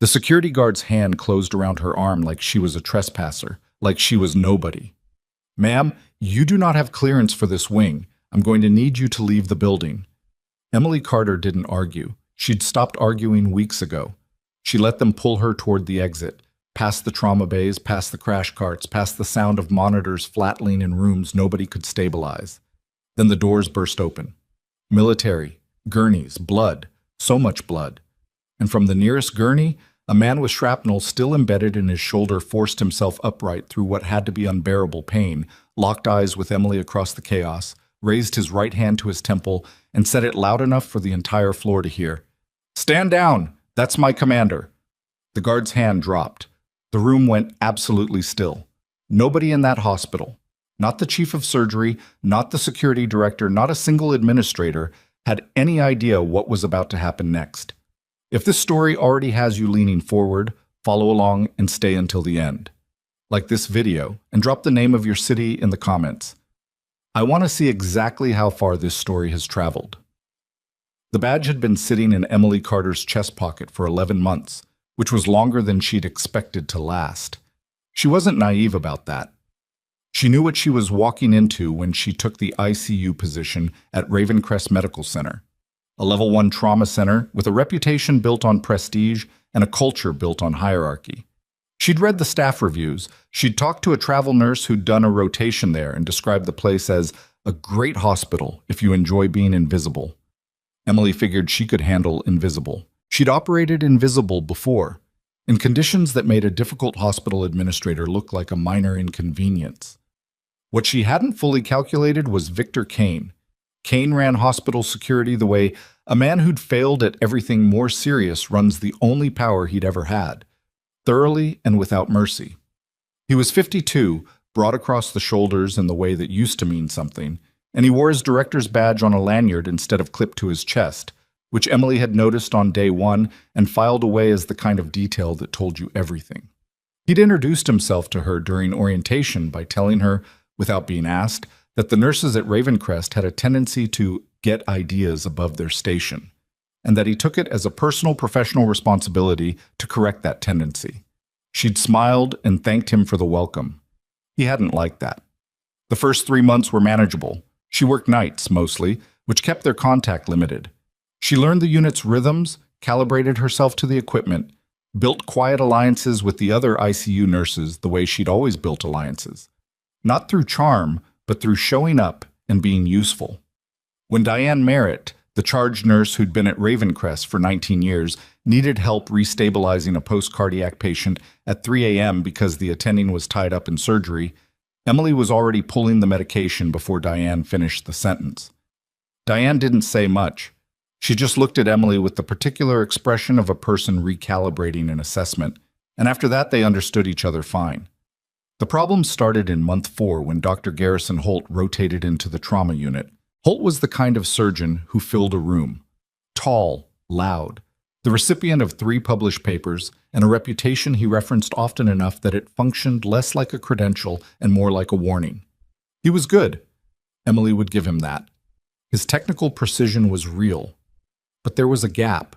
The security guard's hand closed around her arm like she was a trespasser, like she was nobody. "Ma'am, you do not have clearance for this wing. I'm going to need you to leave the building." Emily Carter didn't argue. She'd stopped arguing weeks ago. She let them pull her toward the exit, past the trauma bays, past the crash carts, past the sound of monitors flatlining in rooms nobody could stabilize. Then the doors burst open. Military, gurneys, blood, so much blood. And from the nearest gurney, a man with shrapnel still embedded in his shoulder forced himself upright through what had to be unbearable pain, locked eyes with Emily across the chaos, raised his right hand to his temple, and said it loud enough for the entire floor to hear. "Stand down! That's my commander." The guard's hand dropped. The room went absolutely still. Nobody in that hospital, not the chief of surgery, not the security director, not a single administrator, had any idea what was about to happen next. If this story already has you leaning forward, follow along and stay until the end. Like this video, and drop the name of your city in the comments. I want to see exactly how far this story has traveled. The badge had been sitting in Emily Carter's chest pocket for 11 months, which was longer than she'd expected to last. She wasn't naive about that. She knew what she was walking into when she took the ICU position at Ravencrest Medical Center, a level 1 trauma center with a reputation built on prestige and a culture built on hierarchy. She'd read the staff reviews. She'd talked to a travel nurse who'd done a rotation there and described the place as a great hospital if you enjoy being invisible. Emily figured she could handle invisible. She'd operated invisible before, in conditions that made a difficult hospital administrator look like a minor inconvenience. What she hadn't fully calculated was Victor Kane. Kane ran hospital security the way a man who'd failed at everything more serious runs the only power he'd ever had, thoroughly and without mercy. He was 52, broad across the shoulders in the way that used to mean something, and he wore his director's badge on a lanyard instead of clipped to his chest, which Emily had noticed on day one and filed away as the kind of detail that told you everything. He'd introduced himself to her during orientation by telling her, without being asked, that the nurses at Ravencrest had a tendency to get ideas above their station, and that he took it as a personal professional responsibility to correct that tendency. She'd smiled and thanked him for the welcome. He hadn't liked that. The first 3 months were manageable. She worked nights, mostly, which kept their contact limited. She learned the unit's rhythms, calibrated herself to the equipment, built quiet alliances with the other ICU nurses the way she'd always built alliances. Not through charm, but through showing up and being useful. When Diane Merritt, the charge nurse who'd been at Ravencrest for 19 years, needed help restabilizing a post-cardiac patient at 3 a.m. because the attending was tied up in surgery, Emily was already pulling the medication before Diane finished the sentence. Diane didn't say much. She just looked at Emily with the particular expression of a person recalibrating an assessment, and after that they understood each other fine. The problem started in month 4 when Dr. Garrison Holt rotated into the trauma unit. Holt was the kind of surgeon who filled a room. Tall, loud, the recipient of 3 published papers, and a reputation he referenced often enough that it functioned less like a credential and more like a warning. He was good. Emily would give him that. His technical precision was real. But there was a gap,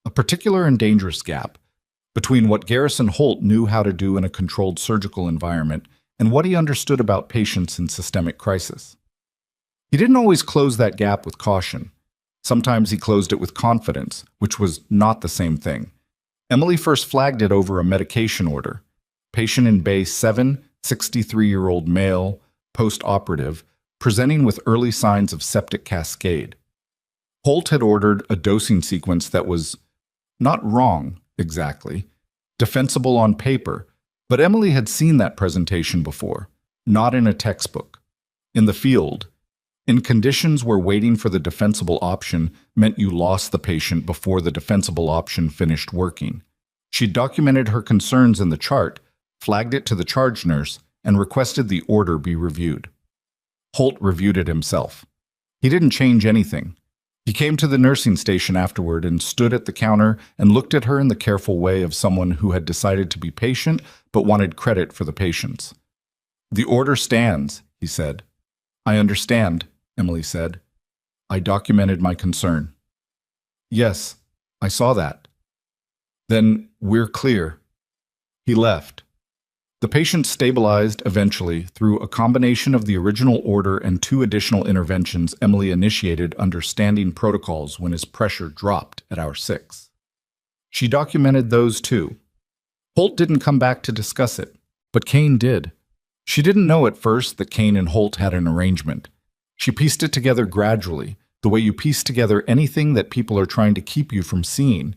a particular and dangerous gap, between what Garrison Holt knew how to do in a controlled surgical environment and what he understood about patients in systemic crisis. He didn't always close that gap with caution. Sometimes he closed it with confidence, which was not the same thing. Emily first flagged it over a medication order. Patient in Bay 7, 63-year-old male, post-operative, presenting with early signs of septic cascade. Holt had ordered a dosing sequence that was not wrong, exactly, defensible on paper, but Emily had seen that presentation before, not in a textbook. In the field, in conditions where waiting for the defensible option meant you lost the patient before the defensible option finished working. She documented her concerns in the chart, flagged it to the charge nurse, and requested the order be reviewed. Holt reviewed it himself. He didn't change anything. He came to the nursing station afterward and stood at the counter and looked at her in the careful way of someone who had decided to be patient but wanted credit for the patience. "The order stands," he said. "I understand," Emily said. "I documented my concern." "Yes, I saw that." Then we're clear. He left. The patient stabilized eventually through a combination of the original order and 2 additional interventions Emily initiated under standing protocols when his pressure dropped at hour 6. She documented those too. Holt didn't come back to discuss it, but Kane did. She didn't know at first that Kane and Holt had an arrangement. She pieced it together gradually, the way you piece together anything that people are trying to keep you from seeing,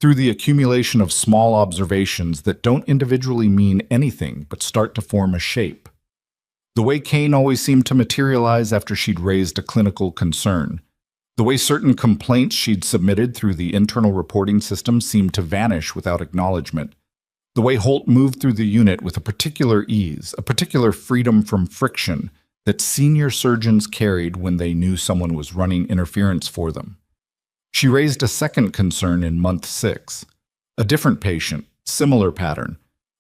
through the accumulation of small observations that don't individually mean anything but start to form a shape. The way Kane always seemed to materialize after she'd raised a clinical concern. The way certain complaints she'd submitted through the internal reporting system seemed to vanish without acknowledgement. The way Holt moved through the unit with a particular ease, a particular freedom from friction that senior surgeons carried when they knew someone was running interference for them. She raised a second concern in month 6. A different patient, similar pattern.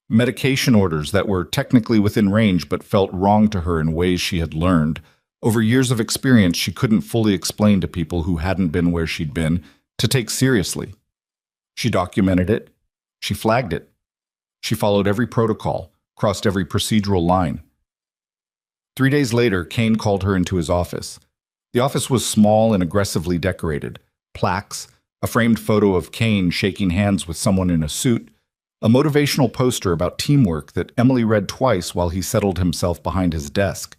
Medication orders that were technically within range but felt wrong to her in ways she had learned. Over years of experience she couldn't fully explain to people who hadn't been where she'd been to take seriously. She documented it. She flagged it. She followed every protocol, crossed every procedural line. 3 days later, Kane called her into his office. The office was small and aggressively decorated. Plaques, a framed photo of Kane shaking hands with someone in a suit, a motivational poster about teamwork that Emily read twice while he settled himself behind his desk.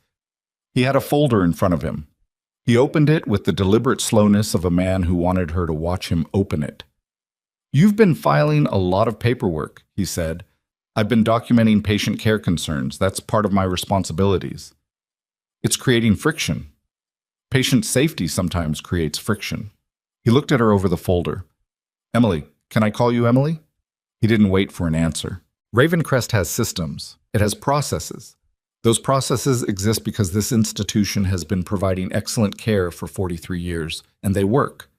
He had a folder in front of him. He opened it with the deliberate slowness of a man who wanted her to watch him open it. "You've been filing a lot of paperwork," he said. "I've been documenting patient care concerns. That's part of my responsibilities." "It's creating friction. Patient safety sometimes creates friction." He looked at her over the folder. "Emily, can I call you Emily?" He didn't wait for an answer. Ravencrest has systems. It has processes. Those processes exist because this institution has been providing excellent care for 43 years, and they work.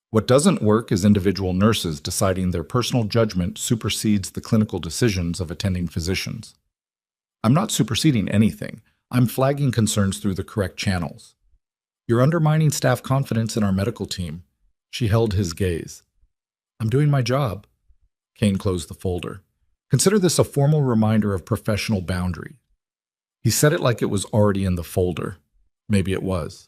What doesn't work is individual nurses deciding their personal judgment supersedes the clinical decisions of attending physicians. I'm not superseding anything. I'm flagging concerns through the correct channels. You're undermining staff confidence in our medical team. She held his gaze. I'm doing my job. Kane closed the folder. Consider this a formal reminder of professional boundary. He said it like it was already in the folder. Maybe it was.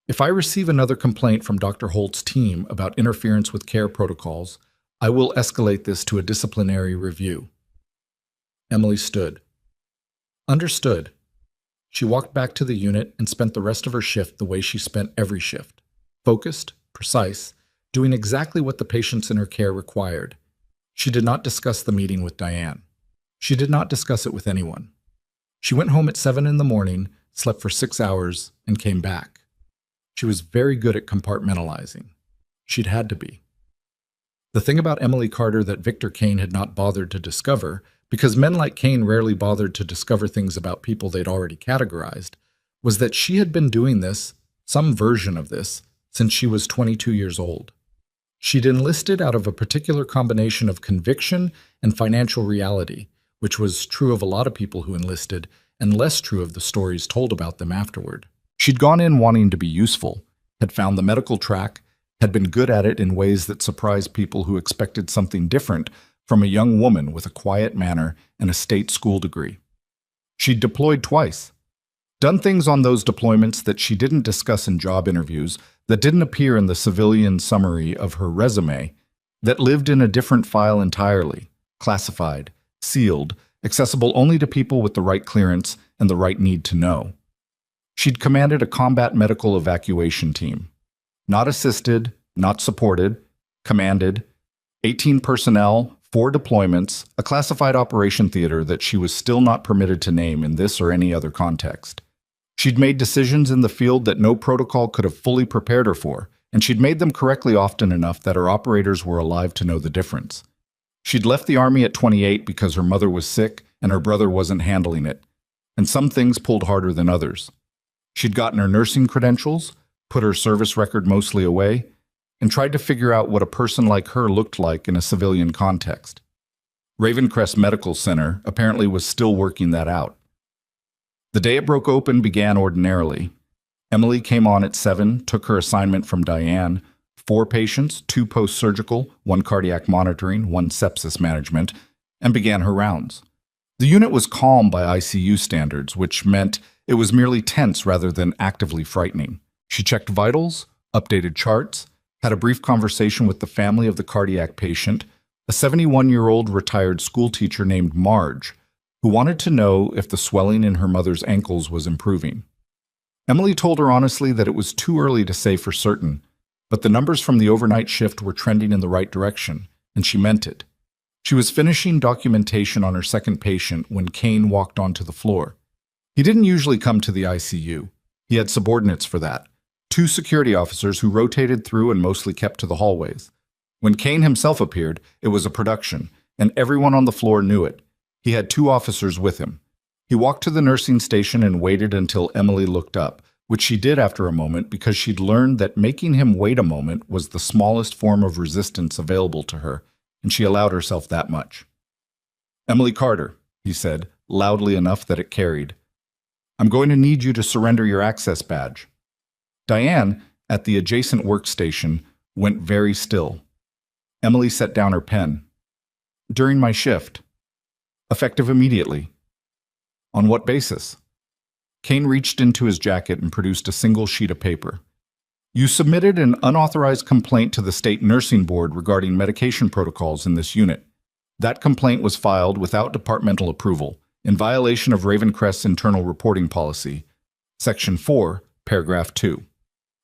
If I receive another complaint from Dr. Holt's team about interference with care protocols, I will escalate this to a disciplinary review. Emily stood. Understood. She walked back to the unit and spent the rest of her shift the way she spent every shift. Focused, precise, doing exactly what the patients in her care required. She did not discuss the meeting with Diane. She did not discuss it with anyone. She went home at 7 in the morning, slept for 6 hours, and came back. She was very good at compartmentalizing. She'd had to be. The thing about Emily Carter that Victor Kane had not bothered to discover, because men like Kane rarely bothered to discover things about people they'd already categorized, was that she had been doing this, some version of this, since she was 22 years old. She'd enlisted out of a particular combination of conviction and financial reality, which was true of a lot of people who enlisted, and less true of the stories told about them afterward. She'd gone in wanting to be useful, had found the medical track, had been good at it in ways that surprised people who expected something different from a young woman with a quiet manner and a state school degree. She'd deployed twice, done things on those deployments that she didn't discuss in job interviews, that didn't appear in the civilian summary of her resume, that lived in a different file entirely, classified, sealed, accessible only to people with the right clearance and the right need to know. She'd commanded a combat medical evacuation team. Not assisted, not supported, commanded, 18 personnel, 4 deployments, a classified operation theater that she was still not permitted to name in this or any other context. She'd made decisions in the field that no protocol could have fully prepared her for, and she'd made them correctly often enough that her operators were alive to know the difference. She'd left the Army at 28 because her mother was sick and her brother wasn't handling it, and some things pulled harder than others. She'd gotten her nursing credentials, put her service record mostly away, and tried to figure out what a person like her looked like in a civilian context. Ravencrest Medical Center apparently was still working that out. The day it broke open began ordinarily. Emily came on at 7, took her assignment from Diane, 4 patients, 2 post-surgical, 1 cardiac monitoring, 1 sepsis management, and began her rounds. The unit was calm by ICU standards, which meant it was merely tense rather than actively frightening. She checked vitals, updated charts, had a brief conversation with the family of the cardiac patient, a 71-year-old retired schoolteacher named Marge, who wanted to know if the swelling in her mother's ankles was improving. Emily told her honestly that it was too early to say for certain, but the numbers from the overnight shift were trending in the right direction, and she meant it. She was finishing documentation on her second patient when Kane walked onto the floor. He didn't usually come to the ICU. He had subordinates for that, 2 security officers who rotated through and mostly kept to the hallways. When Kane himself appeared, it was a production, and everyone on the floor knew it. He had 2 officers with him. He walked to the nursing station and waited until Emily looked up, which she did after a moment because she'd learned that making him wait a moment was the smallest form of resistance available to her, and she allowed herself that much. "Emily Carter," he said, loudly enough that it carried. "I'm going to need you to surrender your access badge." Diane, at the adjacent workstation, went very still. Emily set down her pen. "During my shift. Effective immediately." "On what basis?" Kane reached into his jacket and produced a single sheet of paper. "You submitted an unauthorized complaint to the state nursing board regarding medication protocols in this unit. That complaint was filed without departmental approval, in violation of Ravencrest's internal reporting policy. Section 4, paragraph 2.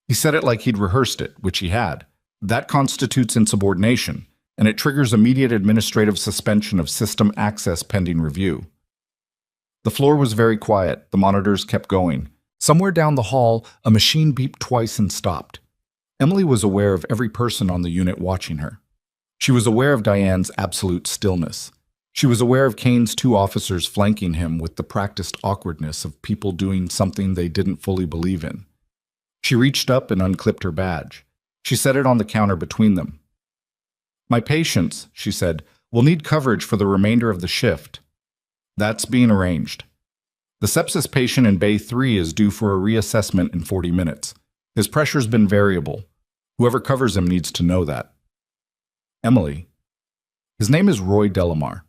He said it like he'd rehearsed it, which he had. That constitutes insubordination, and it triggers immediate administrative suspension of system access pending review. The floor was very quiet. The monitors kept going. Somewhere down the hall, a machine beeped twice and stopped. Emily was aware of every person on the unit watching her. She was aware of Diane's absolute stillness. She was aware of Kane's 2 officers flanking him with the practiced awkwardness of people doing something they didn't fully believe in. She reached up and unclipped her badge. She set it on the counter between them. "My patients," she said, "will need coverage for the remainder of the shift." "That's being arranged." "The sepsis patient in Bay 3 is due for a reassessment in 40 minutes. His pressure's been variable. Whoever covers him needs to know that." "Emily." "His name is Roy Delamar.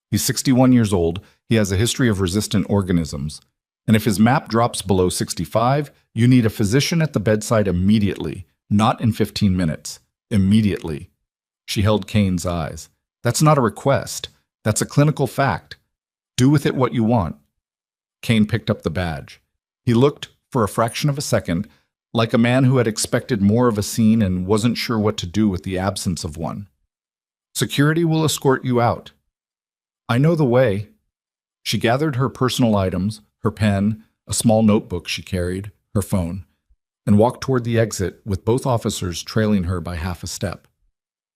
He's 61 years old, he has a history of resistant organisms, and if his MAP drops below 65, you need a physician at the bedside immediately, not in 15 minutes. Immediately." She held Kane's eyes. "That's not a request. That's a clinical fact. Do with it what you want." Kane picked up the badge. He looked, for a fraction of a second, like a man who had expected more of a scene and wasn't sure what to do with the absence of one. "Security will escort you out." "I know the way." She gathered her personal items, her pen, a small notebook she carried, her phone, and walked toward the exit with both officers trailing her by half a step.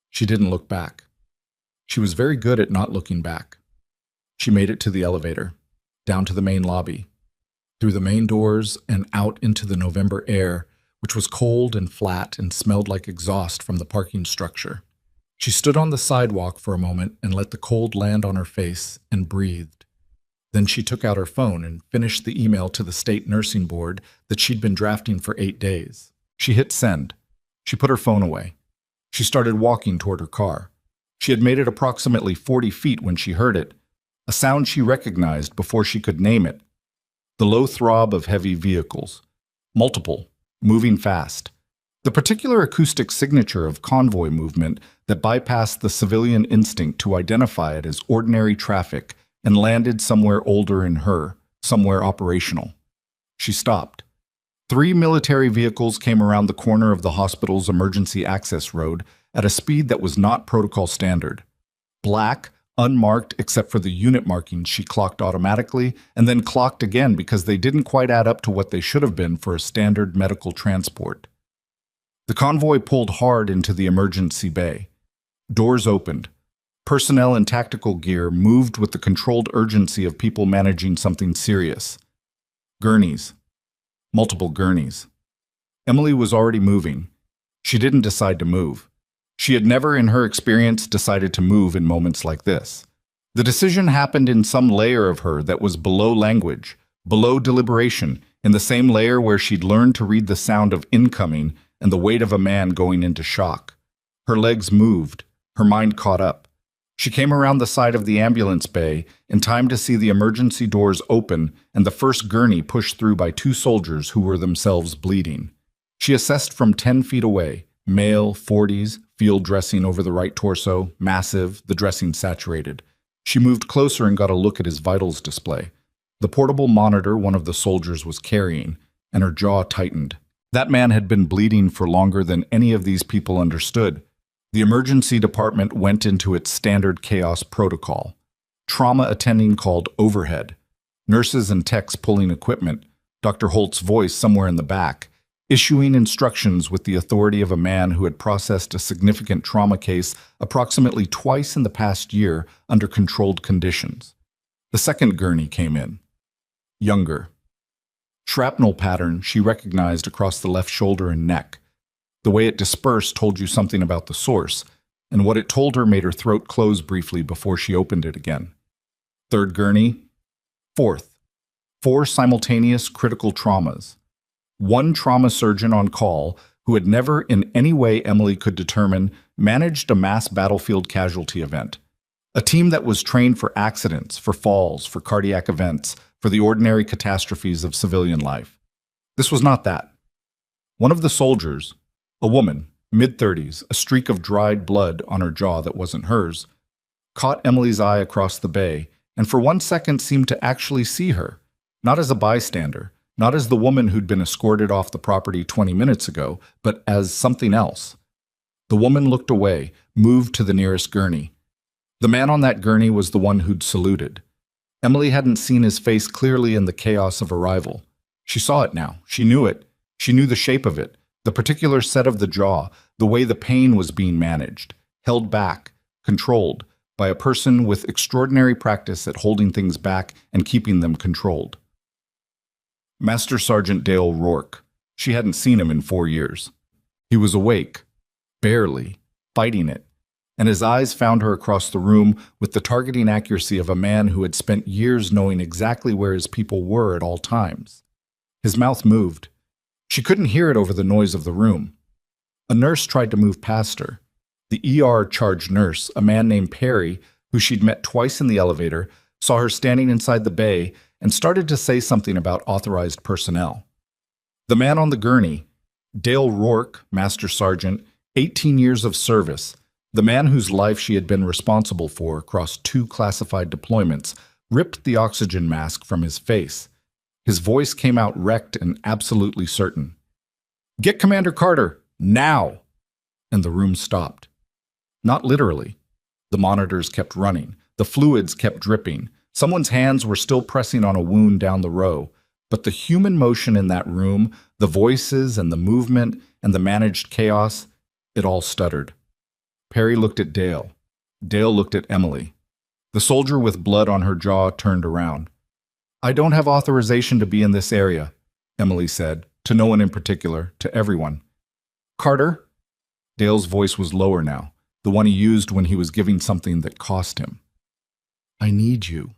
She didn't look back. She was very good at not looking back. She made it to the elevator, down to the main lobby, through the main doors and out into the November air, which was cold and flat and smelled like exhaust from the parking structure. She stood on the sidewalk for a moment and let the cold land on her face and breathed. Then she took out her phone and finished the email to the state nursing board that she'd been drafting for 8 days. She hit send. She put her phone away. She started walking toward her car. She had made it approximately 40 feet when she heard it, a sound she recognized before she could name it. The low throb of heavy vehicles. Multiple, moving fast. The particular acoustic signature of convoy movement that bypassed the civilian instinct to identify it as ordinary traffic and landed somewhere older in her, somewhere operational. She stopped. 3 military vehicles came around the corner of the hospital's emergency access road at a speed that was not protocol standard. Black, unmarked except for the unit markings she clocked automatically and then clocked again because they didn't quite add up to what they should have been for a standard medical transport. The convoy pulled hard into the emergency bay. Doors opened. Personnel in tactical gear moved with the controlled urgency of people managing something serious. Gurneys. Multiple gurneys. Emily was already moving. She didn't decide to move. She had never in her experience decided to move in moments like this. The decision happened in some layer of her that was below language, below deliberation, in the same layer where she'd learned to read the sound of incoming and the weight of a man going into shock. Her legs moved. Her mind caught up. She came around the side of the ambulance bay in time to see the emergency doors open and the first gurney pushed through by two soldiers who were themselves bleeding. She assessed from 10 feet away, male, 40s, field dressing over the right torso, massive, the dressing saturated. She moved closer and got a look at his vitals display. The portable monitor one of the soldiers was carrying, and her jaw tightened. That man had been bleeding for longer than any of these people understood. The emergency department went into its standard chaos protocol. Trauma attending called overhead. Nurses and techs pulling equipment. Dr. Holt's voice somewhere in the back, issuing instructions with the authority of a man who had processed a significant trauma case approximately twice in the past year under controlled conditions. The second gurney came in. Younger. Shrapnel pattern she recognized across the left shoulder and neck. The way it dispersed told you something about the source, and what it told her made her throat close briefly before she opened it again. Third gurney. Fourth. 4 simultaneous critical traumas. 1 trauma surgeon on call who had never in any way Emily could determine managed a mass battlefield casualty event. A team that was trained for accidents, for falls, for cardiac events, for the ordinary catastrophes of civilian life. This was not that. One of the soldiers, a woman, mid-30s, a streak of dried blood on her jaw that wasn't hers, caught Emily's eye across the bay and for 1 second seemed to actually see her, not as a bystander, not as the woman who'd been escorted off the property 20 minutes ago, but as something else. The woman looked away, moved to the nearest gurney. The man on that gurney was the one who'd saluted. Emily hadn't seen his face clearly in the chaos of arrival. She saw it now. She knew it. She knew the shape of it, the particular set of the jaw, the way the pain was being managed, held back, controlled, by a person with extraordinary practice at holding things back and keeping them controlled. Master Sergeant Dale Rourke. She hadn't seen him in 4 years. He was awake, barely, fighting it, and his eyes found her across the room with the targeting accuracy of a man who had spent years knowing exactly where his people were at all times. His mouth moved. She couldn't hear it over the noise of the room. A nurse tried to move past her. The ER-charged nurse, a man named Perry, who she'd met twice in the elevator, saw her standing inside the bay and started to say something about authorized personnel. The man on the gurney, Dale Rourke, Master Sergeant, 18 years of service, the man whose life she had been responsible for across 2 classified deployments, ripped the oxygen mask from his face. His voice came out wrecked and absolutely certain. "Get Commander Carter, now!" And the room stopped. Not literally. The monitors kept running. The fluids kept dripping. Someone's hands were still pressing on a wound down the row. But the human motion in that room, the voices and the movement and the managed chaos, it all stuttered. Perry looked at Dale. Dale looked at Emily. The soldier with blood on her jaw turned around. "I don't have authorization to be in this area," Emily said, to no one in particular, to everyone. "Carter?" Dale's voice was lower now, the one he used when he was giving something that cost him. "I need you."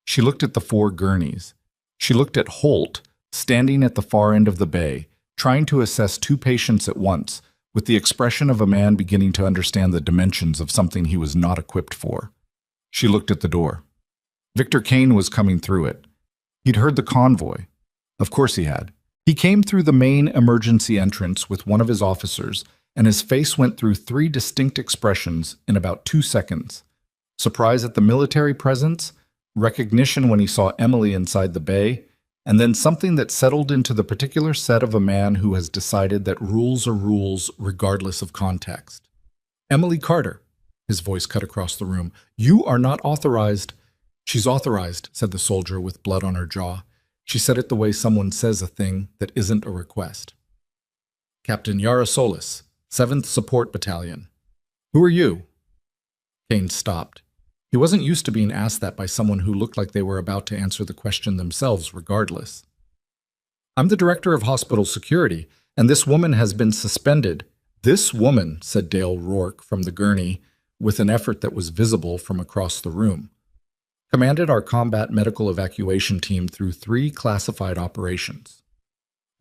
She looked at the 4 gurneys. She looked at Holt, standing at the far end of the bay, trying to assess 2 patients at once, with the expression of a man beginning to understand the dimensions of something he was not equipped for. She looked at the door. Victor Kane was coming through it. He'd heard the convoy. Of course he had. He came through the main emergency entrance with one of his officers, and his face went through 3 distinct expressions in about 2 seconds. Surprise at the military presence, recognition when he saw Emily inside the bay, and then something that settled into the particular set of a man who has decided that rules are rules regardless of context. "Emily Carter," his voice cut across the room, "you are not authorized." "She's authorized," said the soldier with blood on her jaw. She said it the way someone says a thing that isn't a request. "Captain Yara Solis, 7th Support Battalion." "Who are you?" Kane stopped. He wasn't used to being asked that by someone who looked like they were about to answer the question themselves regardless. "I'm the director of hospital security, and this woman has been suspended." "This woman," said Dale Rourke from the gurney, with an effort that was visible from across the room, commanded our combat medical evacuation team through 3 classified operations.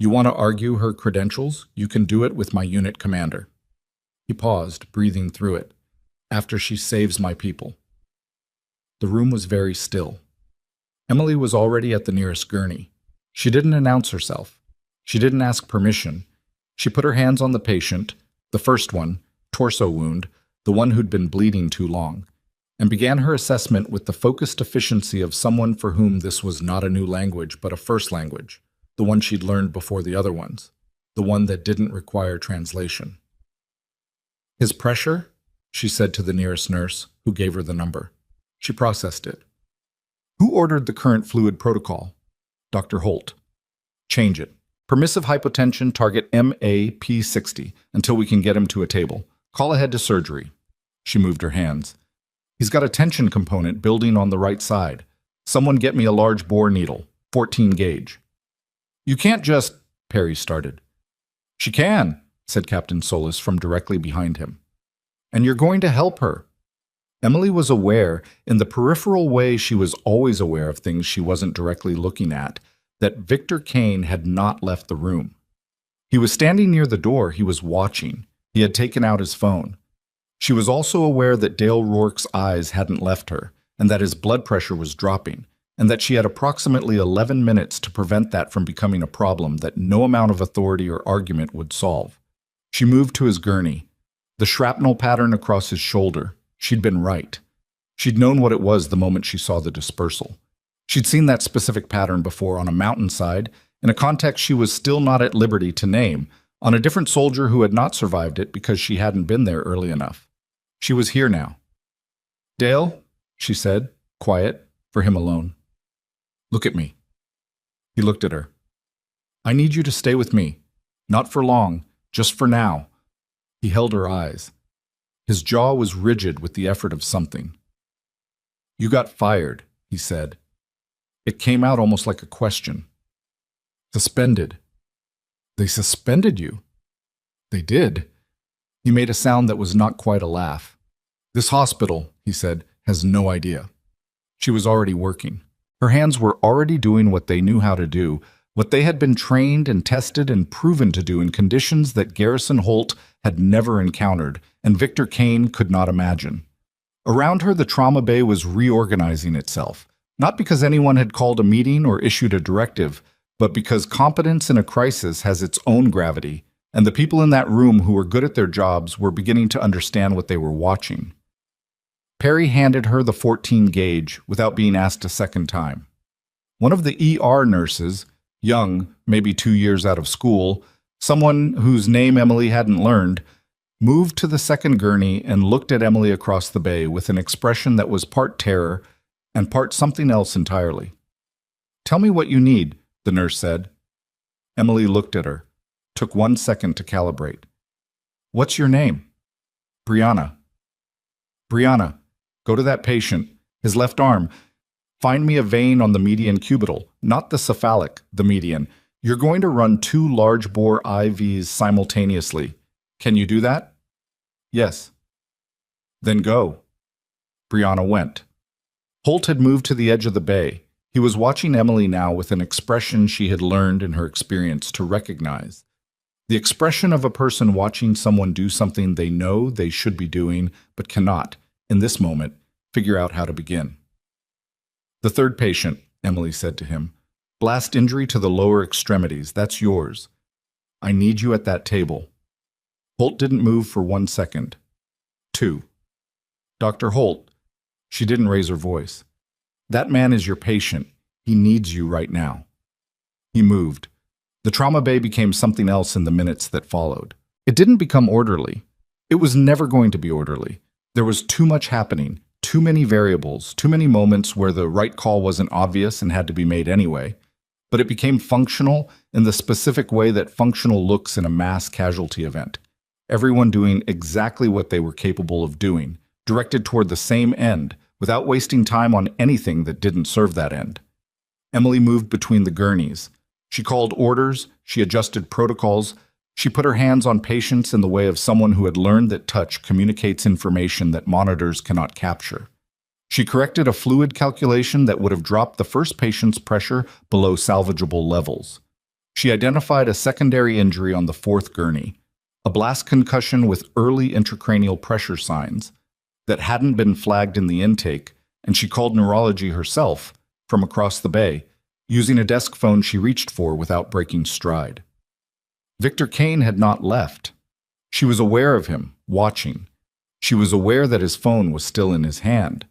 You want to argue her credentials? You can do it with my unit commander. He paused, breathing through it. After she saves my people. The room was very still. Emily was already at the nearest gurney. She didn't announce herself. She didn't ask permission. She put her hands on the patient, the first one, torso wound, the one who'd been bleeding too long, and began her assessment with the focused efficiency of someone for whom this was not a new language but a first language, the one she'd learned before the other ones, the one that didn't require translation. His pressure? She said to the nearest nurse, who gave her the number. She processed it. Who ordered the current fluid protocol? Dr. Holt. Change it. Permissive hypotension, target MAP60 until we can get him to a table. Call ahead to surgery. She moved her hands. He's got a tension component building on the right side. Someone get me a large bore needle, 14 gauge. You can't just... Perry started. She can, said Captain Solis from directly behind him. And you're going to help her. Emily was aware, in the peripheral way she was always aware of things she wasn't directly looking at, that Victor Kane had not left the room. He was standing near the door. He was watching. He had taken out his phone. She was also aware that Dale Rourke's eyes hadn't left her, and that his blood pressure was dropping, and that she had approximately 11 minutes to prevent that from becoming a problem that no amount of authority or argument would solve. She moved to his gurney. The shrapnel pattern across his shoulder. She'd been right. She'd known what it was the moment she saw the dispersal. She'd seen that specific pattern before on a mountainside, in a context she was still not at liberty to name, on a different soldier who had not survived it because she hadn't been there early enough. She was here now. Dale, she said, quiet, for him alone. Look at me. He looked at her. I need you to stay with me. Not for long, just for now. He held her eyes. His jaw was rigid with the effort of something. You got fired, he said. It came out almost like a question. Suspended. They suspended you. They did. He made a sound that was not quite a laugh. This hospital, he said, has no idea. She was already working. Her hands were already doing what they knew how to do, what they had been trained and tested and proven to do in conditions that Garrison Holt had never encountered and Victor Kane could not imagine. Around her, the trauma bay was reorganizing itself, not because anyone had called a meeting or issued a directive, but because competence in a crisis has its own gravity, and the people in that room who were good at their jobs were beginning to understand what they were watching. Perry handed her the 14 gauge without being asked a second time. One of the ER nurses, young, maybe 2 years out of school, someone whose name Emily hadn't learned, moved to the second gurney and looked at Emily across the bay with an expression that was part terror and part something else entirely. Tell me what you need, the nurse said. Emily looked at her, took 1 second to calibrate. What's your name? Brianna. Brianna, go to that patient, his left arm. Find me a vein on the median cubital, not the cephalic, the median. You're going to run 2 large bore IVs simultaneously. Can you do that? Yes. Then go. Brianna went. Holt had moved to the edge of the bay. He was watching Emily now with an expression she had learned in her experience to recognize. The expression of a person watching someone do something they know they should be doing, but cannot, in this moment, figure out how to begin. The third patient, Emily said to him. Blast injury to the lower extremities, that's yours. I need you at that table. Holt didn't move for 1 second. 2. Dr. Holt. She didn't raise her voice. That man is your patient. He needs you right now. He moved. The trauma bay became something else in the minutes that followed. It didn't become orderly. It was never going to be orderly. There was too much happening, too many variables, too many moments where the right call wasn't obvious and had to be made anyway. But it became functional in the specific way that functional looks in a mass casualty event. Everyone doing exactly what they were capable of doing, directed toward the same end, without wasting time on anything that didn't serve that end. Emily moved between the gurneys. She called orders, she adjusted protocols, she put her hands on patients in the way of someone who had learned that touch communicates information that monitors cannot capture. She corrected a fluid calculation that would have dropped the first patient's pressure below salvageable levels. She identified a secondary injury on the fourth gurney, a blast concussion with early intracranial pressure signs that hadn't been flagged in the intake, and she called neurology herself from across the bay, using a desk phone she reached for without breaking stride. Victor Kane had not left. She was aware of him, watching. She was aware that his phone was still in his hand.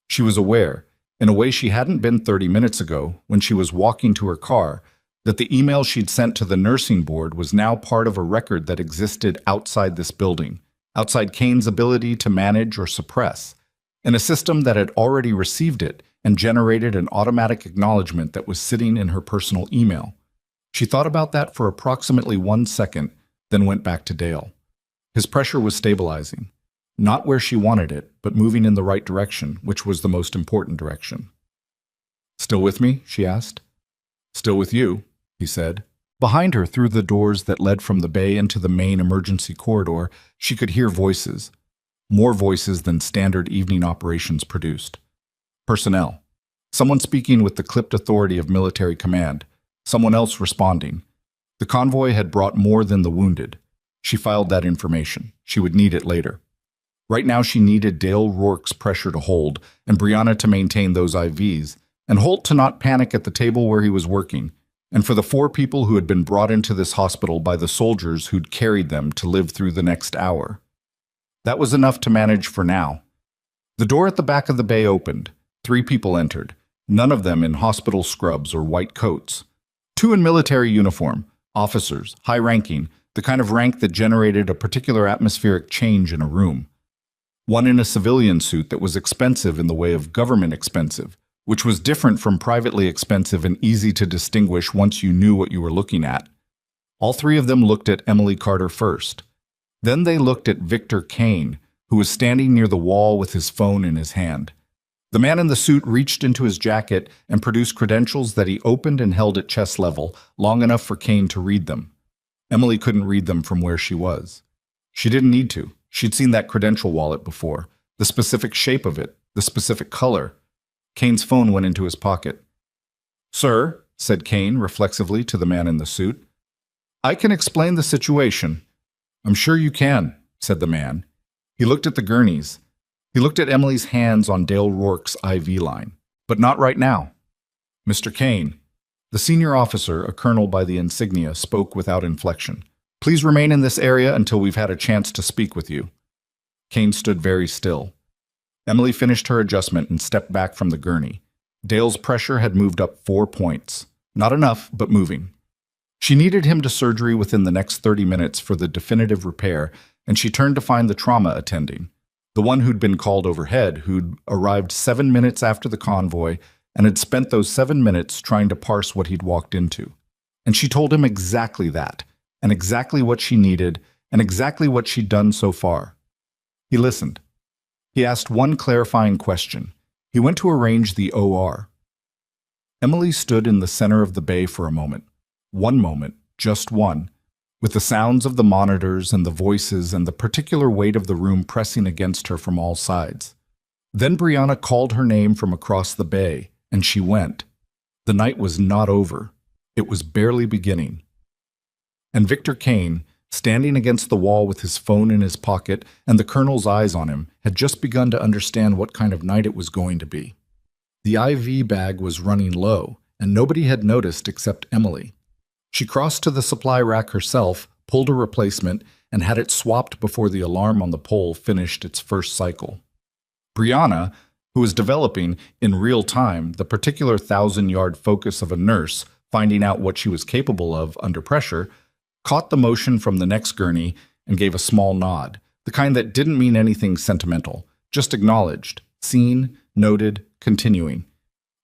She was aware, in a way she hadn't been 30 minutes ago when she was walking to her car, that the email she'd sent to the nursing board was now part of a record that existed outside this building, outside Kane's ability to manage or suppress, in a system that had already received it and generated an automatic acknowledgement that was sitting in her personal email. She thought about that for approximately 1 second, then went back to Dale. His pressure was stabilizing. Not where she wanted it, but moving in the right direction, which was the most important direction. "Still with me?" she asked. "Still with you," he said. Behind her, through the doors that led from the bay into the main emergency corridor, she could hear voices. More voices than standard evening operations produced. Personnel. Someone speaking with the clipped authority of military command. Someone else responding. The convoy had brought more than the wounded. She filed that information. She would need it later. Right now she needed Dale Rourke's pressure to hold, and Brianna to maintain those IVs, and Holt to not panic at the table where he was working, and for the 4 people who had been brought into this hospital by the soldiers who'd carried them to live through the next hour. That was enough to manage for now. The door at the back of the bay opened. 3 people entered, none of them in hospital scrubs or white coats. 2 in military uniform, officers, high-ranking, the kind of rank that generated a particular atmospheric change in a room. 1 in a civilian suit that was expensive in the way of government expensive, which was different from privately expensive and easy to distinguish once you knew what you were looking at. All 3 of them looked at Emily Carter first. Then they looked at Victor Kane, who was standing near the wall with his phone in his hand. The man in the suit reached into his jacket and produced credentials that he opened and held at chest level, long enough for Kane to read them. Emily couldn't read them from where she was. She didn't need to. She'd seen that credential wallet before, the specific shape of it, the specific color. Kane's phone went into his pocket. "Sir," said Kane reflexively to the man in the suit, "I can explain the situation." "I'm sure you can," said the man. He looked at the gurneys. He looked at Emily's hands on Dale Rourke's IV line. "But not right now." "Mr. Kane," the senior officer, a colonel by the insignia, spoke without inflection. "Please remain in this area until we've had a chance to speak with you." Kane stood very still. Emily finished her adjustment and stepped back from the gurney. Dale's pressure had moved up 4 points. Not enough, but moving. She needed him to surgery within the next 30 minutes for the definitive repair, and she turned to find the trauma attending, the one who'd been called overhead, who'd arrived 7 minutes after the convoy and had spent those 7 minutes trying to parse what he'd walked into. And she told him exactly that, and exactly what she needed, and exactly what she'd done so far. He listened. He asked one clarifying question. He went to arrange the OR. Emily stood in the center of the bay for a moment. One moment, just one, with the sounds of the monitors and the voices and the particular weight of the room pressing against her from all sides. Then Brianna called her name from across the bay, and she went. The night was not over. It was barely beginning. And Victor Kane, standing against the wall with his phone in his pocket and the colonel's eyes on him, had just begun to understand what kind of night it was going to be. The IV bag was running low, and nobody had noticed except Emily. She crossed to the supply rack herself, pulled a replacement, and had it swapped before the alarm on the pole finished its first cycle. Brianna, who was developing, in real time, the particular 1,000-yard focus of a nurse finding out what she was capable of under pressure, caught the motion from the next gurney and gave a small nod, the kind that didn't mean anything sentimental, just acknowledged, seen, noted, continuing.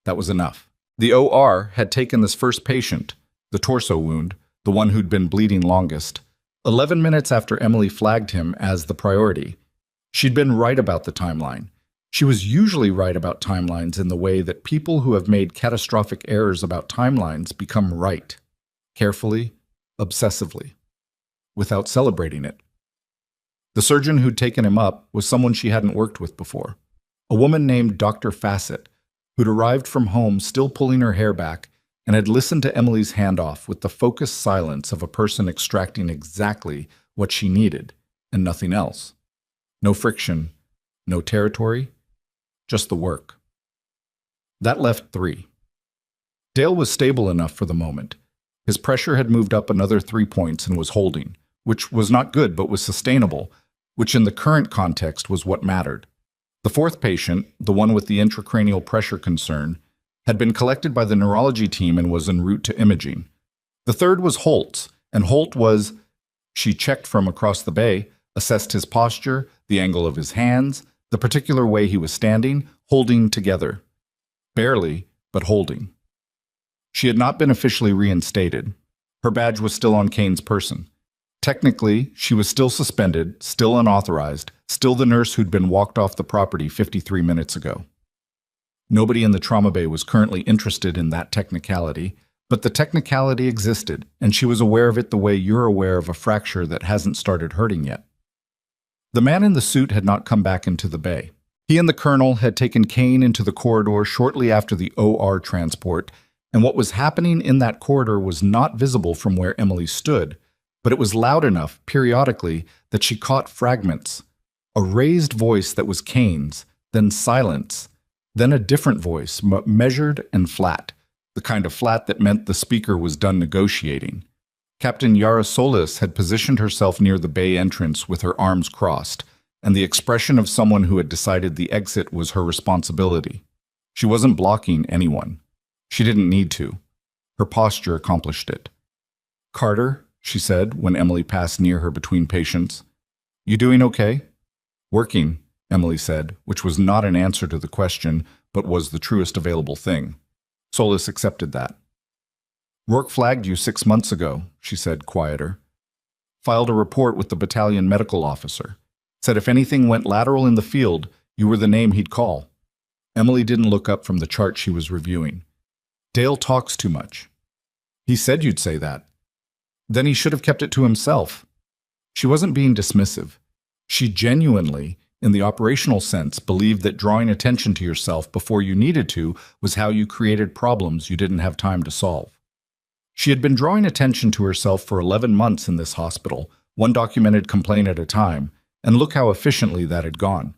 That was enough. The OR had taken this first patient, the torso wound, the one who'd been bleeding longest, 11 minutes after Emily flagged him as the priority. She'd been right about the timeline. She was usually right about timelines in the way that people who have made catastrophic errors about timelines become right, carefully, obsessively, without celebrating it. The surgeon who'd taken him up was someone she hadn't worked with before, a woman named Dr. Fassett, who'd arrived from home still pulling her hair back and had listened to Emily's handoff with the focused silence of a person extracting exactly what she needed and nothing else. No friction, no territory, just the work. That left 3. Dale was stable enough for the moment. His pressure had moved up another 3 points and was holding, which was not good but was sustainable, which in the current context was what mattered. The 4th patient, the one with the intracranial pressure concern, had been collected by the neurology team and was en route to imaging. The 3rd was Holt's, and Holt was, she checked from across the bay, assessed his posture, the angle of his hands, the particular way he was standing, holding together. Barely, but holding. She had not been officially reinstated. Her badge was still on Kane's person. Technically, she was still suspended, still unauthorized, still the nurse who'd been walked off the property 53 minutes ago. Nobody in the trauma bay was currently interested in that technicality, but the technicality existed, and she was aware of it the way you're aware of a fracture that hasn't started hurting yet. The man in the suit had not come back into the bay. He and the colonel had taken Kane into the corridor shortly after the OR transport, and what was happening in that corridor was not visible from where Emily stood, but it was loud enough, periodically, that she caught fragments. A raised voice that was Kane's, then silence, then a different voice, measured and flat, the kind of flat that meant the speaker was done negotiating. Captain Yara Solis had positioned herself near the bay entrance with her arms crossed, and the expression of someone who had decided the exit was her responsibility. She wasn't blocking anyone. She didn't need to. Her posture accomplished it. "Carter," she said when Emily passed near her between patients. "You doing okay?" "Working," Emily said, which was not an answer to the question, but was the truest available thing. Solis accepted that. "Rourke flagged you 6 months ago," she said, quieter. "Filed a report with the battalion medical officer. Said if anything went lateral in the field, you were the name he'd call." Emily didn't look up from the chart she was reviewing. "Dale talks too much." "He said you'd say that." "Then he should have kept it to himself." She wasn't being dismissive. She genuinely, in the operational sense, believed that drawing attention to yourself before you needed to was how you created problems you didn't have time to solve. She had been drawing attention to herself for 11 months in this hospital, one documented complaint at a time, and look how efficiently that had gone.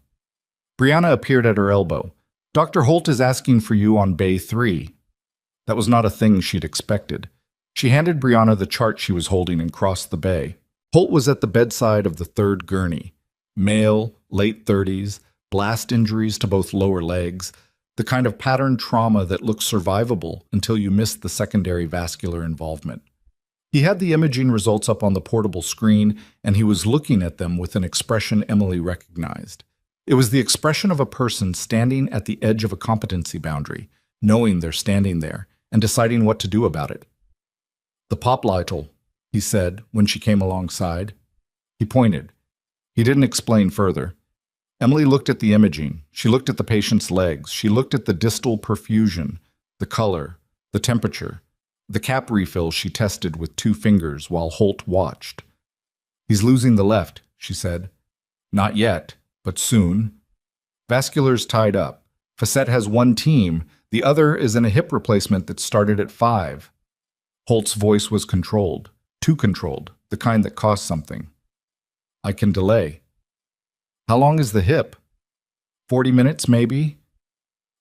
Brianna appeared at her elbow. "Dr. Holt is asking for you on Bay 3. That was not a thing she'd expected. She handed Brianna the chart she was holding and crossed the bay. Holt was at the bedside of the 3rd gurney. Male, late 30s, blast injuries to both lower legs, the kind of pattern trauma that looks survivable until you miss the secondary vascular involvement. He had the imaging results up on the portable screen, and he was looking at them with an expression Emily recognized. It was the expression of a person standing at the edge of a competency boundary, knowing they're standing there, and deciding what to do about it. "The popliteal," he said when she came alongside. He pointed. He didn't explain further. Emily looked at the imaging. She looked at the patient's legs. She looked at the distal perfusion, the color, the temperature, the cap refill she tested with 2 fingers while Holt watched. "He's losing the left," she said. "Not yet, but soon. Vascular's tied up. Facet has 1 team. The other is in a hip replacement that started at 5. Holt's voice was controlled, too controlled, the kind that cost something. "I can delay." "How long is the hip?" 40 minutes, maybe?"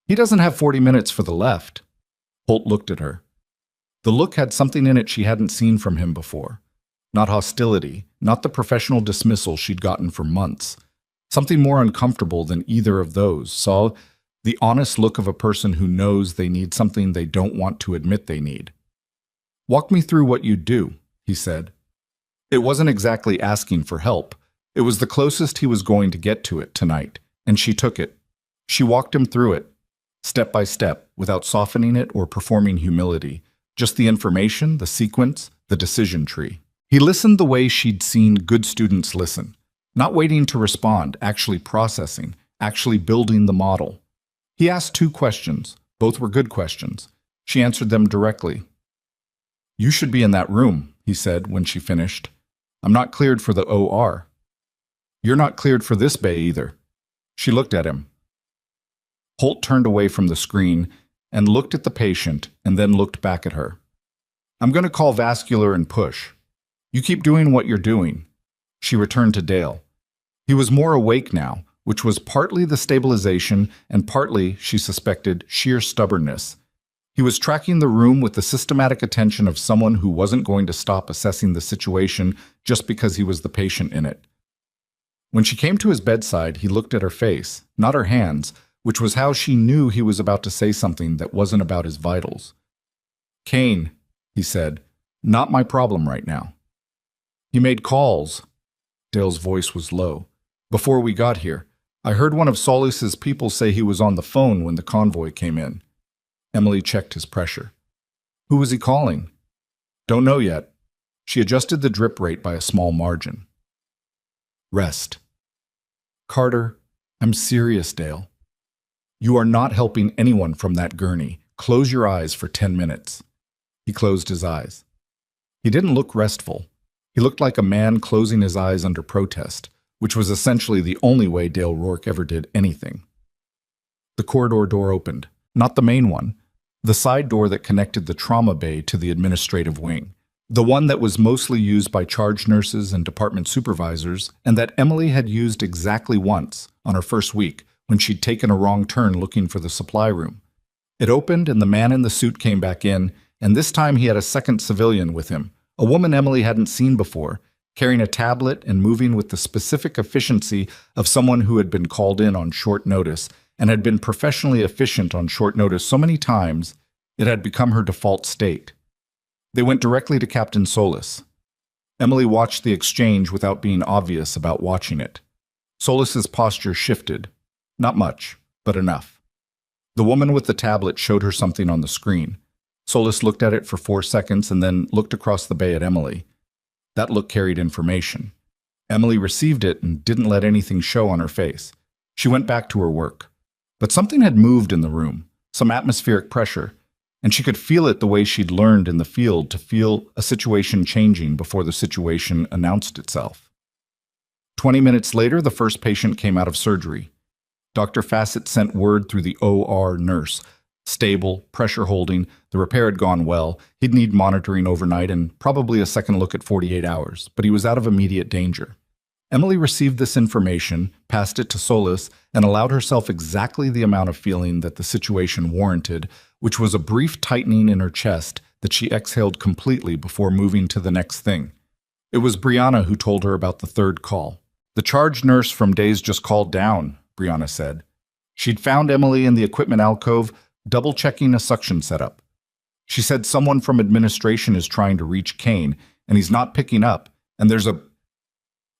"He doesn't have 40 minutes for the left." Holt looked at her. The look had something in it she hadn't seen from him before. Not hostility, not the professional dismissal she'd gotten for months. Something more uncomfortable than either of those, saw the honest look of a person who knows they need something they don't want to admit they need. "Walk me through what you'd do," he said. It wasn't exactly asking for help. It was the closest he was going to get to it tonight, and she took it. She walked him through it, step by step, without softening it or performing humility. Just the information, the sequence, the decision tree. He listened the way she'd seen good students listen. Not waiting to respond, actually processing, actually building the model. He asked 2 questions. Both were good questions. She answered them directly. "You should be in that room," he said when she finished. "I'm not cleared for the OR." "You're not cleared for this bay either." She looked at him. Holt turned away from the screen. and looked at the patient and then looked back at her. "I'm going to call vascular and push. You keep doing what you're doing." She returned to Dale. He was more awake now, which was partly the stabilization and partly, she suspected, sheer stubbornness. He was tracking the room with the systematic attention of someone who wasn't going to stop assessing the situation just because he was the patient in it. When she came to his bedside, he looked at her face, not her hands, which was how she knew he was about to say something that wasn't about his vitals. "Kane," he said, "not my problem right now." "He made calls." Dale's voice was low. "Before we got here, I heard one of Solis's people say he was on the phone when the convoy came in." Emily checked his pressure. "Who was he calling?" "Don't know yet." She adjusted the drip rate by a small margin. Rest. "Carter, I'm serious, Dale. You are not helping anyone from that gurney. Close your eyes for 10 minutes. He closed his eyes. He didn't look restful. He looked like a man closing his eyes under protest, which was essentially the only way Dale Rourke ever did anything. The corridor door opened, not the main one, the side door that connected the trauma bay to the administrative wing, the one that was mostly used by charge nurses and department supervisors, and that Emily had used exactly once on her first week when she'd taken a wrong turn looking for the supply room. It opened and the man in the suit came back in, and this time he had a second civilian with him, a woman Emily hadn't seen before, carrying a tablet and moving with the specific efficiency of someone who had been called in on short notice and had been professionally efficient on short notice so many times it had become her default state. They went directly to Captain Solis. Emily watched the exchange without being obvious about watching it. Solis's posture shifted. Not much, but enough. The woman with the tablet showed her something on the screen. Solis looked at it for 4 seconds and then looked across the bay at Emily. That look carried information. Emily received it and didn't let anything show on her face. She went back to her work. But something had moved in the room, some atmospheric pressure, and she could feel it the way she'd learned in the field to feel a situation changing before the situation announced itself. 20 minutes later, the first patient came out of surgery. Dr. Fassett sent word through the OR nurse. Stable, pressure holding, the repair had gone well, he'd need monitoring overnight and probably a second look at 48 hours, but he was out of immediate danger. Emily received this information, passed it to Solis, and allowed herself exactly the amount of feeling that the situation warranted, which was a brief tightening in her chest that she exhaled completely before moving to the next thing. It was Brianna who told her about the third call. "The charge nurse from days just called down," Brianna said. She'd found Emily in the equipment alcove, double-checking a suction setup. She said someone from administration is trying to reach Kane, and he's not picking up, and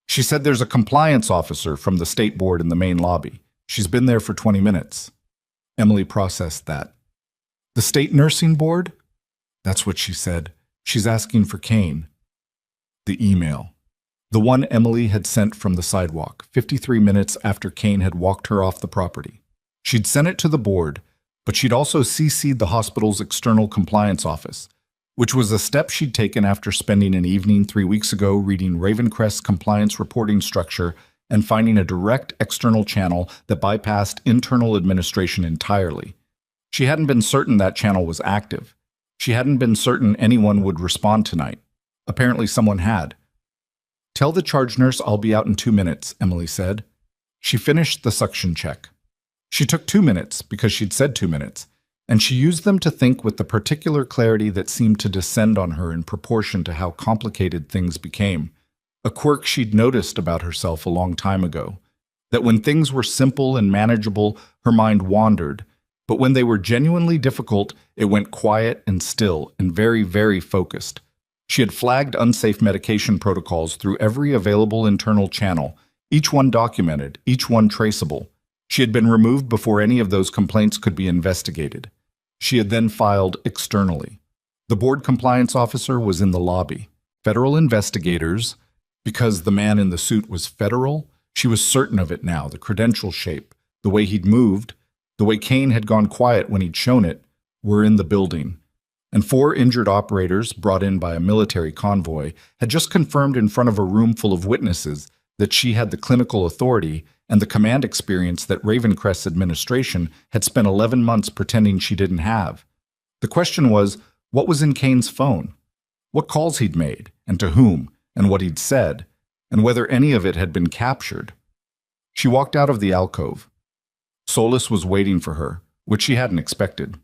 She said there's a compliance officer from the state board in the main lobby. She's been there for 20 minutes. Emily processed that. "The state nursing board?" "That's what she said. She's asking for Kane." The email. The one Emily had sent from the sidewalk, 53 minutes after Kane had walked her off the property. She'd sent it to the board, but she'd also CC'd the hospital's external compliance office, which was a step she'd taken after spending an evening 3 weeks ago reading Ravencrest's compliance reporting structure and finding a direct external channel that bypassed internal administration entirely. She hadn't been certain that channel was active. She hadn't been certain anyone would respond tonight. Apparently someone had. "Tell the charge nurse I'll be out in 2 minutes," Emily said. She finished the suction check. She took 2 minutes because she'd said 2 minutes, and she used them to think with the particular clarity that seemed to descend on her in proportion to how complicated things became, a quirk she'd noticed about herself a long time ago, that when things were simple and manageable, her mind wandered, but when they were genuinely difficult, it went quiet and still and very, very focused. She had flagged unsafe medication protocols through every available internal channel, each one documented, each one traceable. She had been removed before any of those complaints could be investigated. She had then filed externally. The board compliance officer was in the lobby. Federal investigators, because the man in the suit was federal, she was certain of it now, the credential shape, the way he'd moved, the way Kane had gone quiet when he'd shown it, were in the building. And 4 injured operators, brought in by a military convoy, had just confirmed in front of a room full of witnesses that she had the clinical authority and the command experience that Ravencrest's administration had spent 11 months pretending she didn't have. The question was, what was in Kane's phone? What calls he'd made, and to whom, and what he'd said, and whether any of it had been captured. She walked out of the alcove. Solus was waiting for her, which she hadn't expected.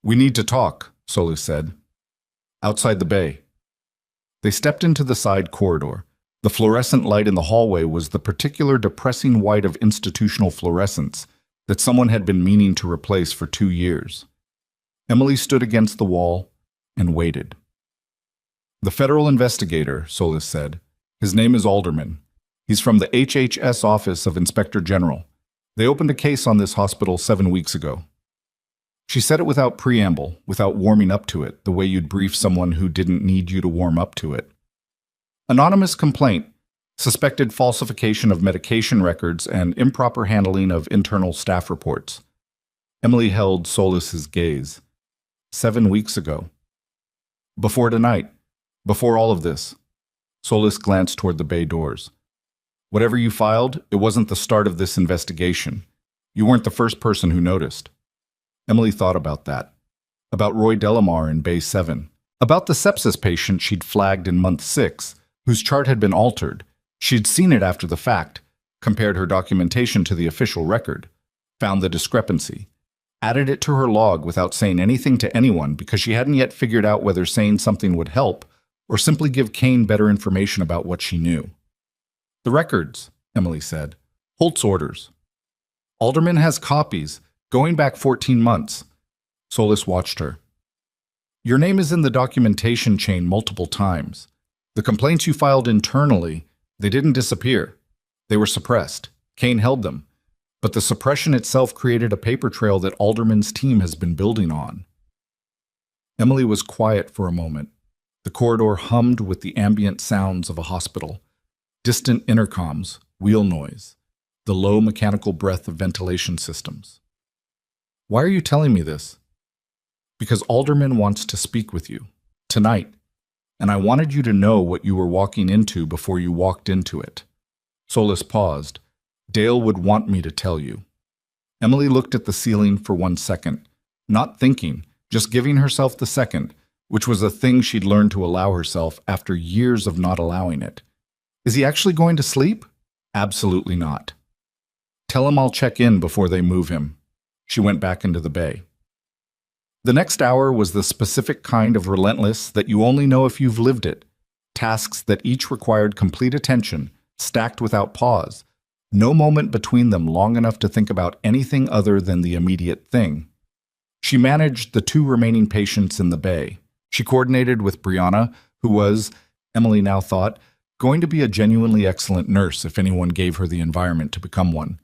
"We need to talk," Solus said. "Outside the bay." They stepped into the side corridor. The fluorescent light in the hallway was the particular depressing white of institutional fluorescence that someone had been meaning to replace for 2 years. Emily stood against the wall and waited. "The federal investigator," Solus said. "His name is Alderman. He's from the HHS Office of Inspector General. They opened a case on this hospital 7 weeks ago." She said it without preamble, without warming up to it, the way you'd brief someone who didn't need you to warm up to it. "Anonymous complaint, suspected falsification of medication records and improper handling of internal staff reports." Emily held Solus's gaze. 7 weeks ago. "Before tonight, before all of this." Solus glanced toward the bay doors. "Whatever you filed, it wasn't the start of this investigation. You weren't the first person who noticed." Emily thought about that. About Roy Delamar in Bay 7. About the sepsis patient she'd flagged in month 6, whose chart had been altered. She'd seen it after the fact, compared her documentation to the official record, found the discrepancy, added it to her log without saying anything to anyone because she hadn't yet figured out whether saying something would help or simply give Kane better information about what she knew. "The records," Emily said. "Holt's orders. Alderman has copies, going back 14 months. Solus watched her. "Your name is in the documentation chain multiple times. The complaints you filed internally, they didn't disappear. They were suppressed. Kane held them. But the suppression itself created a paper trail that Alderman's team has been building on." Emily was quiet for a moment. The corridor hummed with the ambient sounds of a hospital. Distant intercoms, wheel noise, the low mechanical breath of ventilation systems. "Why are you telling me this?" "Because Alderman wants to speak with you. Tonight. And I wanted you to know what you were walking into before you walked into it." Solus paused. "Dale would want me to tell you." Emily looked at the ceiling for 1 second, not thinking, just giving herself the second, which was a thing she'd learned to allow herself after years of not allowing it. "Is he actually going to sleep?" "Absolutely not." "Tell him I'll check in before they move him." She went back into the bay. The next hour was the specific kind of relentless that you only know if you've lived it. Tasks that each required complete attention, stacked without pause. No moment between them long enough to think about anything other than the immediate thing. She managed the 2 remaining patients in the bay. She coordinated with Brianna, who was, Emily now thought, going to be a genuinely excellent nurse if anyone gave her the environment to become one.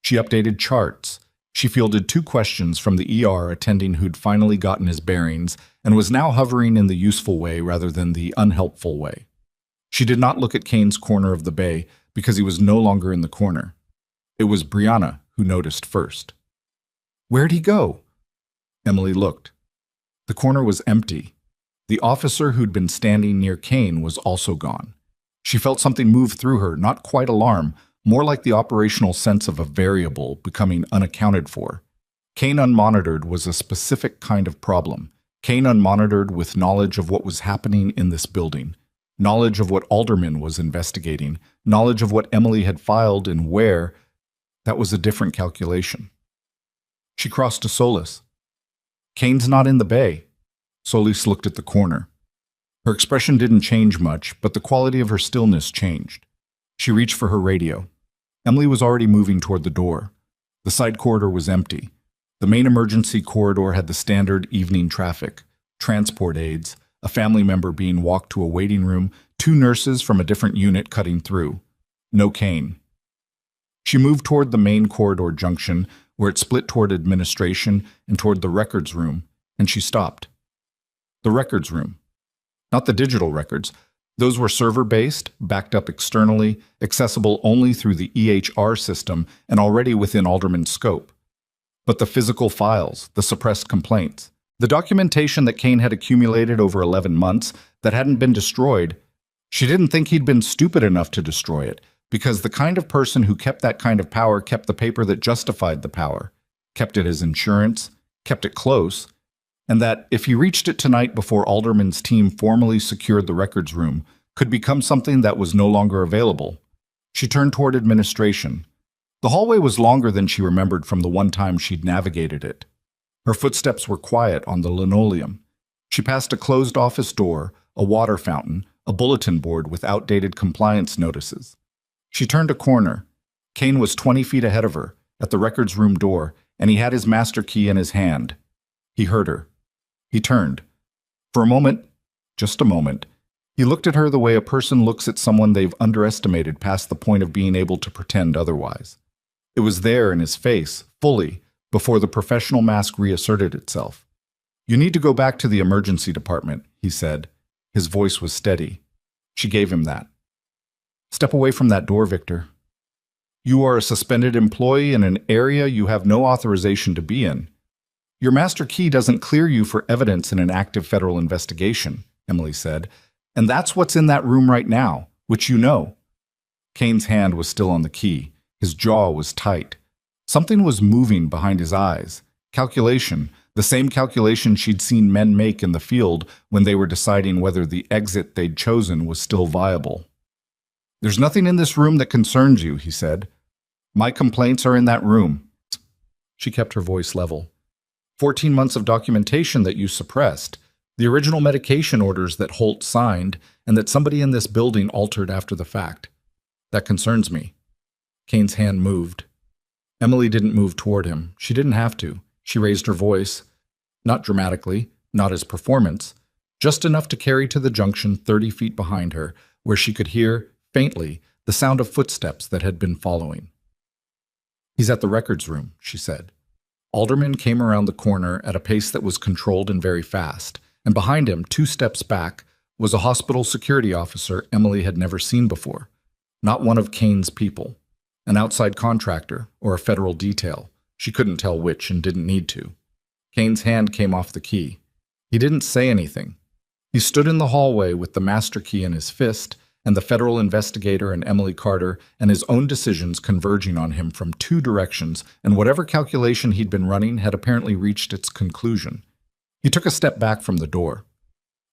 She updated charts. She fielded 2 questions from the ER attending who'd finally gotten his bearings and was now hovering in the useful way rather than the unhelpful way. She did not look at Kane's corner of the bay because he was no longer in the corner. It was Brianna who noticed first. "Where'd he go?" Emily looked. The corner was empty. The officer who'd been standing near Kane was also gone. She felt something move through her, not quite alarm, more like the operational sense of a variable becoming unaccounted for. Kane unmonitored was a specific kind of problem. Kane unmonitored with knowledge of what was happening in this building, knowledge of what Alderman was investigating, knowledge of what Emily had filed and where. That was a different calculation. She crossed to Solus. "Kane's not in the bay." Solus looked at the corner. Her expression didn't change much, but the quality of her stillness changed. She reached for her radio. Emily was already moving toward the door. The side corridor was empty. The main emergency corridor had the standard evening traffic, transport aides, a family member being walked to a waiting room, 2 nurses from a different unit cutting through. No Kane. She moved toward the main corridor junction, where it split toward administration and toward the records room, and she stopped. The records room. Not the digital records. Those were server-based, backed up externally, accessible only through the EHR system and already within Alderman's scope. But the physical files, the suppressed complaints, the documentation that Kane had accumulated over 11 months that hadn't been destroyed, she didn't think he'd been stupid enough to destroy it, Because the kind of person who kept that kind of power kept the paper that justified the power, kept it as insurance, kept it close, and that, if he reached it tonight before Alderman's team formally secured the records room, could become something that was no longer available. She turned toward administration. The hallway was longer than she remembered from the one time she'd navigated it. Her footsteps were quiet on the linoleum. She passed a closed office door, a water fountain, a bulletin board with outdated compliance notices. She turned a corner. Kane was 20 feet ahead of her, at the records room door, and he had his master key in his hand. He heard her. He turned. For a moment, just a moment, he looked at her the way a person looks at someone they've underestimated past the point of being able to pretend otherwise. It was there in his face, fully, before the professional mask reasserted itself. "You need to go back to the emergency department," he said. His voice was steady. She gave him that. "Step away from that door, Victor. You are a suspended employee in an area you have no authorization to be in. Your master key doesn't clear you for evidence in an active federal investigation," Emily said. "And that's what's in that room right now, which you know." Kane's hand was still on the key. His jaw was tight. Something was moving behind his eyes. Calculation, the same calculation she'd seen men make in the field when they were deciding whether the exit they'd chosen was still viable. "There's nothing in this room that concerns you," he said. "My complaints are in that room." She kept her voice level. 14 months of documentation that you suppressed, the original medication orders that Holt signed, and that somebody in this building altered after the fact. That concerns me." Kane's hand moved. Emily didn't move toward him. She didn't have to. She raised her voice. Not dramatically, not as performance, just enough to carry to the junction 30 feet behind her, where she could hear, faintly, the sound of footsteps that had been following. "He's at the records room," she said. Alderman came around the corner at a pace that was controlled and very fast, and behind him, 2 steps back, was a hospital security officer Emily had never seen before. Not one of Kane's people. An outside contractor, or a federal detail. She couldn't tell which and didn't need to. Kane's hand came off the key. He didn't say anything. He stood in the hallway with the master key in his fist, and the federal investigator and Emily Carter and his own decisions converging on him from 2 directions, and whatever calculation he'd been running had apparently reached its conclusion. He took a step back from the door.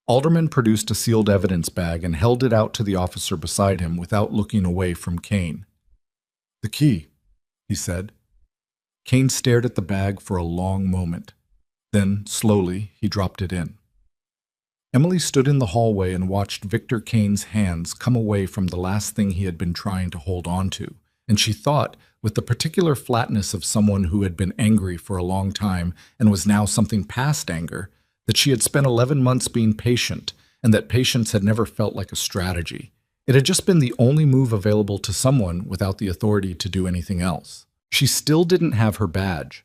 Alderman produced a sealed evidence bag and held it out to the officer beside him without looking away from Kane. "The key," he said. Kane stared at the bag for a long moment. Then, slowly, he dropped it in. Emily stood in the hallway and watched Victor Kane's hands come away from the last thing he had been trying to hold on to, and she thought, with the particular flatness of someone who had been angry for a long time and was now something past anger, that she had spent 11 months being patient, and that patience had never felt like a strategy. It had just been the only move available to someone without the authority to do anything else. She still didn't have her badge,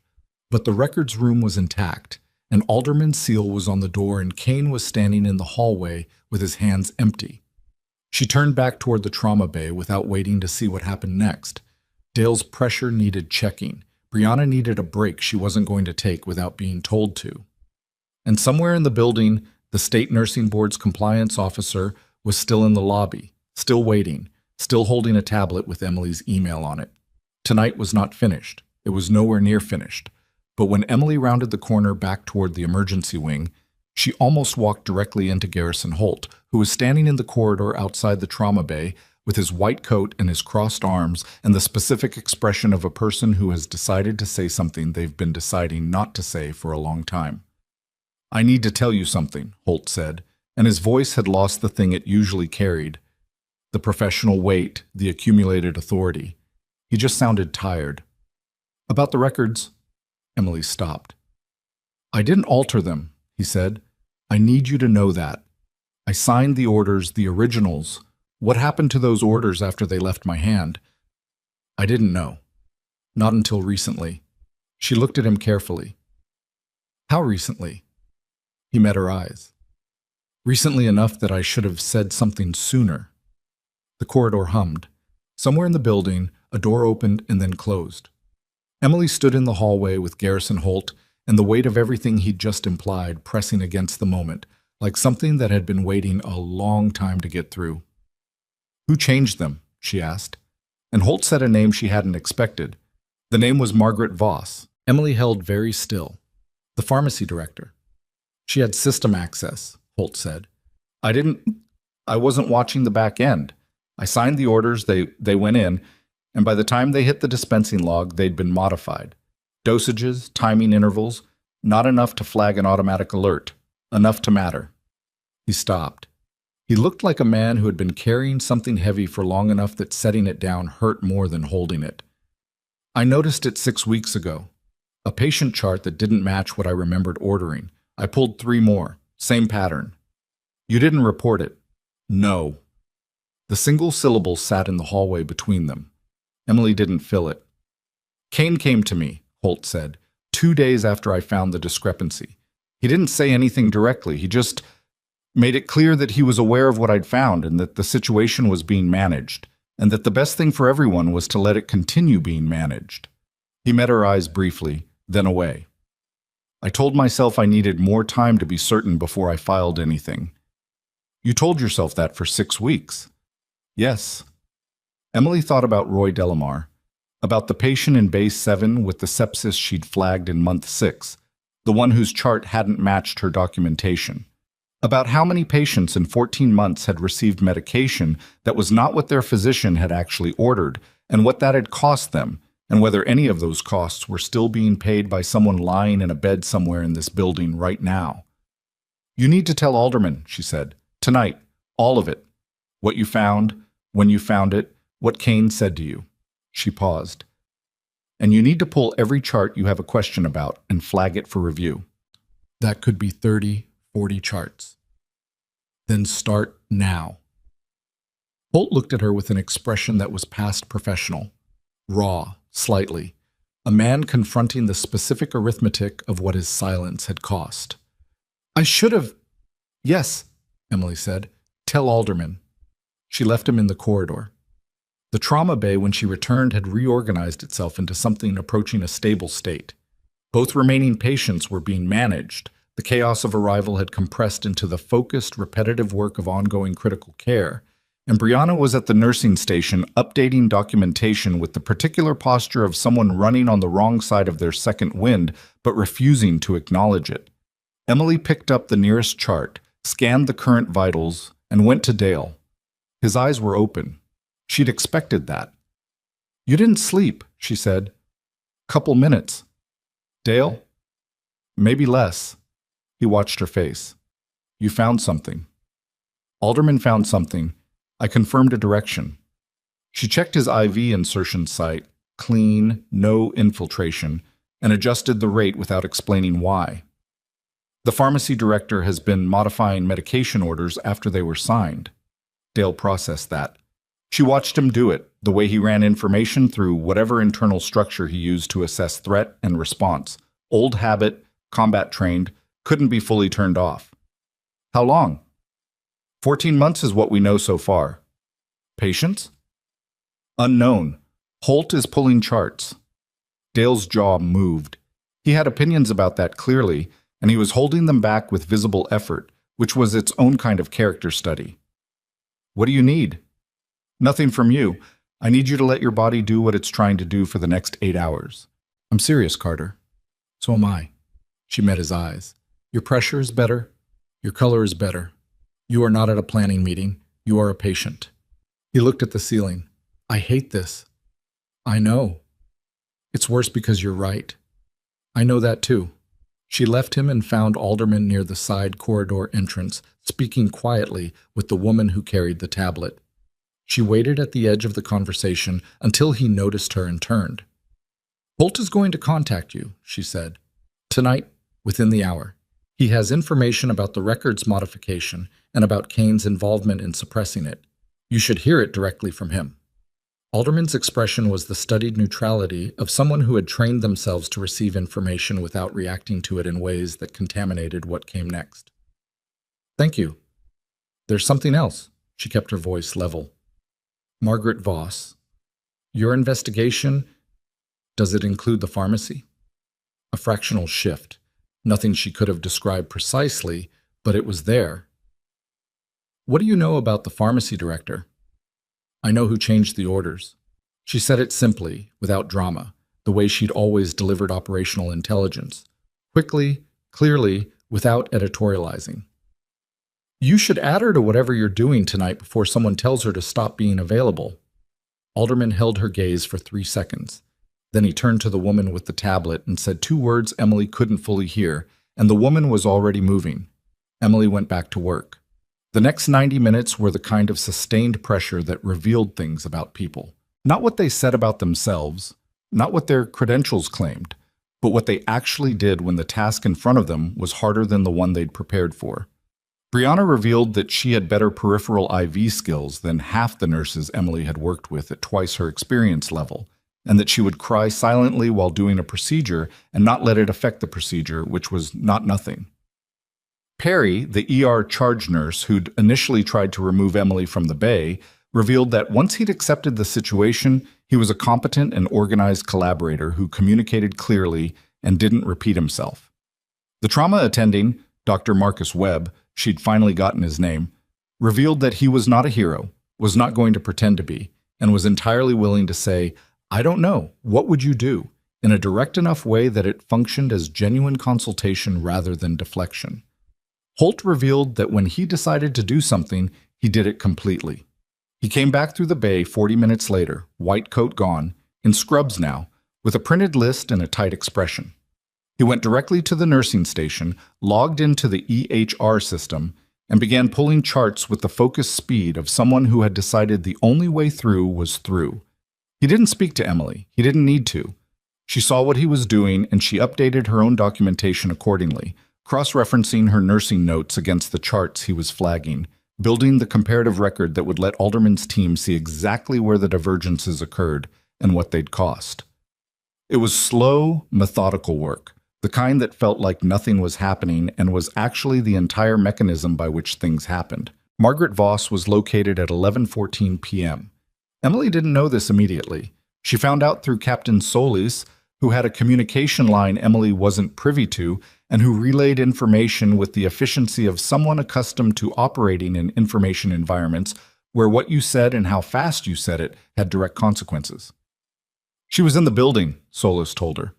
but the records room was intact. An alderman's seal was on the door, and Kane was standing in the hallway with his hands empty. She turned back toward the trauma bay without waiting to see what happened next. Dale's pressure needed checking. Brianna needed a break she wasn't going to take without being told to. And somewhere in the building, the state nursing board's compliance officer was still in the lobby, still waiting, still holding a tablet with Emily's email on it. Tonight was not finished. It was nowhere near finished. But when Emily rounded the corner back toward the emergency wing, she almost walked directly into Garrison Holt, who was standing in the corridor outside the trauma bay with his white coat and his crossed arms and the specific expression of a person who has decided to say something they've been deciding not to say for a long time. "I need to tell you something," Holt said, and his voice had lost the thing it usually carried, the professional weight, the accumulated authority. He just sounded tired. "About the records." Emily stopped. "I didn't alter them," he said. "I need you to know that. I signed the orders, the originals. What happened to those orders after they left my hand? I didn't know. Not until recently." She looked at him carefully. "How recently?" He met her eyes. "Recently enough that I should have said something sooner." The corridor hummed. Somewhere in the building, a door opened and then closed. Emily stood in the hallway with Garrison Holt, and the weight of everything he'd just implied pressing against the moment, like something that had been waiting a long time to get through. "Who changed them?" she asked. and Holt said a name she hadn't expected. The name was Margaret Voss. Emily held very still. The pharmacy director. She had system access, Holt said. I wasn't watching the back end. I signed the orders, they went in, and by the time they hit the dispensing log, they'd been modified. Dosages, timing intervals, not enough to flag an automatic alert, enough to matter. He stopped. He looked like a man who had been carrying something heavy for long enough that setting it down hurt more than holding it. I noticed it 6 weeks ago. A patient chart that didn't match what I remembered ordering. I pulled 3 more. Same pattern. You didn't report it. No. The single syllable sat in the hallway between them. Emily didn't fill it. Kane came to me, Holt said, 2 days after I found the discrepancy. He didn't say anything directly. He just made it clear that he was aware of what I'd found and that the situation was being managed, and that the best thing for everyone was to let it continue being managed. He met her eyes briefly, then away. I told myself I needed more time to be certain before I filed anything. You told yourself that for 6 weeks. Yes. Emily thought about Roy Delamar, about the patient in Bay 7 with the sepsis she'd flagged in month 6, the one whose chart hadn't matched her documentation, about how many patients in 14 months had received medication that was not what their physician had actually ordered, and what that had cost them, and whether any of those costs were still being paid by someone lying in a bed somewhere in this building right now. You need to tell Alderman, she said. Tonight, all of it. What you found, when you found it, what Kane said to you. She paused. And you need to pull every chart you have a question about and flag it for review. That could be 30, 40 charts. Then start now. Holt looked at her with an expression that was past professional, raw, slightly, a man confronting the specific arithmetic of what his silence had cost. I should have... Yes, Emily said. Tell Alderman. She left him in the corridor. The trauma bay, when she returned, had reorganized itself into something approaching a stable state. Both remaining patients were being managed. The chaos of arrival had compressed into the focused, repetitive work of ongoing critical care, and Brianna was at the nursing station updating documentation with the particular posture of someone running on the wrong side of their second wind but refusing to acknowledge it. Emily picked up the nearest chart, scanned the current vitals, and went to Dale. His eyes were open. She'd expected that. You didn't sleep, she said. Couple minutes. Dale? Maybe less. He watched her face. You found something. Alderman found something. I confirmed a direction. She checked his IV insertion site, clean, no infiltration, and adjusted the rate without explaining why. The pharmacy director has been modifying medication orders after they were signed. Dale processed that. She watched him do it, the way he ran information through whatever internal structure he used to assess threat and response. Old habit, combat trained, couldn't be fully turned off. How long? 14 months is what we know so far. Patients? Unknown. Holt is pulling charts. Dale's jaw moved. He had opinions about that clearly, and he was holding them back with visible effort, which was its own kind of character study. What do you need? Nothing from you. I need you to let your body do what it's trying to do for the next 8 hours. I'm serious, Carter. So am I. She met his eyes. Your pressure is better. Your color is better. You are not at a planning meeting. You are a patient. He looked at the ceiling. I hate this. I know. It's worse because you're right. I know that too. She left him and found Alderman near the side corridor entrance, speaking quietly with the woman who carried the tablet. She waited at the edge of the conversation until he noticed her and turned. Holt is going to contact you, she said. Tonight, within the hour. He has information about the records modification and about Kane's involvement in suppressing it. You should hear it directly from him. Alderman's expression was the studied neutrality of someone who had trained themselves to receive information without reacting to it in ways that contaminated what came next. Thank you. There's something else. She kept her voice level. Margaret Voss, your investigation, does it include the pharmacy? A fractional shift. Nothing she could have described precisely, but it was there. What do you know about the pharmacy director? I know who changed the orders. She said it simply, without drama, the way she'd always delivered operational intelligence. Quickly, clearly, without editorializing. You should add her to whatever you're doing tonight before someone tells her to stop being available. Alderman held her gaze for 3 seconds. Then he turned to the woman with the tablet and said 2 words Emily couldn't fully hear, and the woman was already moving. Emily went back to work. The next 90 minutes were the kind of sustained pressure that revealed things about people. Not what they said about themselves, not what their credentials claimed, but what they actually did when the task in front of them was harder than the one they'd prepared for. Brianna revealed that she had better peripheral IV skills than half the nurses Emily had worked with at twice her experience level, and that she would cry silently while doing a procedure and not let it affect the procedure, which was not nothing. Perry, the ER charge nurse who'd initially tried to remove Emily from the bay, revealed that once he'd accepted the situation, he was a competent and organized collaborator who communicated clearly and didn't repeat himself. The trauma attending, Dr. Marcus Webb, she'd finally gotten his name, revealed that he was not a hero, was not going to pretend to be, and was entirely willing to say, "I don't know, what would you do?" in a direct enough way that it functioned as genuine consultation rather than deflection. Holt revealed that when he decided to do something, he did it completely. He came back through the bay 40 minutes later, white coat gone, in scrubs now, with a printed list and a tight expression. He went directly to the nursing station, logged into the EHR system, and began pulling charts with the focused speed of someone who had decided the only way through was through. He didn't speak to Emily. He didn't need to. She saw what he was doing, and she updated her own documentation accordingly, cross-referencing her nursing notes against the charts he was flagging, building the comparative record that would let Alderman's team see exactly where the divergences occurred and what they'd cost. It was slow, methodical work, the kind that felt like nothing was happening and was actually the entire mechanism by which things happened. Margaret Voss was located at 11:14 p.m. Emily didn't know this immediately. She found out through Captain Solis, who had a communication line Emily wasn't privy to and who relayed information with the efficiency of someone accustomed to operating in information environments where what you said and how fast you said it had direct consequences. She was in the building, Solis told her.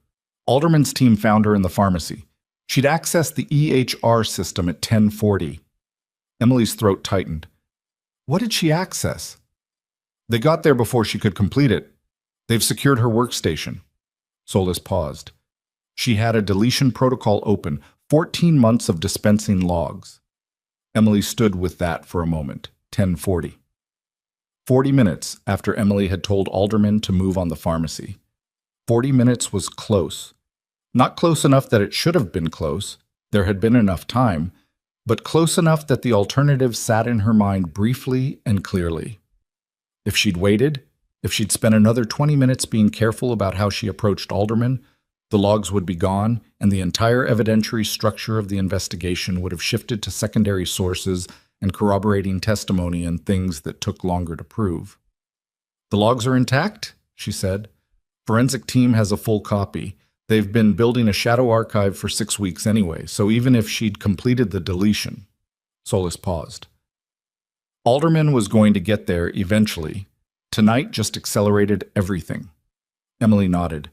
Alderman's team found her in the pharmacy. She'd accessed the EHR system at 10:40. Emily's throat tightened. What did she access? They got there before she could complete it. They've secured her workstation. Solis paused. She had a deletion protocol open, 14 months of dispensing logs. Emily stood with that for a moment, 10:40. 40 minutes after Emily had told Alderman to move on the pharmacy. 40 minutes was close. Not close enough that it should have been close. There had been enough time, but close enough that the alternative sat in her mind briefly and clearly. If she'd waited, if she'd spent another 20 minutes being careful about how she approached Alderman, the logs would be gone, and the entire evidentiary structure of the investigation would have shifted to secondary sources and corroborating testimony and things that took longer to prove. The logs are intact, she said. Forensic team has a full copy. They've been building a shadow archive for 6 weeks anyway, so even if she'd completed the deletion. Solis paused. Alderman was going to get there eventually. Tonight just accelerated everything. Emily nodded.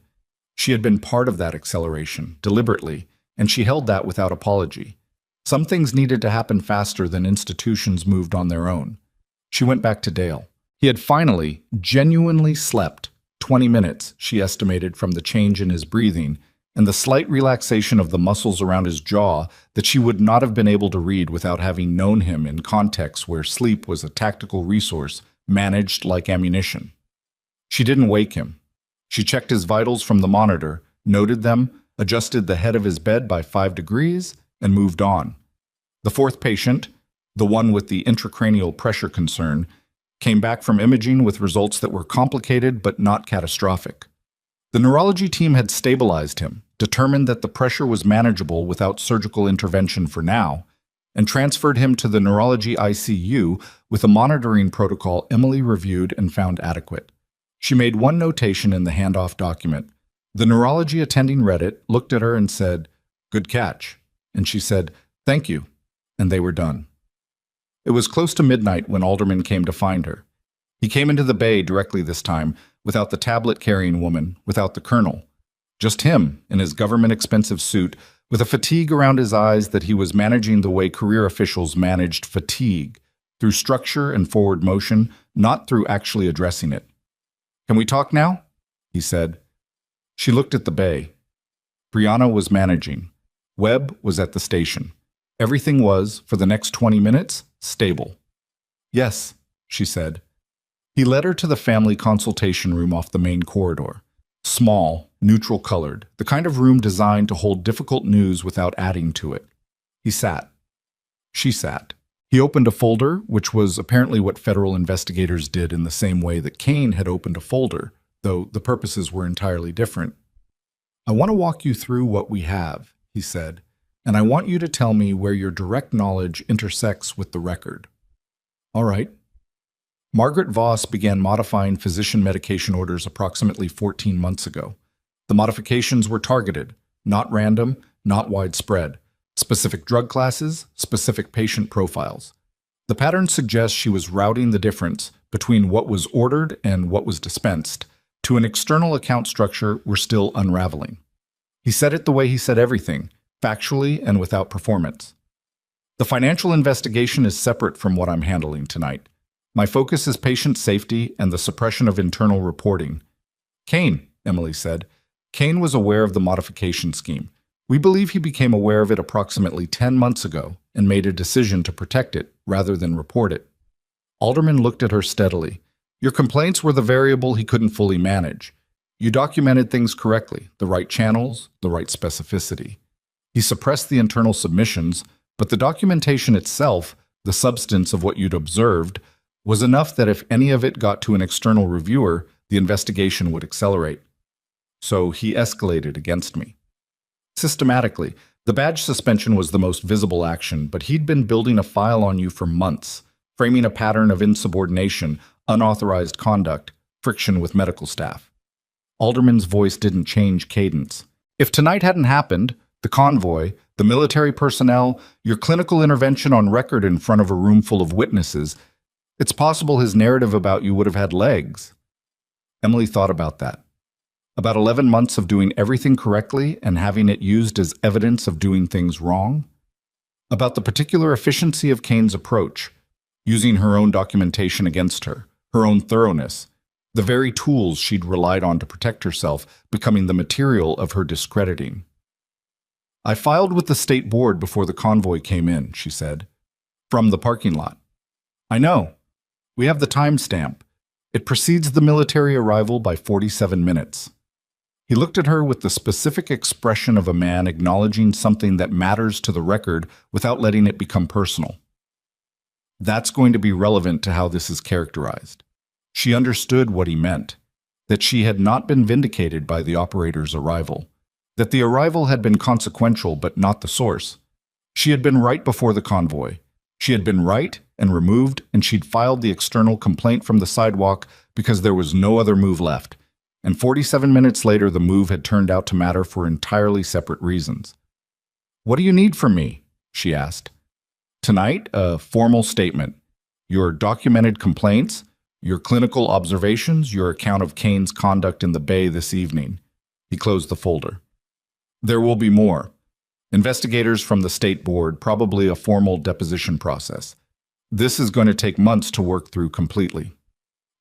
She had been part of that acceleration, deliberately, and she held that without apology. Some things needed to happen faster than institutions moved on their own. She went back to Dale. He had finally, genuinely slept. 20 minutes, she estimated from the change in his breathing, and the slight relaxation of the muscles around his jaw that she would not have been able to read without having known him in contexts where sleep was a tactical resource managed like ammunition. She didn't wake him. She checked his vitals from the monitor, noted them, adjusted the head of his bed by 5 degrees, and moved on. The 4th patient, the one with the intracranial pressure concern, came back from imaging with results that were complicated but not catastrophic. The neurology team had stabilized him, determined that the pressure was manageable without surgical intervention for now, and transferred him to the neurology ICU with a monitoring protocol Emily reviewed and found adequate. She made one notation in the handoff document. The neurology attending read it, looked at her and said, "Good catch." And she said, "Thank you." And they were done. It was close to midnight when Alderman came to find her. He came into the bay directly this time, without the tablet-carrying woman, without the colonel. Just him, in his government-expensive suit, with a fatigue around his eyes that he was managing the way career officials managed fatigue, through structure and forward motion, not through actually addressing it. "Can we talk now?" he said. She looked at the bay. Brianna was managing. Webb was at the station. Everything was, for the next 20 minutes, stable. "Yes," she said. He led her to the family consultation room off the main corridor. Small, neutral-colored, the kind of room designed to hold difficult news without adding to it. He sat. She sat. He opened a folder, which was apparently what federal investigators did in the same way that Kane had opened a folder, though the purposes were entirely different. "I want to walk you through what we have," he said, "and I want you to tell me where your direct knowledge intersects with the record." "All right." Margaret Voss began modifying physician medication orders approximately 14 months ago. The modifications were targeted, not random, not widespread. Specific drug classes, specific patient profiles. The pattern suggests she was routing the difference between what was ordered and what was dispensed to an external account structure we're still unraveling. He said it the way he said everything, factually and without performance. "The financial investigation is separate from what I'm handling tonight. My focus is patient safety and the suppression of internal reporting." "Kane," Emily said. "Kane was aware of the modification scheme. We believe he became aware of it approximately 10 months ago and made a decision to protect it rather than report it." Alderman looked at her steadily. "Your complaints were the variable he couldn't fully manage. You documented things correctly, the right channels, the right specificity. He suppressed the internal submissions, but the documentation itself, the substance of what you'd observed, was enough that if any of it got to an external reviewer, the investigation would accelerate. So he escalated against me. Systematically, the badge suspension was the most visible action, but he'd been building a file on you for months, framing a pattern of insubordination, unauthorized conduct, friction with medical staff." Alderman's voice didn't change cadence. "If tonight hadn't happened, the convoy, the military personnel, your clinical intervention on record in front of a room full of witnesses, it's possible his narrative about you would have had legs." Emily thought about that. About 11 months of doing everything correctly and having it used as evidence of doing things wrong. About the particular efficiency of Kane's approach, using her own documentation against her, her own thoroughness, the very tools she'd relied on to protect herself becoming the material of her discrediting. "I filed with the state board before the convoy came in," she said. "From the parking lot." "I know. We have the timestamp. It precedes the military arrival by 47 minutes. He looked at her with the specific expression of a man acknowledging something that matters to the record without letting it become personal. That's going to be relevant to how this is characterized. She understood what he meant, that she had not been vindicated by the operator's arrival, that the arrival had been consequential but not the source. She had been right before the convoy. She had been right and removed, and she'd filed the external complaint from the sidewalk because there was no other move left. And 47 minutes later, the move had turned out to matter for entirely separate reasons. "What do you need from me?" she asked. "Tonight, a formal statement. Your documented complaints, your clinical observations, your account of Kane's conduct in the bay this evening." He closed the folder. "There will be more. Investigators from the state board, probably a formal deposition process. This is going to take months to work through completely.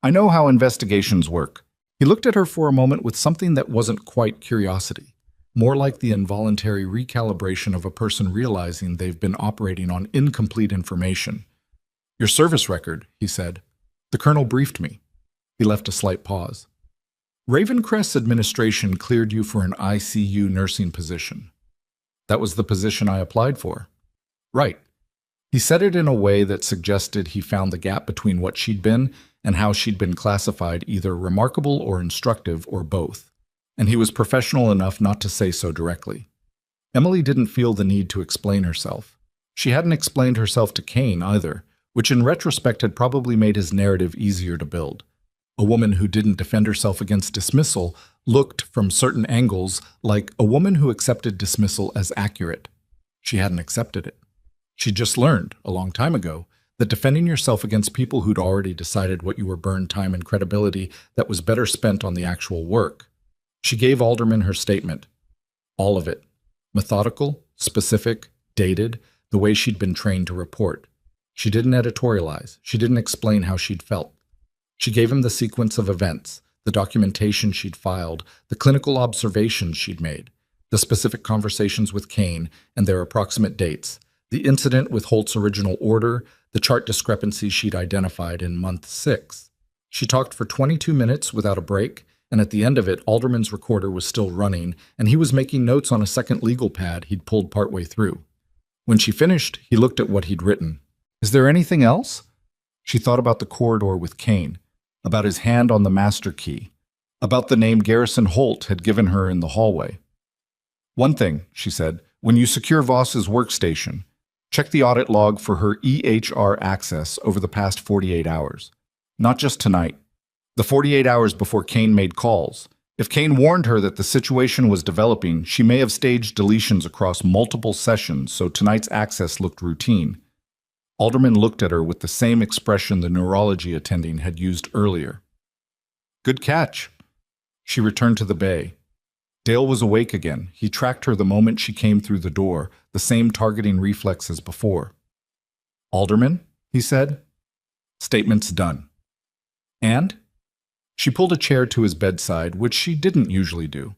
I know how investigations work." He looked at her for a moment with something that wasn't quite curiosity, more like the involuntary recalibration of a person realizing they've been operating on incomplete information. "Your service record," he said. "The colonel briefed me." He left a slight pause. "Ravencrest's administration cleared you for an ICU nursing position." "That was the position I applied for." "Right." He said it in a way that suggested he found the gap between what she'd been and how she'd been classified either remarkable or instructive or both, and he was professional enough not to say so directly. Emily didn't feel the need to explain herself. She hadn't explained herself to Kane either, which in retrospect had probably made his narrative easier to build. A woman who didn't defend herself against dismissal looked, from certain angles, like a woman who accepted dismissal as accurate. She hadn't accepted it. She'd just learned, a long time ago, that defending yourself against people who'd already decided what you were burned time and credibility that was better spent on the actual work. She gave Alderman her statement. All of it. Methodical, specific, dated, the way she'd been trained to report. She didn't editorialize. She didn't explain how she'd felt. She gave him the sequence of events, the documentation she'd filed, the clinical observations she'd made, the specific conversations with Kane and their approximate dates, the incident with Holt's original order, the chart discrepancies she'd identified in month 6. She talked for 22 minutes without a break, and at the end of it, Alderman's recorder was still running, and he was making notes on a second legal pad he'd pulled partway through. When she finished, he looked at what he'd written. Is there anything else? She thought about the corridor with Kane, about his hand on the master key, about the name Garrison Holt had given her in the hallway. One thing, she said, when you secure Voss's workstation, check the audit log for her EHR access over the past 48 hours. Not just tonight. The 48 hours before Kane made calls. If Kane warned her that the situation was developing, she may have staged deletions across multiple sessions, so tonight's access looked routine. Alderman looked at her with the same expression the neurology attending had used earlier. Good catch. She returned to the bay. Dale was awake again. He tracked her the moment she came through the door, the same targeting reflex as before. Alderman, he said. Statement's done. And? She pulled a chair to his bedside, which she didn't usually do.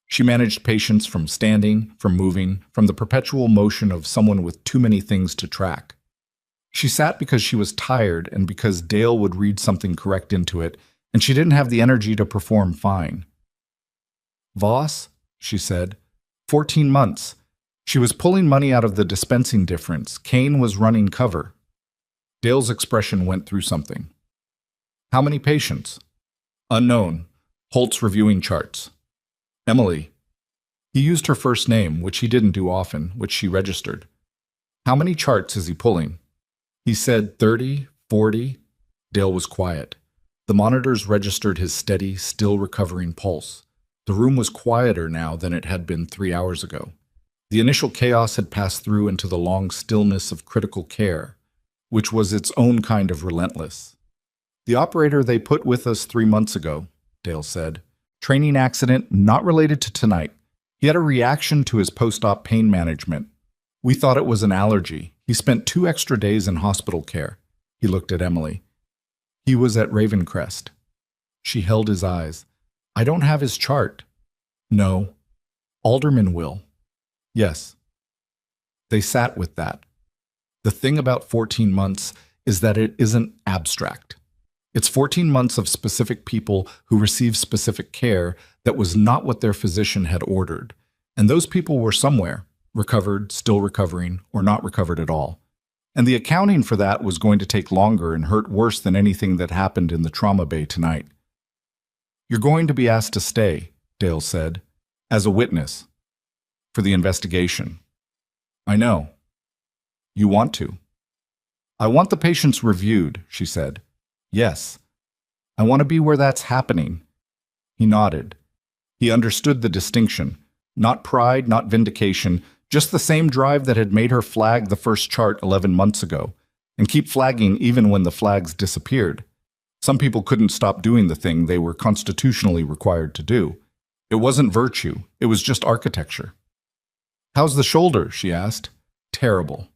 She managed patients from standing, from moving, from the perpetual motion of someone with too many things to track. She sat because she was tired and because Dale would read something correct into it, and she didn't have the energy to perform fine. Voss, she said, 14 months. She was pulling money out of the dispensing difference. Kane was running cover. Dale's expression went through something. How many patients? Unknown. Holt's reviewing charts. Emily. He used her first name, which he didn't do often, which she registered. How many charts is he pulling? He said 30, 40. Dale was quiet. The monitors registered his steady, still recovering pulse. The room was quieter now than it had been 3 hours ago. The initial chaos had passed through into the long stillness of critical care, which was its own kind of relentless. The operator they put with us 3 months ago, Dale said. Training accident not related to tonight. He had a reaction to his post-op pain management. We thought it was an allergy. He spent 2 extra days in hospital care. He looked at Emily. He was at Ravencrest. She held his eyes. I don't have his chart. No. Alderman will. Yes. They sat with that. The thing about 14 months is that it isn't abstract. It's 14 months of specific people who receive specific care that was not what their physician had ordered. And those people were somewhere, recovered, still recovering, or not recovered at all. And the accounting for that was going to take longer and hurt worse than anything that happened in the trauma bay tonight. You're going to be asked to stay, Dale said, as a witness, for the investigation. I know. You want to. I want the patients reviewed, she said. Yes. I want to be where that's happening. He nodded. He understood the distinction. Not pride, not vindication, just the same drive that had made her flag the first chart 11 months ago, and keep flagging even when the flags disappeared. Some people couldn't stop doing the thing they were constitutionally required to do. It wasn't virtue, it was just architecture. How's the shoulder? She asked. Terrible.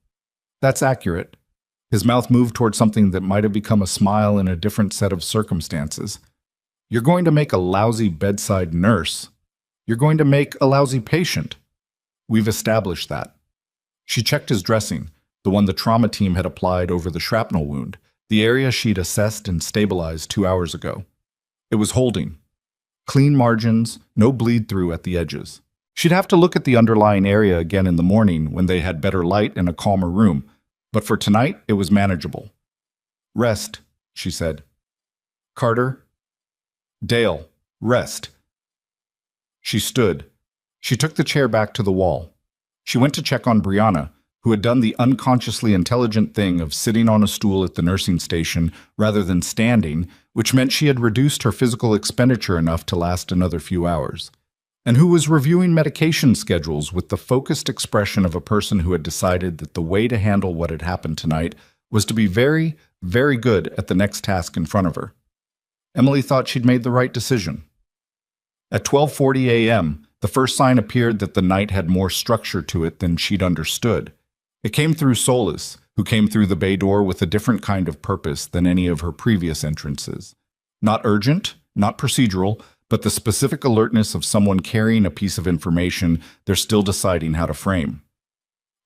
That's accurate. His mouth moved toward something that might have become a smile in a different set of circumstances. You're going to make a lousy bedside nurse. You're going to make a lousy patient. We've established that. She checked his dressing, the one the trauma team had applied over the shrapnel wound, the area she'd assessed and stabilized 2 hours ago. It was holding. Clean margins, no bleed-through at the edges. She'd have to look at the underlying area again in the morning when they had better light and a calmer room, but for tonight it was manageable. Rest, she said. Carter. Dale, rest. She stood. She took the chair back to the wall. She went to check on Brianna, who had done the unconsciously intelligent thing of sitting on a stool at the nursing station rather than standing, which meant she had reduced her physical expenditure enough to last another few hours, and who was reviewing medication schedules with the focused expression of a person who had decided that the way to handle what had happened tonight was to be very, very good at the next task in front of her. Emily thought she'd made the right decision. At 12:40 a.m., the first sign appeared that the night had more structure to it than she'd understood. It came through Solis, who came through the bay door with a different kind of purpose than any of her previous entrances. Not urgent, not procedural, but the specific alertness of someone carrying a piece of information they're still deciding how to frame.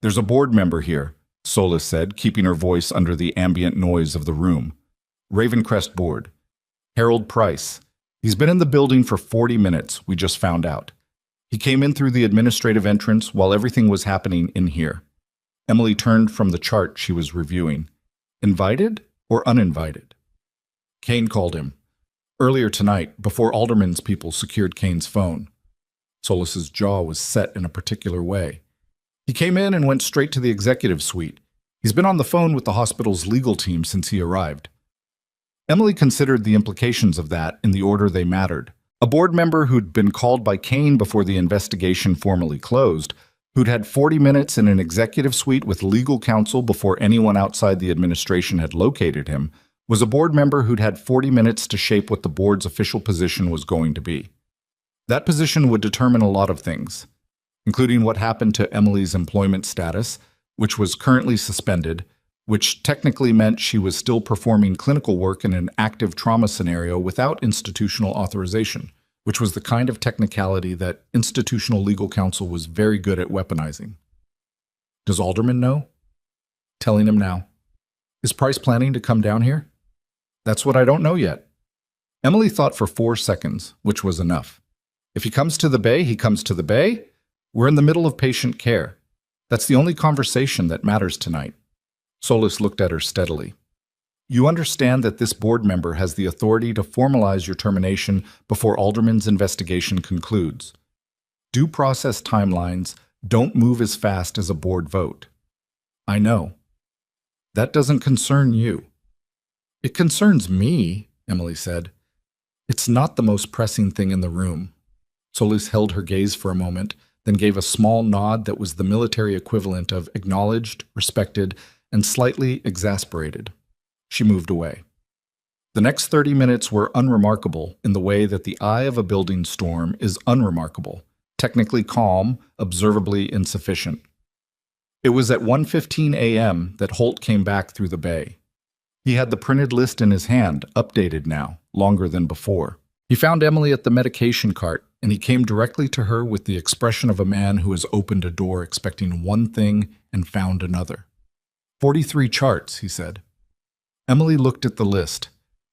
"There's a board member here," Solis said, keeping her voice under the ambient noise of the room. "Ravencrest board. Harold Price. He's been in the building for 40 minutes, we just found out. He came in through the administrative entrance while everything was happening in here." Emily turned from the chart she was reviewing. Invited or uninvited? Kane called him. Earlier tonight, before Alderman's people secured Kane's phone. Solis's jaw was set in a particular way. He came in and went straight to the executive suite. He's been on the phone with the hospital's legal team since he arrived. Emily considered the implications of that in the order they mattered. A board member who'd been called by Kane before the investigation formally closed, who'd had 40 minutes in an executive suite with legal counsel before anyone outside the administration had located him, was a board member who'd had 40 minutes to shape what the board's official position was going to be. That position would determine a lot of things, including what happened to Emily's employment status, which was currently suspended, which technically meant she was still performing clinical work in an active trauma scenario without institutional authorization, which was the kind of technicality that institutional legal counsel was very good at weaponizing. Does Alderman know? Telling him now. Is Price planning to come down here? That's what I don't know yet. Emily thought for 4 seconds, which was enough. If he comes to the bay, he comes to the bay. We're in the middle of patient care. That's the only conversation that matters tonight. Solis looked at her steadily. You understand that this board member has the authority to formalize your termination before Alderman's investigation concludes. Due process timelines don't move as fast as a board vote. I know. That doesn't concern you. It concerns me, Emily said. It's not the most pressing thing in the room. Solis held her gaze for a moment, then gave a small nod that was the military equivalent of acknowledged, respected, and slightly exasperated. She moved away. The next 30 minutes were unremarkable in the way that the eye of a building storm is unremarkable, technically calm, observably insufficient. It was at 1:15 a.m. that Holt came back through the bay. He had the printed list in his hand, updated now, longer than before. He found Emily at the medication cart, and he came directly to her with the expression of a man who has opened a door expecting one thing and found another. 43 charts, he said. Emily looked at the list.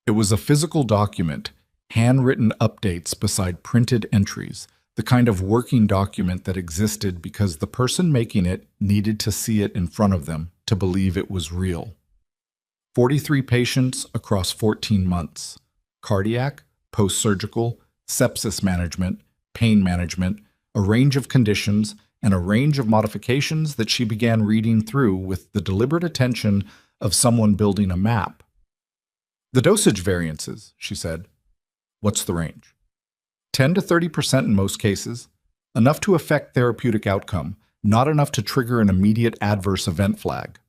It was a physical document, handwritten updates beside printed entries, the kind of working document that existed because the person making it needed to see it in front of them to believe it was real. 43 patients across 14 months. Cardiac, post-surgical, sepsis management, pain management, a range of conditions, and a range of modifications that she began reading through with the deliberate attention of someone building a map. The dosage variances, she said. What's the range? 10 to 30% in most cases, enough to affect therapeutic outcome, not enough to trigger an immediate adverse event flag.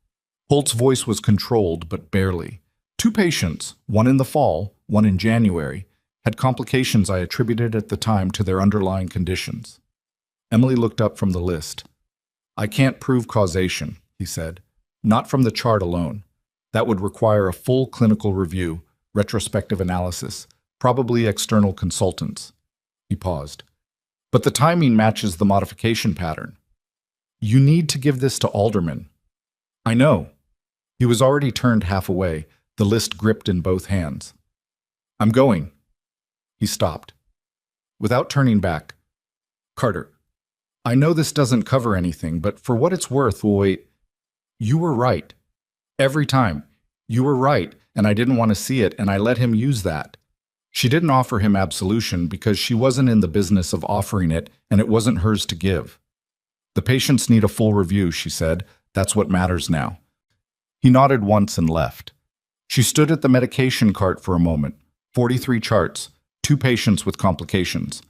Holt's voice was controlled, but barely. 2 patients, one in the fall, one in January, had complications I attributed at the time to their underlying conditions. Emily looked up from the list. I can't prove causation, he said. Not from the chart alone. That would require a full clinical review, retrospective analysis, probably external consultants. He paused. But the timing matches the modification pattern. You need to give this to Alderman. I know. He was already turned half away, the list gripped in both hands. I'm going. He stopped. Without turning back. Carter, I know this doesn't cover anything, but for what it's worth, we'll wait. You were right. Every time. You were right, and I didn't want to see it, and I let him use that. She didn't offer him absolution because she wasn't in the business of offering it, and it wasn't hers to give. The patients need a full review, she said. That's what matters now. He nodded once and left. She stood at the medication cart for a moment. 43 charts, 2 patients with complications.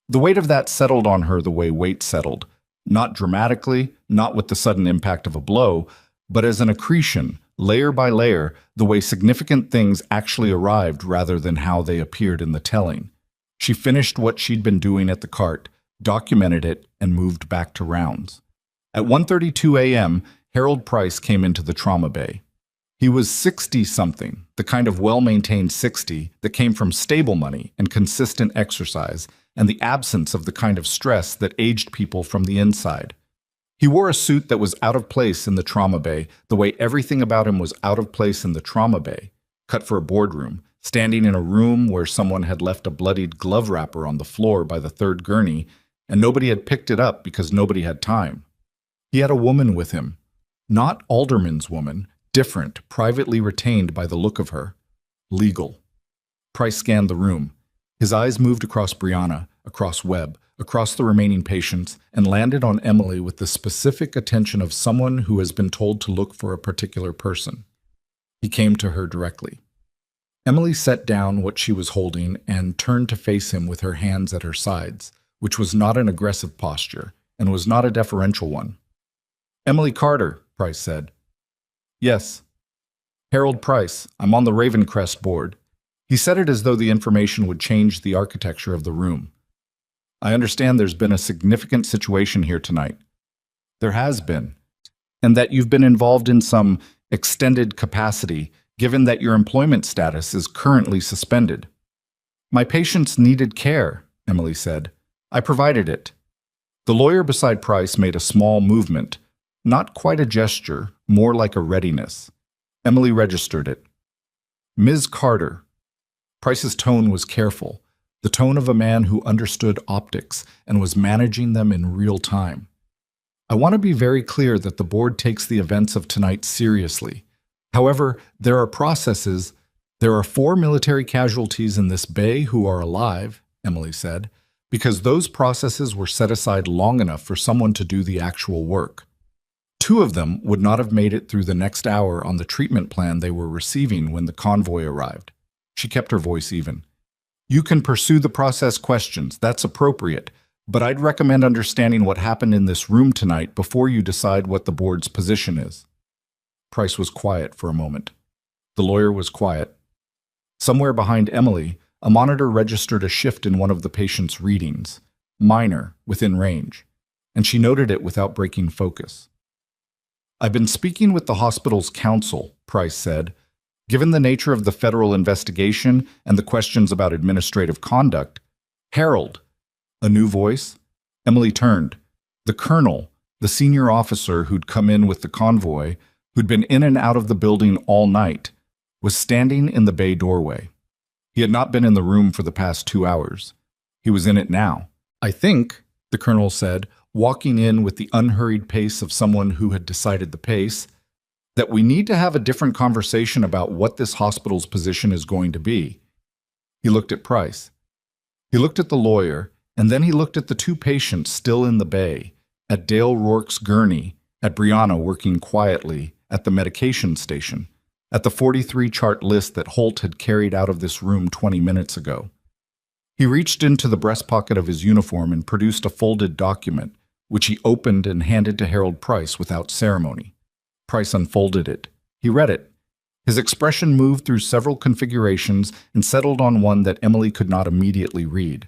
The weight of that settled on her the way weight settled. Not dramatically, not with the sudden impact of a blow, but as an accretion, layer by layer, the way significant things actually arrived rather than how they appeared in the telling. She finished what she'd been doing at the cart, documented it, and moved back to rounds. At 1:32 a.m., Harold Price came into the trauma bay. He was 60-something, the kind of well-maintained 60 that came from stable money and consistent exercise, and the absence of the kind of stress that aged people from the inside. He wore a suit that was out of place in the trauma bay, the way everything about him was out of place in the trauma bay, cut for a boardroom, standing in a room where someone had left a bloodied glove wrapper on the floor by the third gurney, and nobody had picked it up because nobody had time. He had a woman with him. Not Alderman's woman, different, privately retained by the look of her. Legal. Price scanned the room. His eyes moved across Brianna, across Webb, across the remaining patients, and landed on Emily with the specific attention of someone who has been told to look for a particular person. He came to her directly. Emily set down what she was holding and turned to face him with her hands at her sides, which was not an aggressive posture and was not a deferential one. "Emily Carter," Price said. "Yes." "Harold Price. I'm on the Ravencrest board." He said it as though the information would change the architecture of the room. "I understand there's been a significant situation here tonight." "There has been. And that you've been involved in some extended capacity, given that your employment status is currently suspended." "My patients needed care," Emily said. "I provided it." The lawyer beside Price made a small movement, not quite a gesture, more like a readiness. Emily registered it. "Ms. Carter." Price's tone was careful, the tone of a man who understood optics and was managing them in real time. "I want to be very clear that the board takes the events of tonight seriously. However, there are processes. There are 4 military casualties in this bay who are alive," Emily said, "because those processes were set aside long enough for someone to do the actual work. 2 of them would not have made it through the next hour on the treatment plan they were receiving when the convoy arrived." She kept her voice even. "You can pursue the process questions, that's appropriate, but I'd recommend understanding what happened in this room tonight before you decide what the board's position is." Price was quiet for a moment. The lawyer was quiet. Somewhere behind Emily, a monitor registered a shift in one of the patient's readings, minor, within range, and she noted it without breaking focus. "I've been speaking with the hospital's counsel," Price said. "Given the nature of the federal investigation and the questions about administrative conduct—" "Harold!" A new voice. Emily turned. The colonel, the senior officer who'd come in with the convoy, who'd been in and out of the building all night, was standing in the bay doorway. He had not been in the room for the past 2 hours. He was in it now. "I think," the colonel said, walking in with the unhurried pace of someone who had decided the pace, "that we need to have a different conversation about what this hospital's position is going to be." He looked at Price. He looked at the lawyer, and then he looked at the 2 patients still in the bay, at Dale Rourke's gurney, at Brianna working quietly, at the medication station, at the 43-chart list that Holt had carried out of this room 20 minutes ago. He reached into the breast pocket of his uniform and produced a folded document, which he opened and handed to Harold Price without ceremony. Price unfolded it. He read it. His expression moved through several configurations and settled on one that Emily could not immediately read.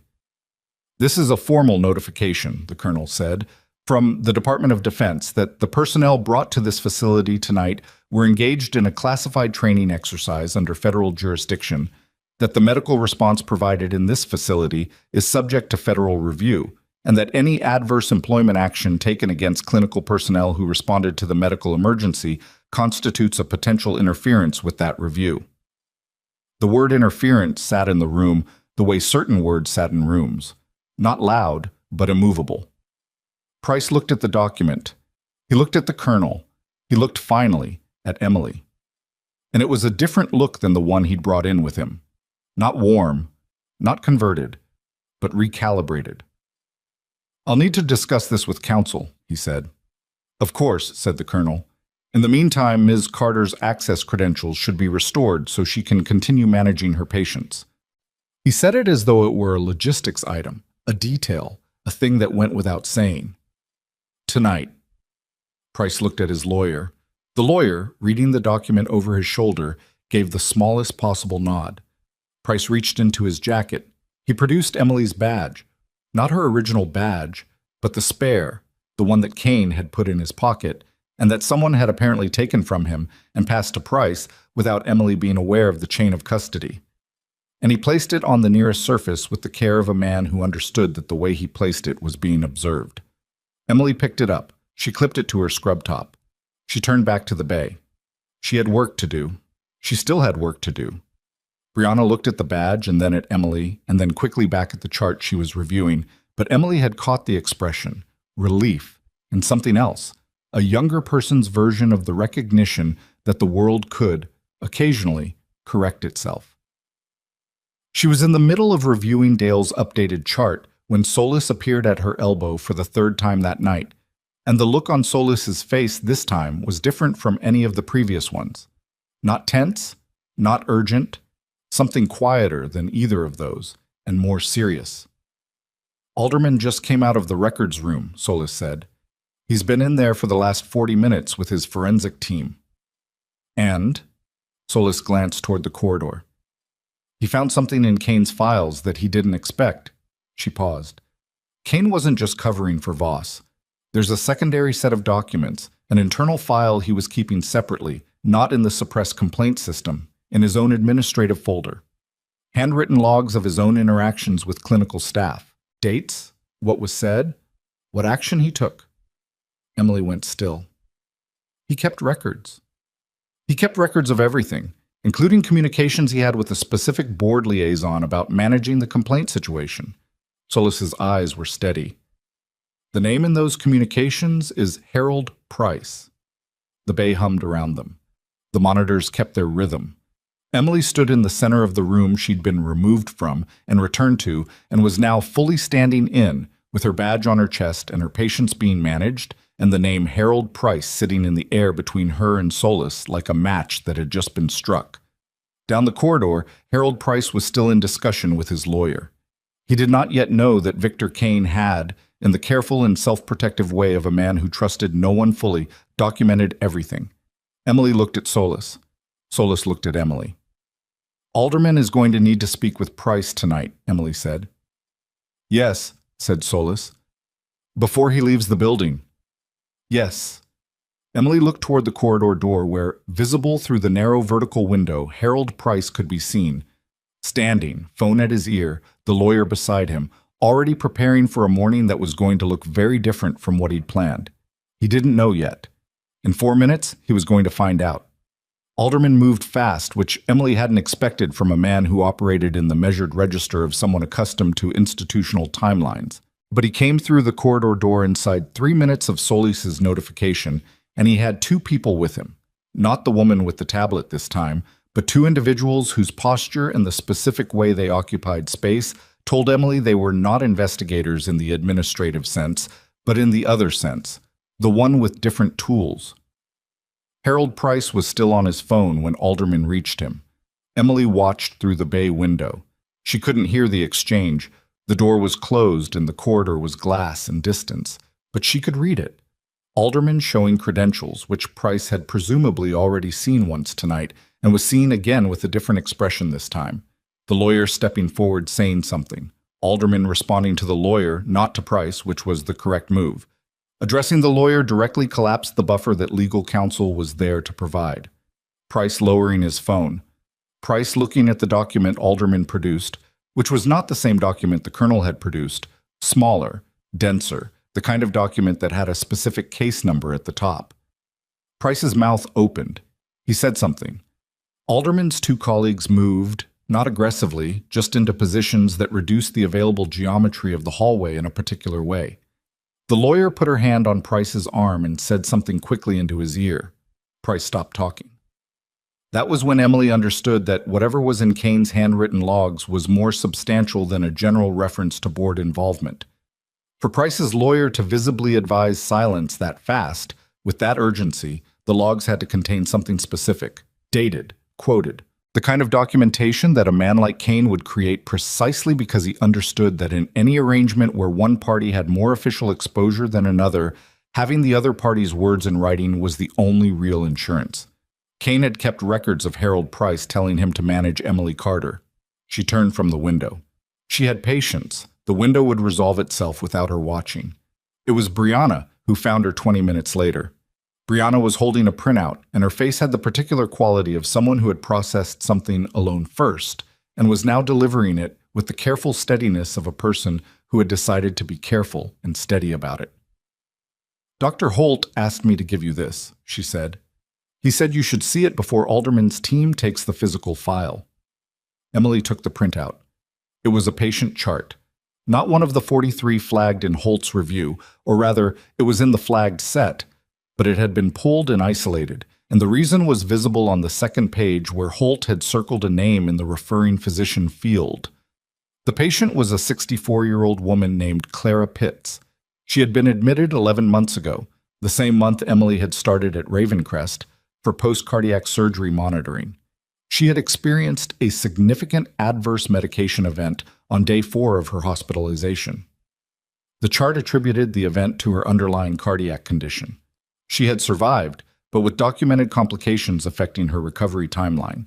"This is a formal notification," the colonel said, "from the Department of Defense that the personnel brought to this facility tonight were engaged in a classified training exercise under federal jurisdiction, that the medical response provided in this facility is subject to federal review, and that any adverse employment action taken against clinical personnel who responded to the medical emergency constitutes a potential interference with that review." The word interference sat in the room the way certain words sat in rooms, not loud, but immovable. Price looked at the document. He looked at the colonel. He looked finally at Emily. And it was a different look than the one he'd brought in with him. Not warm, not converted, but recalibrated. "I'll need to discuss this with counsel," he said. "Of course," said the colonel. "In the meantime, Ms. Carter's access credentials should be restored so she can continue managing her patients." He said it as though it were a logistics item, a detail, a thing that went without saying. "Tonight." Price looked at his lawyer. The lawyer, reading the document over his shoulder, gave the smallest possible nod. Price reached into his jacket. He produced Emily's badge. Not her original badge, but the spare, the one that Kane had put in his pocket, and that someone had apparently taken from him and passed to Price without Emily being aware of the chain of custody. And he placed it on the nearest surface with the care of a man who understood that the way he placed it was being observed. Emily picked it up. She clipped it to her scrub top. She turned back to the bay. She had work to do. She still had work to do. Brianna looked at the badge and then at Emily and then quickly back at the chart she was reviewing, but Emily had caught the expression, relief, and something else, a younger person's version of the recognition that the world could, occasionally, correct itself. She was in the middle of reviewing Dale's updated chart when Solis appeared at her elbow for the third time that night, and the look on Solis's face this time was different from any of the previous ones. Not tense, not urgent, something quieter than either of those, and more serious. "Alderman just came out of the records room," Solis said. "He's been in there for the last 40 minutes with his forensic team." "And?" Solis glanced toward the corridor. "He found something in Kane's files that he didn't expect." She paused. Kane wasn't just covering for Voss. There's a secondary set of documents, an internal file he was keeping separately, not in the suppressed complaint system, in his own administrative folder. Handwritten logs of his own interactions with clinical staff. Dates, what was said, what action he took. Emily went still. He kept records. He kept records of everything, including communications he had with a specific board liaison about managing the complaint situation. Solis's eyes were steady. The name in those communications is Harold Price. The bay hummed around them. The monitors kept their rhythm. Emily stood in the center of the room she'd been removed from and returned to, and was now fully standing in, with her badge on her chest and her patients being managed, and the name Harold Price sitting in the air between her and Solis like a match that had just been struck. Down the corridor, Harold Price was still in discussion with his lawyer. He did not yet know that Victor Kane had, in the careful and self-protective way of a man who trusted no one fully, documented everything. Emily looked at Solis. Solis looked at Emily. "Alderman is going to need to speak with Price tonight," Emily said. "Yes," said Solis. "Before he leaves the building." "Yes." Emily looked toward the corridor door where, visible through the narrow vertical window, Harold Price could be seen. Standing, phone at his ear, the lawyer beside him, already preparing for a morning that was going to look very different from what he'd planned. He didn't know yet. In 4 minutes, he was going to find out. Alderman moved fast, which Emily hadn't expected from a man who operated in the measured register of someone accustomed to institutional timelines. But he came through the corridor door inside 3 minutes of Solis's notification, and he had 2 people with him. Not the woman with the tablet this time, but 2 individuals whose posture and the specific way they occupied space told Emily they were not investigators in the administrative sense, but in the other sense, the one with different tools. Harold Price was still on his phone when Alderman reached him. Emily watched through the bay window. She couldn't hear the exchange. The door was closed and the corridor was glass and distance, but she could read it. Alderman showing credentials, which Price had presumably already seen once tonight, and was seen again with a different expression this time. The lawyer stepping forward saying something. Alderman responding to the lawyer, not to Price, which was the correct move. Addressing the lawyer directly collapsed the buffer that legal counsel was there to provide. Price lowering his phone. Price looking at the document Alderman produced, which was not the same document the colonel had produced, smaller, denser, the kind of document that had a specific case number at the top. Price's mouth opened. He said something. Alderman's 2 colleagues moved, not aggressively, just into positions that reduced the available geometry of the hallway in a particular way. The lawyer put her hand on Price's arm and said something quickly into his ear. Price stopped talking. That was when Emily understood that whatever was in Kane's handwritten logs was more substantial than a general reference to board involvement. For Price's lawyer to visibly advise silence that fast, with that urgency, the logs had to contain something specific, dated, quoted, the kind of documentation that a man like Kane would create precisely because he understood that in any arrangement where one party had more official exposure than another, Having the other party's words in writing was the only real insurance. Kane had kept records of Harold Price telling him to manage Emily Carter. She turned from the window. She had patience. The window would resolve itself without her watching. It was Brianna who found her 20 minutes later. Brianna was holding a printout, and her face had the particular quality of someone who had processed something alone first and was now delivering it with the careful steadiness of a person who had decided to be careful and steady about it. "Dr. Holt asked me to give you this," she said. "He said you should see it before Alderman's team takes the physical file." Emily took the printout. It was a patient chart. Not one of the 43 flagged in Holt's review, or rather, it was in the flagged set, but it had been pulled and isolated, and the reason was visible on the second page where Holt had circled a name in the referring physician field. The patient was a 64-year-old woman named Clara Pitts. She had been admitted 11 months ago, the same month Emily had started at Ravencrest, for post-cardiac surgery monitoring. She had experienced a significant adverse medication event on day 4 of her hospitalization. The chart attributed the event to her underlying cardiac condition. She had survived, but with documented complications affecting her recovery timeline.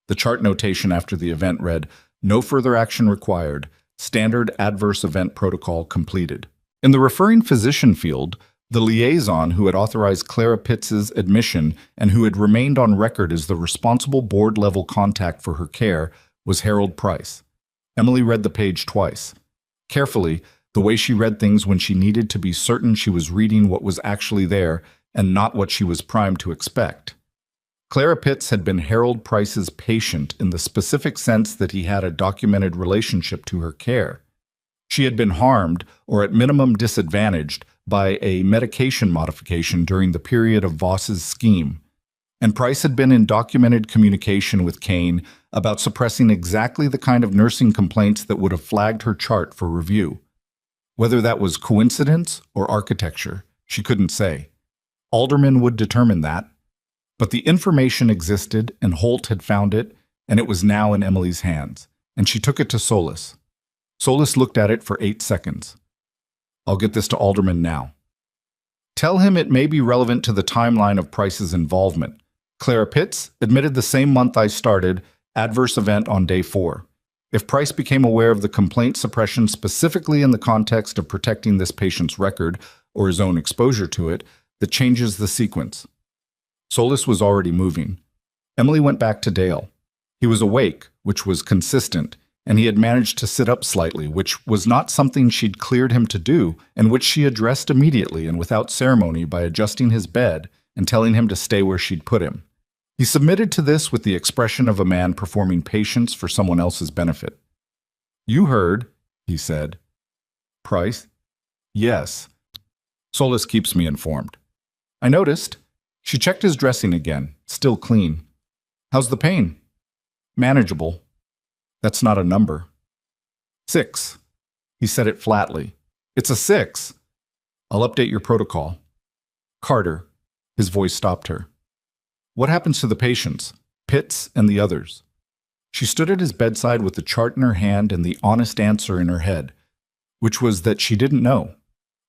The chart notation after the event read, "No further action required. Standard adverse event protocol completed." In the referring physician field, the liaison who had authorized Clara Pitts's admission and who had remained on record as the responsible board-level contact for her care was Harold Price. Emily read the page twice. Carefully, the way she read things when she needed to be certain she was reading what was actually there and not what she was primed to expect. Clara Pitts had been Harold Price's patient in the specific sense that he had a documented relationship to her care. She had been harmed, or at minimum disadvantaged, by a medication modification during the period of Voss's scheme, and Price had been in documented communication with Kane about suppressing exactly the kind of nursing complaints that would have flagged her chart for review. Whether that was coincidence or architecture, she couldn't say. Alderman would determine that. But the information existed, and Holt had found it, and it was now in Emily's hands, and she took it to Solus. Solus looked at it for 8 seconds. "I'll get this to Alderman now. Tell him it may be relevant to the timeline of Price's involvement. Clara Pitts admitted the same month I started, adverse event on day 4. If Price became aware of the complaint suppression specifically in the context of protecting this patient's record or his own exposure to it, that changes the sequence." Solus was already moving. Emily went back to Dale. He was awake, which was consistent, and he had managed to sit up slightly, which was not something she'd cleared him to do, and which she addressed immediately and without ceremony by adjusting his bed and telling him to stay where she'd put him. He submitted to this with the expression of a man performing patience for someone else's benefit. "You heard," he said. "Price?" "Yes. Solus keeps me informed." "I noticed." She checked his dressing again, still clean. "How's the pain?" "Manageable." "That's not a number." "6. He said it flatly. "It's a 6. "I'll update your protocol." "Carter." His voice stopped her. "What happens to the patients? Pitts and the others?" She stood at his bedside with the chart in her hand and the honest answer in her head, which was that she didn't know,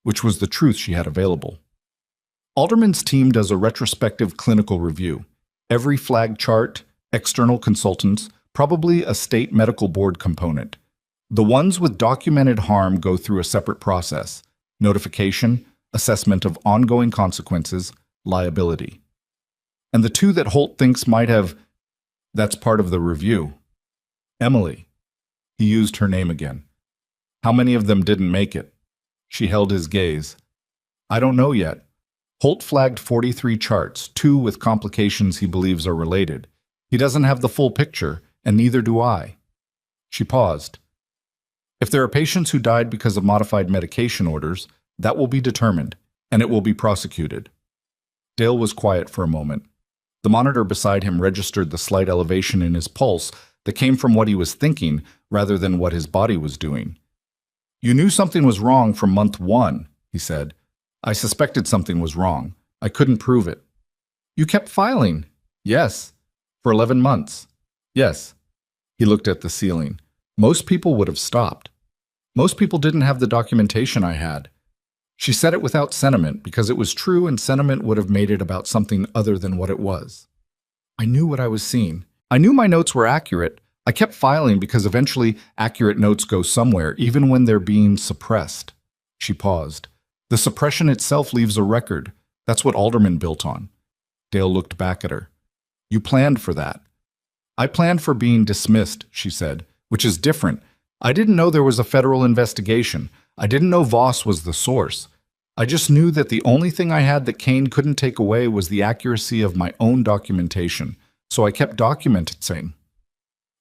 which was the truth she had available. Alderman's team does a retrospective clinical review. Every flag chart, external consultants, probably a state medical board component. The ones with documented harm go through a separate process: notification, assessment of ongoing consequences, liability. And the 2 that Holt thinks might have, that's part of the review. Emily. He used her name again. "How many of them didn't make it?" She held his gaze. "I don't know yet. Holt flagged 43 charts, 2 with complications he believes are related. He doesn't have the full picture, and neither do I." She paused. "If there are patients who died because of modified medication orders, that will be determined, and it will be prosecuted." Dale was quiet for a moment. The monitor beside him registered the slight elevation in his pulse that came from what he was thinking rather than what his body was doing. "You knew something was wrong from month 1, he said. "I suspected something was wrong. I couldn't prove it." "You kept filing." "Yes." "For 11 months." "Yes." He looked at the ceiling. "Most people would have stopped. Most people didn't have the documentation I had." She said it without sentiment because it was true and sentiment would have made it about something other than what it was. I knew what I was seeing. I knew my notes were accurate. I kept filing because eventually accurate notes go somewhere, even when they're being suppressed. She paused. The suppression itself leaves a record. That's what Alderman built on. Dale looked back at her. You planned for that. I planned for being dismissed, she said, which is different. I didn't know there was a federal investigation. I didn't know Voss was the source. I just knew that the only thing I had that Kane couldn't take away was the accuracy of my own documentation, so I kept documenting.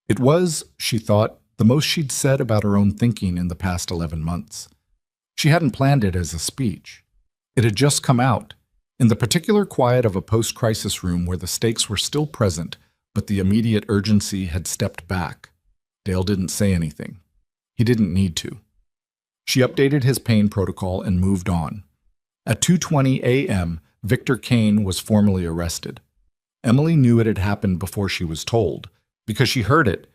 It was, she thought, the most she'd said about her own thinking in the past 11 months. She hadn't planned it as a speech. It had just come out, in the particular quiet of a post-crisis room where the stakes were still present, but the immediate urgency had stepped back. Dale didn't say anything. He didn't need to. She updated his pain protocol and moved on. At 2:20 a.m., Victor Kane was formally arrested. Emily knew it had happened before she was told, because she heard it,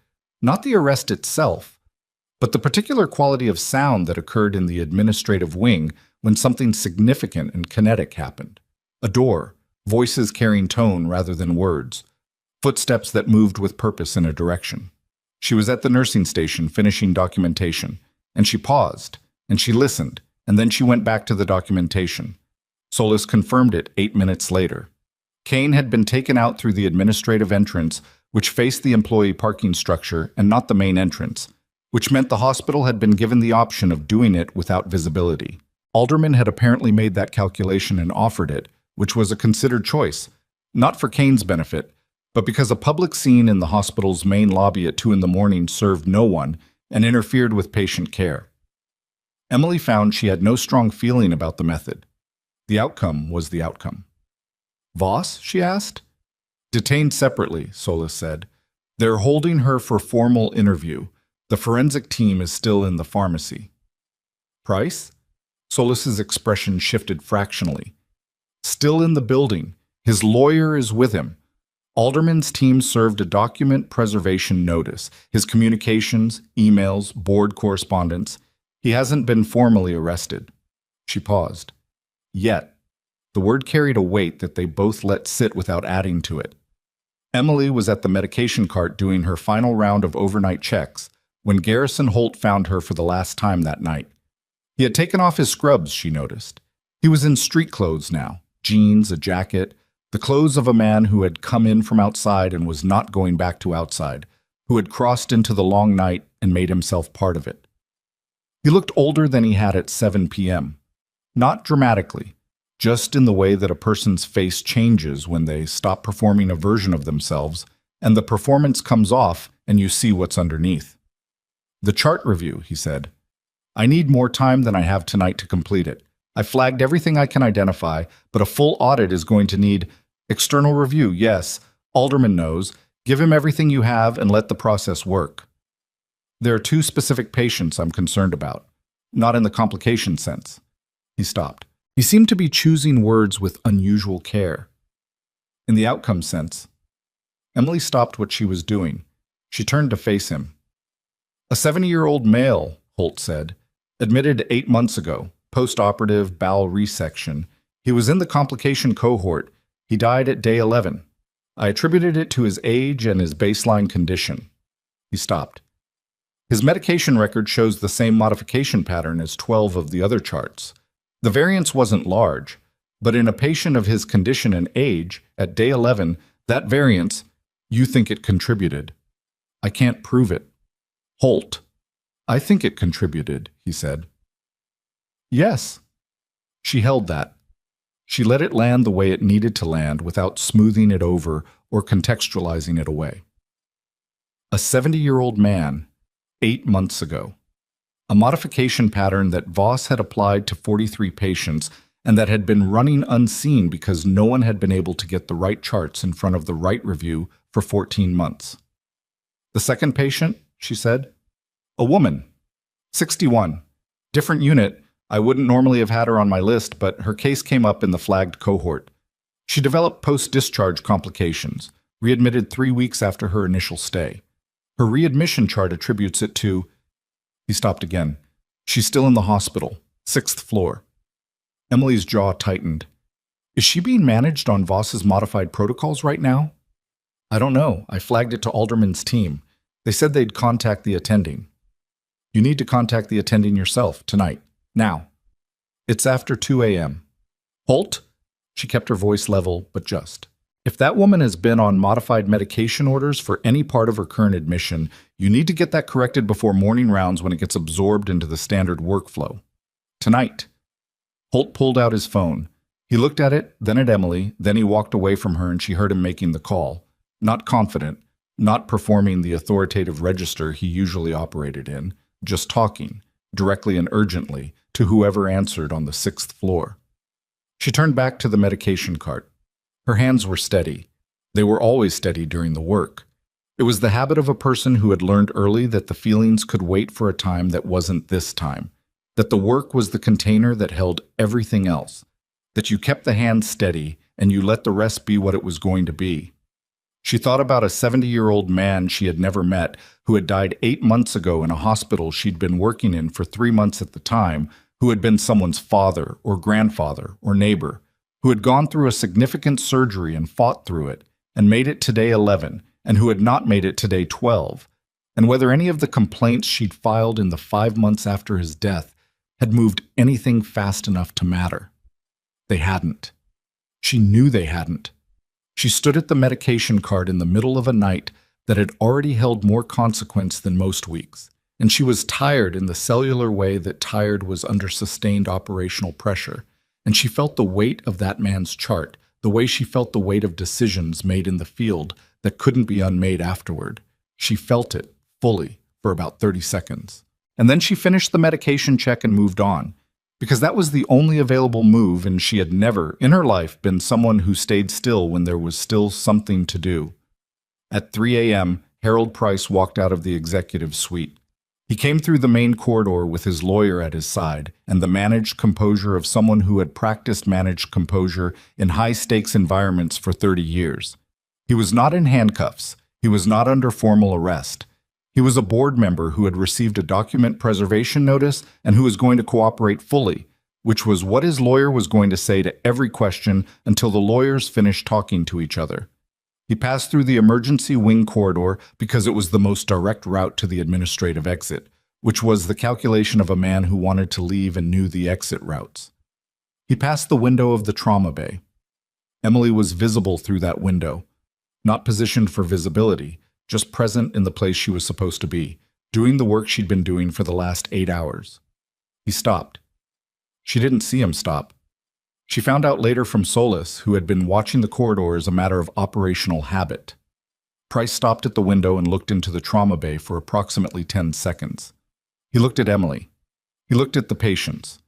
not the arrest itself, but the particular quality of sound that occurred in the administrative wing when something significant and kinetic happened. A door, voices carrying tone rather than words, footsteps that moved with purpose in a direction. She was at the nursing station finishing documentation, and she paused, and she listened, and then she went back to the documentation. Solis confirmed it 8 minutes later. Kane had been taken out through the administrative entrance, which faced the employee parking structure and not the main entrance, which meant the hospital had been given the option of doing it without visibility. Alderman had apparently made that calculation and offered it, which was a considered choice, not for Kane's benefit, but because a public scene in the hospital's main lobby at 2 in the morning served no one and interfered with patient care. Emily found she had no strong feeling about the method. The outcome was the outcome. Voss? She asked. Detained separately, Solis said. They're holding her for formal interview. The forensic team is still in the pharmacy. Price? Solis's expression shifted fractionally. Still in the building. His lawyer is with him. Alderman's team served a document preservation notice, his communications, emails, board correspondence. He hasn't been formally arrested. She paused. Yet. The word carried a weight that they both let sit without adding to it. Emily was at the medication cart doing her final round of overnight checks when Garrison Holt found her for the last time that night. He had taken off his scrubs, she noticed. He was in street clothes now, jeans, a jacket, the clothes of a man who had come in from outside and was not going back to outside, who had crossed into the long night and made himself part of it. He looked older than he had at 7 p.m. Not dramatically, just in the way that a person's face changes when they stop performing a version of themselves and the performance comes off and you see what's underneath. The chart review, he said. I need more time than I have tonight to complete it. I flagged everything I can identify, but a full audit is going to need external review, yes. Alderman knows. Give him everything you have and let the process work. There are 2 specific patients I'm concerned about, not in the complication sense. He stopped. He seemed to be choosing words with unusual care. In the outcome sense. Emily stopped what she was doing. She turned to face him. A 70-year-old male, Holt said, admitted 8 months ago, post-operative bowel resection. He was in the complication cohort. He died at day 11. I attributed it to his age and his baseline condition. He stopped. His medication record shows the same modification pattern as 12 of the other charts. The variance wasn't large, but in a patient of his condition and age, at day 11, that variance, you think it contributed. I can't prove it. Holt. I think it contributed, he said. Yes. She held that. She let it land the way it needed to land without smoothing it over or contextualizing it away. A 70-year-old man, 8 months ago. A modification pattern that Voss had applied to 43 patients and that had been running unseen because no one had been able to get the right charts in front of the right review for 14 months. The second patient, she said, a woman, 61, different unit. I wouldn't normally have had her on my list, but her case came up in the flagged cohort. She developed post-discharge complications, readmitted 3 weeks after her initial stay. Her readmission chart attributes it to... He stopped again. She's still in the hospital, 6th floor. Emily's jaw tightened. Is she being managed on Voss's modified protocols right now? I don't know. I flagged it to Alderman's team. They said they'd contact the attending. You need to contact the attending yourself, tonight. Now. It's after 2 a.m. Holt? She kept her voice level, but just. If that woman has been on modified medication orders for any part of her current admission, you need to get that corrected before morning rounds when it gets absorbed into the standard workflow. Tonight. Holt pulled out his phone. He looked at it, then at Emily, then he walked away from her and she heard him making the call. Not confident, not performing the authoritative register he usually operated in, just talking, directly and urgently, to whoever answered on the 6th floor. She turned back to the medication cart. Her hands were steady. They were always steady during the work. It was the habit of a person who had learned early that the feelings could wait for a time that wasn't this time, that the work was the container that held everything else, that you kept the hands steady and you let the rest be what it was going to be. She thought about a 70-year-old man she had never met who had died 8 months ago in a hospital she'd been working in for 3 months at the time, who had been someone's father or grandfather or neighbor, who had gone through a significant surgery and fought through it, and made it to day 11, and who had not made it to day 12, and whether any of the complaints she'd filed in the 5 months after his death had moved anything fast enough to matter. They hadn't. She knew they hadn't. She stood at the medication cart in the middle of a night that had already held more consequence than most weeks, and she was tired in the cellular way that tired was under sustained operational pressure, and she felt the weight of that man's chart, the way she felt the weight of decisions made in the field that couldn't be unmade afterward. She felt it, fully, for about 30 seconds. And then she finished the medication check and moved on, because that was the only available move, and she had never, in her life, been someone who stayed still when there was still something to do. At 3 a.m., Harold Price walked out of the executive suite. He came through the main corridor with his lawyer at his side and the managed composure of someone who had practiced managed composure in high-stakes environments for 30 years. He was not in handcuffs. He was not under formal arrest. He was a board member who had received a document preservation notice and who was going to cooperate fully, which was what his lawyer was going to say to every question until the lawyers finished talking to each other. He passed through the emergency wing corridor because it was the most direct route to the administrative exit, which was the calculation of a man who wanted to leave and knew the exit routes. He passed the window of the trauma bay. Emily was visible through that window, not positioned for visibility, just present in the place she was supposed to be, doing the work she'd been doing for the last 8 hours. He stopped. She didn't see him stop. She found out later from Solis, who had been watching the corridor as a matter of operational habit. Price stopped at the window and looked into the trauma bay for approximately 10 seconds. He looked at Emily. He looked at the patients.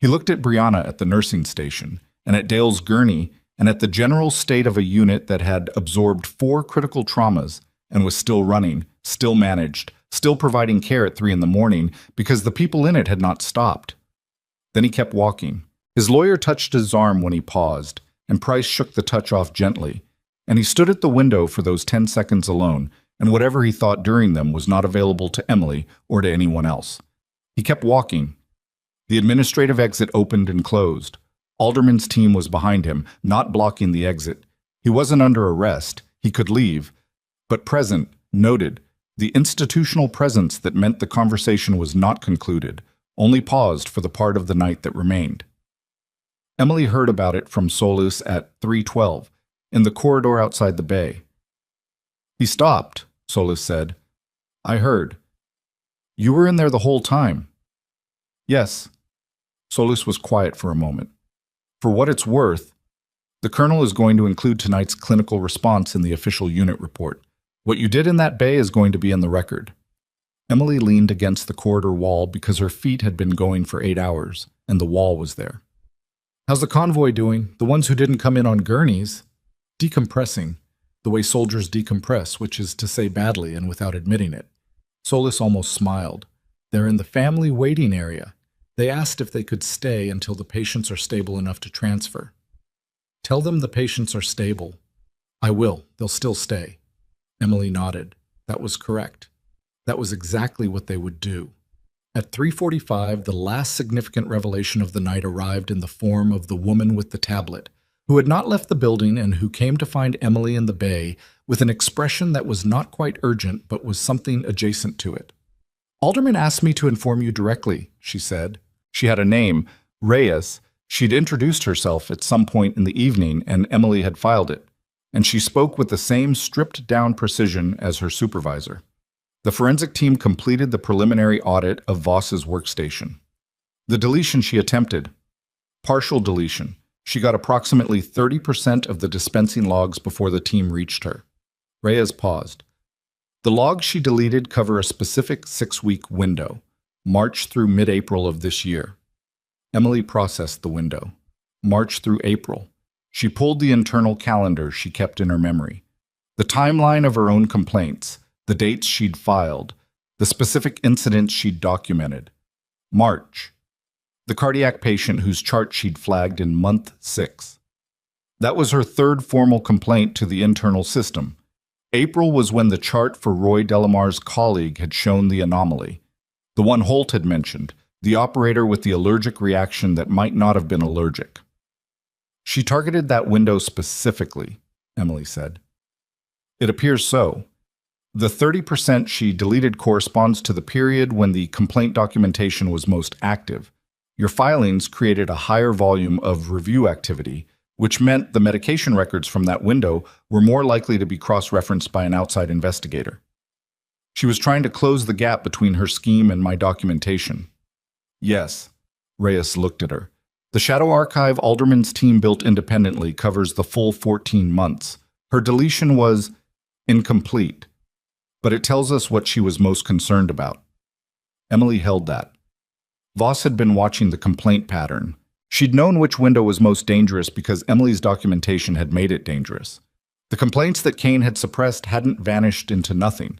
He looked at Brianna at the nursing station, and at Dale's gurney, and at the general state of a unit that had absorbed 4 critical traumas and was still running, still managed, still providing care at 3 in the morning because the people in it had not stopped. Then he kept walking. His lawyer touched his arm when he paused, and Price shook the touch off gently, and he stood at the window for those 10 seconds alone, and whatever he thought during them was not available to Emily or to anyone else. He kept walking. The administrative exit opened and closed. Alderman's team was behind him, not blocking the exit. He wasn't under arrest. He could leave. But present, noted, the institutional presence that meant the conversation was not concluded, only paused for the part of the night that remained. Emily heard about it from Solis at 3:12, in the corridor outside the bay. He stopped, Solis said. I heard. You were in there the whole time. Yes. Solis was quiet for a moment. For what it's worth, the colonel is going to include tonight's clinical response in the official unit report. What you did in that bay is going to be in the record. Emily leaned against the corridor wall because her feet had been going for 8 hours, and the wall was there. How's the convoy doing? The ones who didn't come in on gurneys? Decompressing. The way soldiers decompress, which is to say badly and without admitting it. Solis almost smiled. They're in the family waiting area. They asked if they could stay until the patients are stable enough to transfer. Tell them the patients are stable. I will. They'll still stay. Emily nodded. That was correct. That was exactly what they would do. At 3:45, the last significant revelation of the night arrived in the form of the woman with the tablet, who had not left the building and who came to find Emily in the bay with an expression that was not quite urgent but was something adjacent to it. "Alderman asked me to inform you directly," she said. She had a name, Reyes. She'd introduced herself at some point in the evening, and Emily had filed it, and she spoke with the same stripped-down precision as her supervisor. The forensic team completed the preliminary audit of Voss's workstation. The deletion she attempted. Partial deletion. She got approximately 30% of the dispensing logs before the team reached her. Reyes paused. The logs she deleted cover a specific 6-week window, March through mid-April of this year. Emily processed the window. March through April. She pulled the internal calendar she kept in her memory. The timeline of her own complaints, the dates she'd filed, the specific incidents she'd documented. March. The cardiac patient whose chart she'd flagged in month 6. That was her third formal complaint to the internal system. April was when the chart for Roy Delamar's colleague had shown the anomaly. The one Holt had mentioned, the operator with the allergic reaction that might not have been allergic. She targeted that window specifically, Emily said. It appears so. The 30% she deleted corresponds to the period when the complaint documentation was most active. Your filings created a higher volume of review activity, which meant the medication records from that window were more likely to be cross-referenced by an outside investigator. She was trying to close the gap between her scheme and my documentation. Yes, Reyes looked at her. The Shadow Archive Alderman's team built independently covers the full 14 months. Her deletion was incomplete, but it tells us what she was most concerned about. Emily held that. Voss had been watching the complaint pattern. She'd known which window was most dangerous because Emily's documentation had made it dangerous. The complaints that Kane had suppressed hadn't vanished into nothing.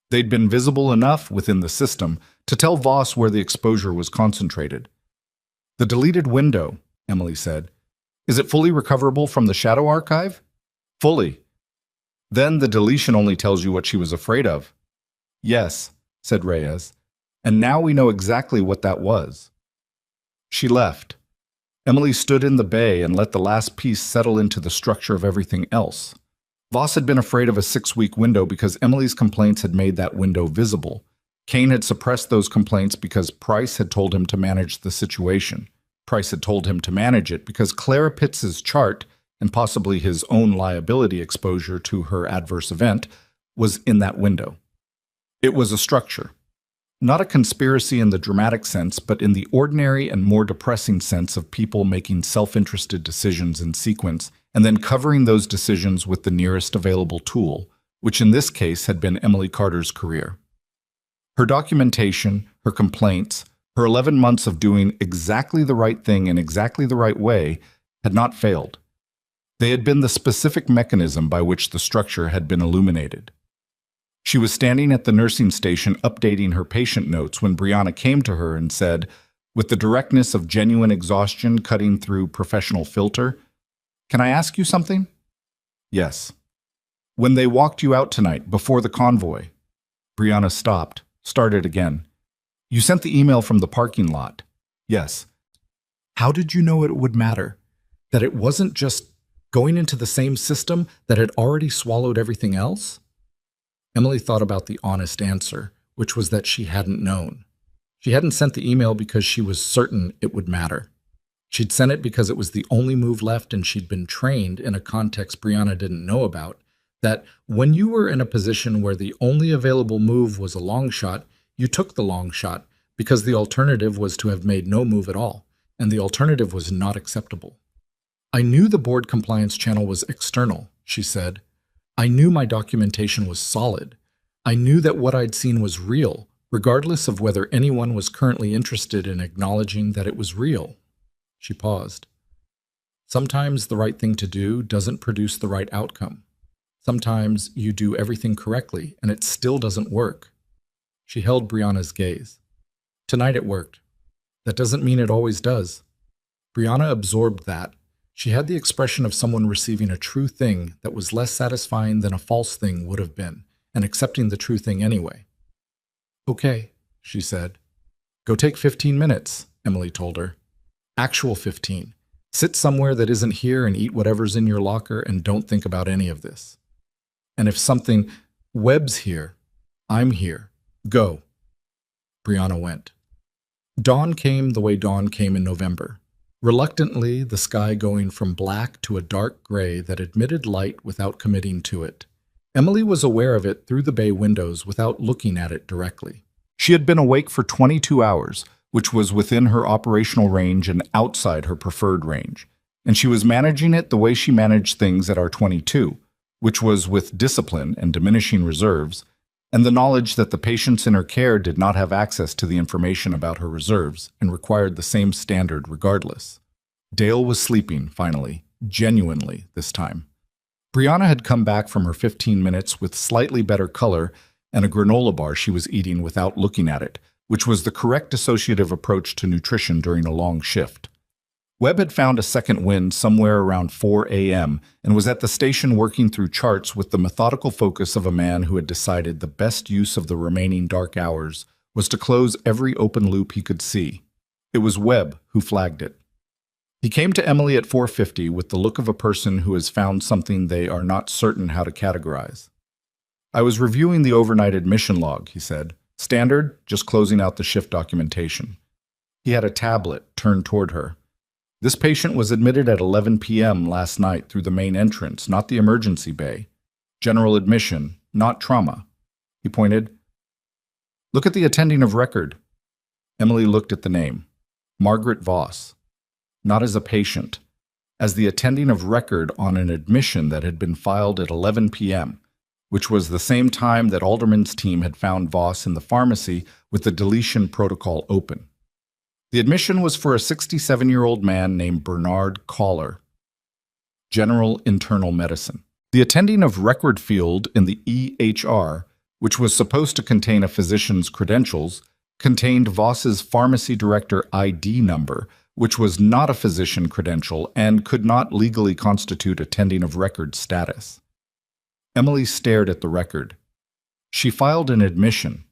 They'd been visible enough within the system to tell Voss where the exposure was concentrated. The deleted window, Emily said. Is it fully recoverable from the Shadow Archive? Fully. Then the deletion only tells you what she was afraid of. Yes, said Reyes. And now we know exactly what that was. She left. Emily stood in the bay and let the last piece settle into the structure of everything else. Voss had been afraid of a 6-week window because Emily's complaints had made that window visible. Kane had suppressed those complaints because Price had told him to manage the situation. Price had told him to manage it because Clara Pitts's chart, and possibly his own liability exposure to her adverse event, was in that window. It was a structure. Not a conspiracy in the dramatic sense, but in the ordinary and more depressing sense of people making self-interested decisions in sequence and then covering those decisions with the nearest available tool, which in this case had been Emily Carter's career. Her documentation, her complaints, her 11 months of doing exactly the right thing in exactly the right way had not failed. They had been the specific mechanism by which the structure had been illuminated. She was standing at the nursing station updating her patient notes when Brianna came to her and said, with the directness of genuine exhaustion cutting through professional filter, "Can I ask you something?" "Yes." "When they walked you out tonight, before the convoy." Brianna stopped, started again. "You sent the email from the parking lot." "Yes." "How did you know it would matter? That it wasn't just going into the same system that had already swallowed everything else?" Emily thought about the honest answer, which was that she hadn't known. She hadn't sent the email because she was certain it would matter. She'd sent it because it was the only move left, and she'd been trained in a context Brianna didn't know about, that when you were in a position where the only available move was a long shot, you took the long shot because the alternative was to have made no move at all, and the alternative was not acceptable. "I knew the board compliance channel was external," she said. "I knew my documentation was solid. I knew that what I'd seen was real, regardless of whether anyone was currently interested in acknowledging that it was real." She paused. Sometimes the right thing to do doesn't produce the right outcome. Sometimes you do everything correctly and it still doesn't work. She held Brianna's gaze. "Tonight it worked. That doesn't mean it always does." Brianna absorbed that. She had the expression of someone receiving a true thing that was less satisfying than a false thing would have been, and accepting the true thing anyway. "Okay," she said. Go take 15 minutes, Emily told her. Actual 15. Sit somewhere that isn't here and eat whatever's in your locker and don't think about any of this. And if something, Webb's here, I'm here. Go. Brianna went. Dawn came the way dawn came in November. Reluctantly, the sky going from black to a dark gray that admitted light without committing to it. Emily was aware of it through the bay windows without looking at it directly. She had been awake for 22 hours, which was within her operational range and outside her preferred range, and she was managing it the way she managed things at R22, which was with discipline and diminishing reserves, and the knowledge that the patients in her care did not have access to the information about her reserves and required the same standard regardless. Dale was sleeping, finally, genuinely this time. Brianna had come back from her 15 minutes with slightly better color and a granola bar she was eating without looking at it, which was the correct dissociative approach to nutrition during a long shift. Webb had found a second wind somewhere around 4 a.m. and was at the station working through charts with the methodical focus of a man who had decided the best use of the remaining dark hours was to close every open loop he could see. It was Webb who flagged it. He came to Emily at 4:50 with the look of a person who has found something they are not certain how to categorize. I was reviewing the overnight admission log, he said. Standard, just closing out the shift documentation. He had a tablet turned toward her. This patient was admitted at 11 p.m. last night through the main entrance, not the emergency bay. General admission, not trauma. He pointed. Look at the attending of record. Emily looked at the name. Margaret Voss. Not as a patient, as the attending of record on an admission that had been filed at 11 p.m., which was the same time that Alderman's team had found Voss in the pharmacy with the deletion protocol open. The admission was for a 67-year-old man named Bernard Collar, General Internal Medicine. The attending of record field in the EHR, which was supposed to contain a physician's credentials, contained Voss's pharmacy director ID number, which was not a physician credential and could not legally constitute attending of record status. Emily stared at the record. She filed an admission.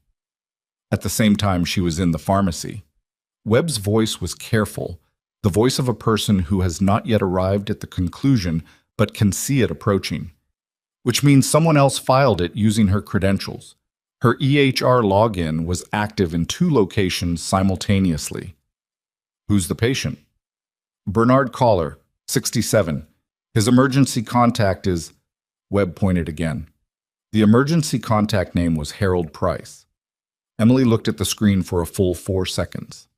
At the same time she was in the pharmacy. Webb's voice was careful, the voice of a person who has not yet arrived at the conclusion but can see it approaching, which means someone else filed it using her credentials. Her EHR login was active in 2 locations simultaneously. Who's the patient? Bernard Collar, 67. His emergency contact is... Webb pointed again. The emergency contact name was Harold Price. Emily looked at the screen for a full 4 seconds.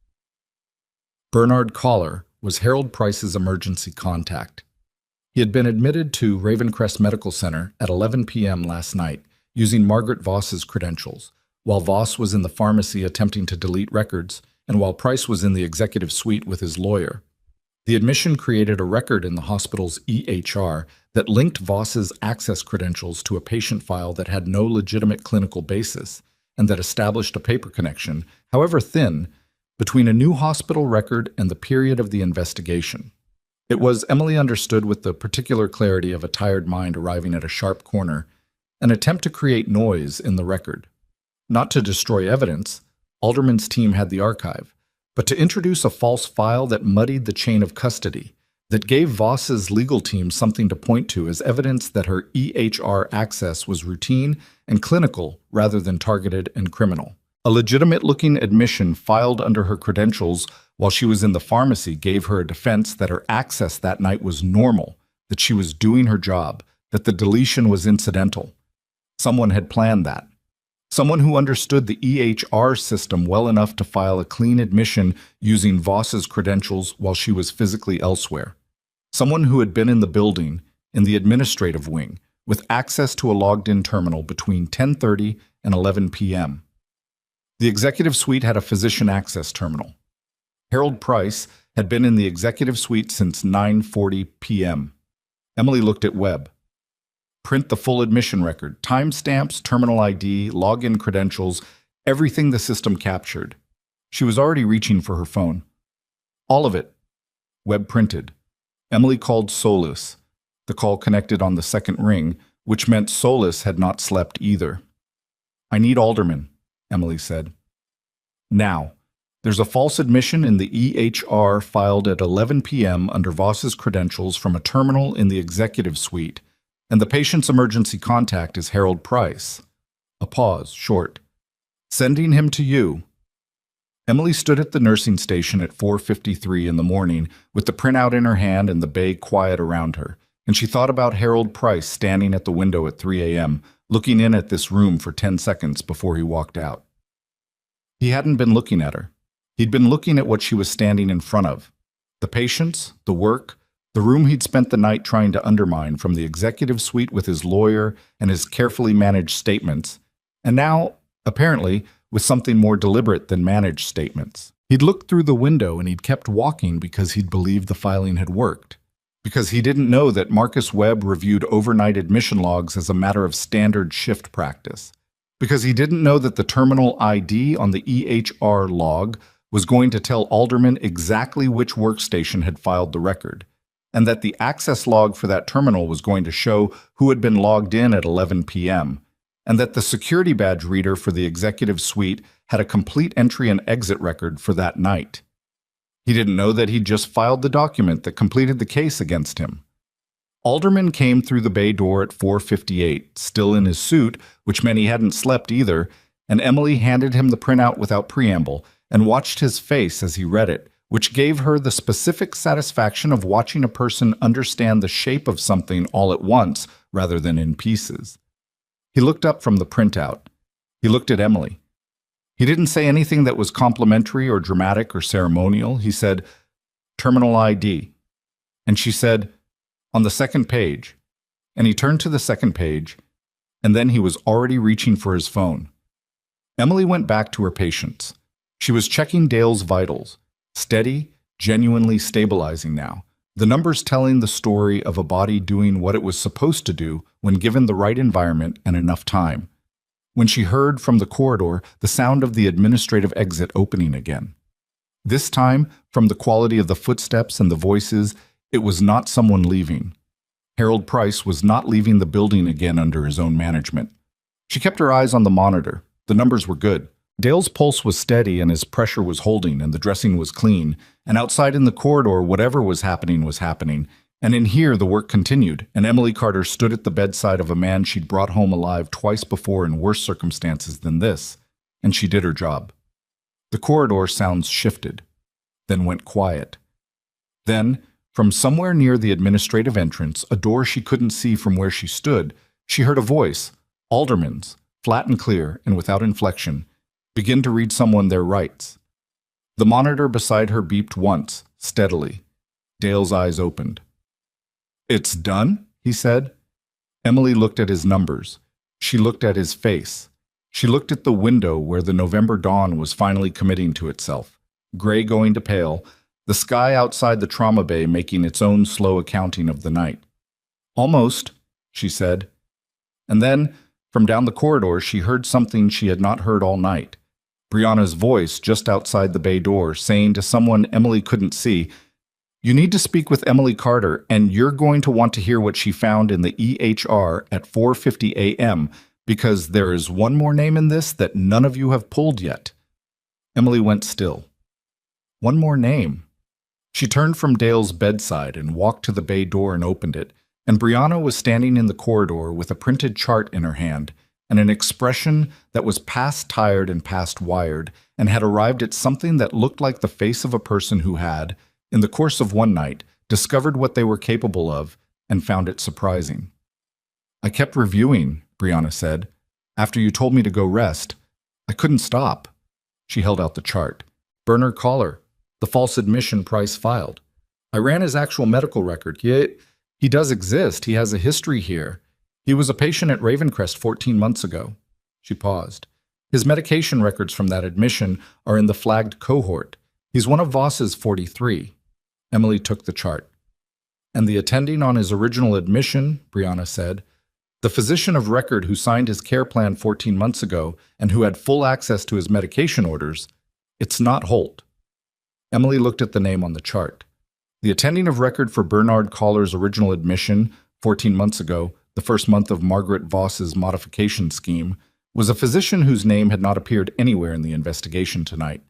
Bernard Collar was Harold Price's emergency contact. He had been admitted to Ravencrest Medical Center at 11 p.m. last night using Margaret Voss's credentials, while Voss was in the pharmacy attempting to delete records and while Price was in the executive suite with his lawyer. The admission created a record in the hospital's EHR that linked Voss's access credentials to a patient file that had no legitimate clinical basis and that established a paper connection, however thin, between a new hospital record and the period of the investigation. It was, Emily understood with the particular clarity of a tired mind arriving at a sharp corner, an attempt to create noise in the record. Not to destroy evidence, Alderman's team had the archive, but to introduce a false file that muddied the chain of custody, that gave Voss's legal team something to point to as evidence that her EHR access was routine and clinical rather than targeted and criminal. A legitimate-looking admission filed under her credentials while she was in the pharmacy gave her a defense that her access that night was normal, that she was doing her job, that the deletion was incidental. Someone had planned that. Someone who understood the EHR system well enough to file a clean admission using Voss's credentials while she was physically elsewhere. Someone who had been in the building, in the administrative wing, with access to a logged-in terminal between 10:30 and 11 p.m. The executive suite had a physician access terminal. Harold Price had been in the executive suite since 9:40 p.m. Emily looked at Webb. Print the full admission record, timestamps, terminal ID, login credentials, everything the system captured. She was already reaching for her phone. All of it. Webb printed. Emily called Solis. The call connected on the second ring, which meant Solis had not slept either. I need Alderman, Emily said. Now. There's a false admission in the EHR filed at 11 p.m. under Voss's credentials from a terminal in the executive suite, and the patient's emergency contact is Harold Price. A pause, short. Sending him to you. Emily stood at the nursing station at 4:53 in the morning with the printout in her hand and the bay quiet around her, and she thought about Harold Price standing at the window at 3 a.m., looking in at this room for 10 seconds before he walked out. He hadn't been looking at her. He'd been looking at what she was standing in front of. The patients, the work, the room he'd spent the night trying to undermine from the executive suite with his lawyer and his carefully managed statements, and now, apparently, with something more deliberate than managed statements. He'd looked through the window and he'd kept walking because he'd believed the filing had worked. Because he didn't know that Marcus Webb reviewed overnight admission logs as a matter of standard shift practice. Because he didn't know that the terminal ID on the EHR log was going to tell Alderman exactly which workstation had filed the record, and that the access log for that terminal was going to show who had been logged in at 11 p.m., and that the security badge reader for the executive suite had a complete entry and exit record for that night. He didn't know that he'd just filed the document that completed the case against him. Alderman came through the bay door at 4:58, still in his suit, which meant he hadn't slept either, and Emily handed him the printout without preamble and watched his face as he read it, which gave her the specific satisfaction of watching a person understand the shape of something all at once rather than in pieces. He looked up from the printout. He looked at Emily. He didn't say anything that was complimentary or dramatic or ceremonial. He said, "Terminal ID." And she said, "On the second page." And he turned to the second page, and then he was already reaching for his phone. Emily went back to her patients. She was checking Dale's vitals, steady, genuinely stabilizing now. The numbers telling the story of a body doing what it was supposed to do when given the right environment and enough time. When she heard from the corridor the sound of the administrative exit opening again. This time, from the quality of the footsteps and the voices, it was not someone leaving. Harold Price was not leaving the building again under his own management. She kept her eyes on the monitor. The numbers were good. Dale's pulse was steady and his pressure was holding and the dressing was clean, and outside in the corridor whatever was happening, and in here the work continued, and Emily Carter stood at the bedside of a man she'd brought home alive twice before in worse circumstances than this, and she did her job. The corridor sounds shifted, then went quiet. Then, from somewhere near the administrative entrance, a door she couldn't see from where she stood, she heard a voice, Alderman's, flat and clear and without inflection, begin to read someone their rights. The monitor beside her beeped once, steadily. Dale's eyes opened. "It's done?" he said. Emily looked at his numbers. She looked at his face. She looked at the window where the November dawn was finally committing to itself, gray going to pale, the sky outside the trauma bay making its own slow accounting of the night. "Almost," she said. And then, from down the corridor, she heard something she had not heard all night. Brianna's voice just outside the bay door saying to someone Emily couldn't see, "You need to speak with Emily Carter, and you're going to want to hear what she found in the EHR at 4:50 a.m., because there is one more name in this that none of you have pulled yet." Emily went still. One more name. She turned from Dale's bedside and walked to the bay door and opened it, and Brianna was standing in the corridor with a printed chart in her hand and an expression that was past tired and past wired, and had arrived at something that looked like the face of a person who had, in the course of one night, discovered what they were capable of and found it surprising. "I kept reviewing," Brianna said. "After you told me to go rest, I couldn't stop." She held out the chart. "Bernard Collar, the false admission Price filed. I ran his actual medical record. He does exist. He has a history here. He was a patient at Ravencrest 14 months ago." She paused. "His medication records from that admission are in the flagged cohort. He's one of Voss's 43. Emily took the chart. "And the attending on his original admission," Brianna said, "the physician of record who signed his care plan 14 months ago and who had full access to his medication orders, it's not Holt." Emily looked at the name on the chart. The attending of record for Bernard Collar's original admission 14 months ago, the first month of Margaret Voss's modification scheme, was a physician whose name had not appeared anywhere in the investigation tonight,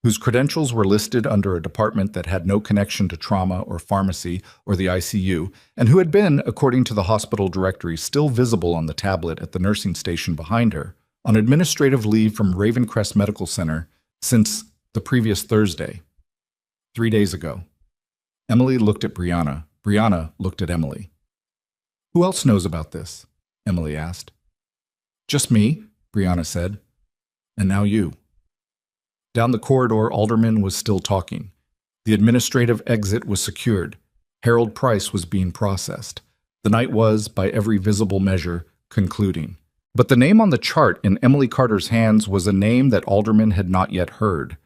whose credentials were listed under a department that had no connection to trauma or pharmacy or the ICU, and who had been, according to the hospital directory still visible on the tablet at the nursing station behind her, on administrative leave from Ravencrest Medical Center since the previous Thursday, 3 days ago. Emily looked at Brianna. Brianna looked at Emily. "Who else knows about this?" Emily asked. "Just me," Brianna said. "And now you." Down the corridor, Alderman was still talking. The administrative exit was secured. Harold Price was being processed. The night was, by every visible measure, concluding. But the name on the chart in Emily Carter's hands was a name that Alderman had not yet heard,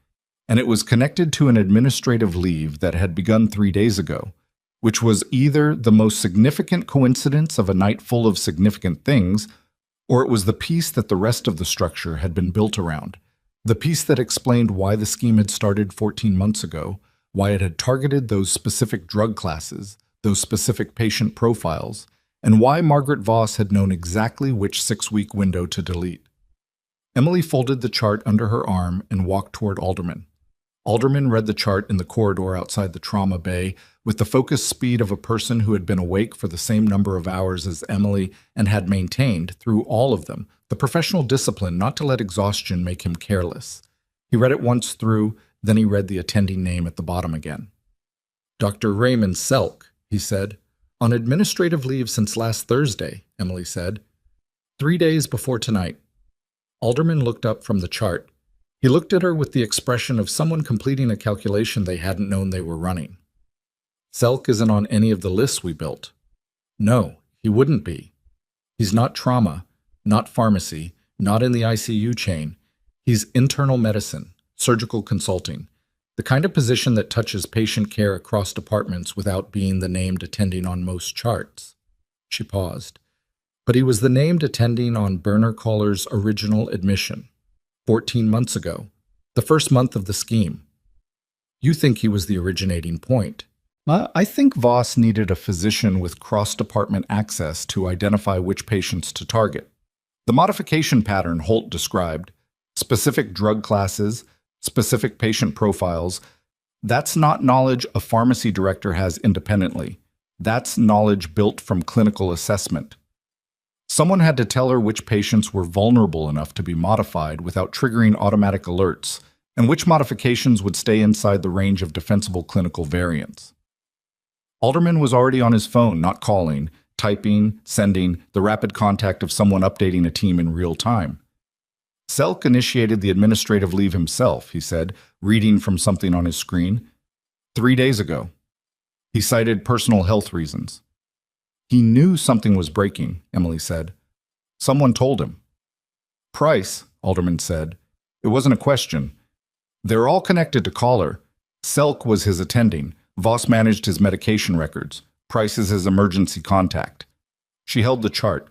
and it was connected to an administrative leave that had begun 3 days ago, which was either the most significant coincidence of a night full of significant things, or it was the piece that the rest of the structure had been built around, the piece that explained why the scheme had started 14 months ago, why it had targeted those specific drug classes, those specific patient profiles, and why Margaret Voss had known exactly which 6-week window to delete. Emily folded the chart under her arm and walked toward Alderman. Alderman read the chart in the corridor outside the trauma bay with the focused speed of a person who had been awake for the same number of hours as Emily and had maintained, through all of them, the professional discipline not to let exhaustion make him careless. He read it once through, then he read the attending name at the bottom again. "Dr. Raymond Selk," he said. "On administrative leave since last Thursday," Emily said. 3 days before tonight. Alderman looked up from the chart. He looked at her with the expression of someone completing a calculation they hadn't known they were running. "Selk isn't on any of the lists we built." "No, he wouldn't be. He's not trauma, not pharmacy, not in the ICU chain. He's internal medicine, surgical consulting, the kind of position that touches patient care across departments without being the named attending on most charts." She paused. "But he was the named attending on Burner Caller's original admission, 14 months ago, the first month of the scheme. You think he was the originating point. I think Voss needed a physician with cross-department access to identify which patients to target. The modification pattern Holt described, specific drug classes, specific patient profiles, that's not knowledge a pharmacy director has independently. That's knowledge built from clinical assessment. Someone had to tell her which patients were vulnerable enough to be modified without triggering automatic alerts, and which modifications would stay inside the range of defensible clinical variants. Alderman was already on his phone, not calling, typing, sending, the rapid contact of someone updating a team in real time. Selk initiated the administrative leave himself, he said, reading from something on his screen. 3 days ago. He cited personal health reasons. He knew something was breaking, Emily said. Someone told him. Price, Alderman said. It wasn't a question. They're all connected to Caller. Selk was his attending. Voss managed his medication records. Price is his emergency contact. She held the chart.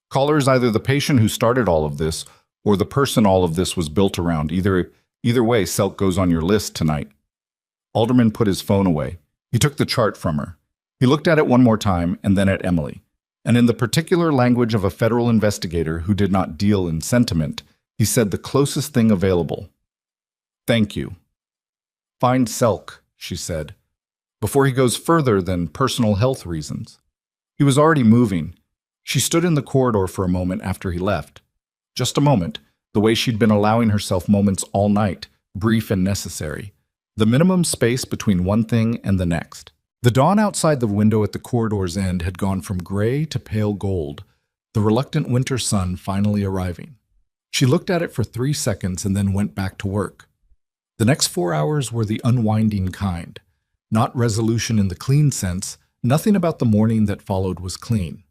Caller is either the patient who started all of this or the person all of this was built around. Either way, Selk goes on your list tonight. Alderman put his phone away. He took the chart from her. He looked at it one more time and then at Emily. And in the particular language of a federal investigator who did not deal in sentiment, he said the closest thing available. Thank you. Find Selk, she said, before he goes further than personal health reasons. He was already moving. She stood in the corridor for a moment after he left. Just a moment, the way she'd been allowing herself moments all night, brief and necessary. The minimum space between one thing and the next. The dawn outside the window at the corridor's end had gone from gray to pale gold, the reluctant winter sun finally arriving. She looked at it for 3 seconds and then went back to work. The next 4 hours were the unwinding kind. Not resolution in the clean sense, nothing about the morning that followed was clean.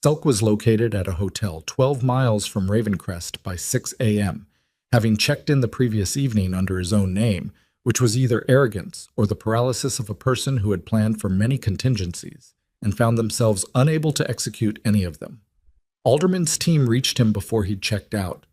Selk was located at a hotel 12 miles from Ravencrest by 6 a.m., having checked in the previous evening under his own name, which was either arrogance or the paralysis of a person who had planned for many contingencies and found themselves unable to execute any of them. Alderman's team reached him before he'd checked out.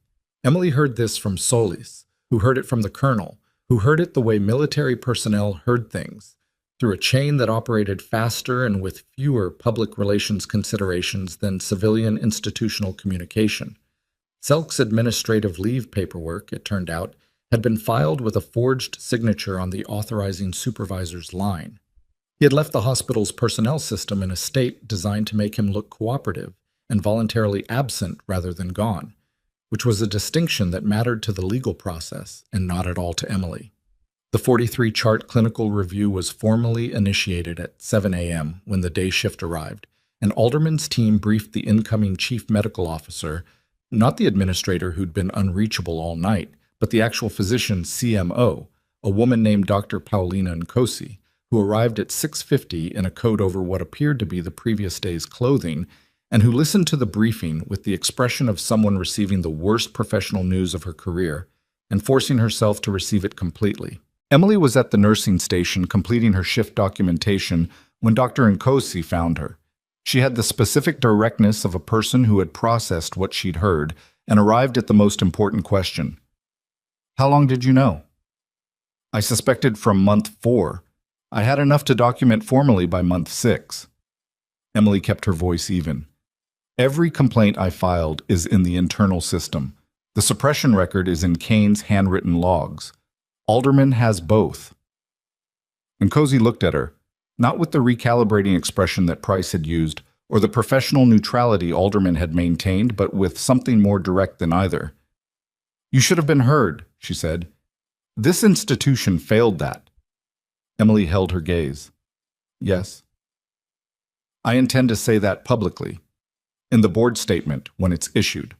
Emily heard this from Solis, who heard it from the colonel, who heard it the way military personnel heard things, through a chain that operated faster and with fewer public relations considerations than civilian institutional communication. Selk's administrative leave paperwork, it turned out, had been filed with a forged signature on the authorizing supervisor's line. He had left the hospital's personnel system in a state designed to make him look cooperative and voluntarily absent rather than gone, which was a distinction that mattered to the legal process and not at all to Emily. The 43-chart clinical review was formally initiated at 7 a.m. when the day shift arrived, and Alderman's team briefed the incoming chief medical officer, not the administrator who'd been unreachable all night, but the actual physician CMO, a woman named Dr. Paulina Nkosi, who arrived at 6:50 in a coat over what appeared to be the previous day's clothing, and who listened to the briefing with the expression of someone receiving the worst professional news of her career and forcing herself to receive it completely. Emily was at the nursing station completing her shift documentation when Dr. Nkosi found her. She had the specific directness of a person who had processed what she'd heard and arrived at the most important question. "How long did you know?" "I suspected from month 4. I had enough to document formally by month 6. Emily kept her voice even. "Every complaint I filed is in the internal system. The suppression record is in Kane's handwritten logs. Alderman has both." Nkosi looked at her, not with the recalibrating expression that Price had used, or the professional neutrality Alderman had maintained, but with something more direct than either. "You should have been heard," she said. "This institution failed that." Emily held her gaze. "Yes. I intend to say that publicly, in the board statement when it's issued."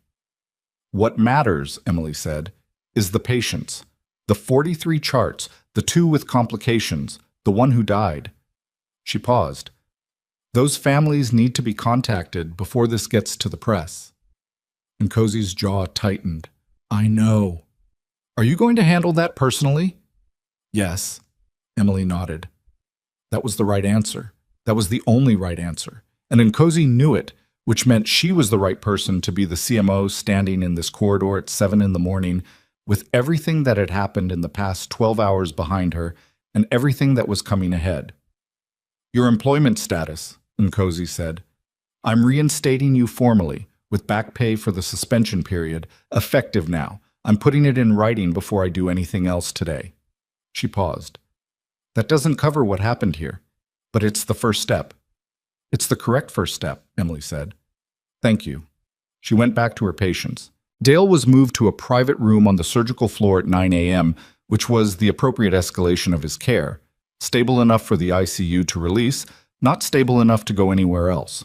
"What matters," Emily said, "is the patients. The 43 charts, the 2 with complications, the one who died." She paused. "Those families need to be contacted before this gets to the press." Nkosi's jaw tightened. "I know. Are you going to handle that personally?" "Yes." Emily nodded. That was the right answer. That was the only right answer. And Nkosi knew it, which meant she was the right person to be the CMO standing in this corridor at 7 in the morning, with everything that had happened in the past 12 hours behind her and everything that was coming ahead. "Your employment status," Nkosi said. "I'm reinstating you formally, with back pay for the suspension period, effective now. I'm putting it in writing before I do anything else today." She paused. "That doesn't cover what happened here, but it's the first step." "It's the correct first step," Emily said. "Thank you." She went back to her patients. Dale was moved to a private room on the surgical floor at 9 a.m., which was the appropriate escalation of his care, stable enough for the ICU to release, not stable enough to go anywhere else.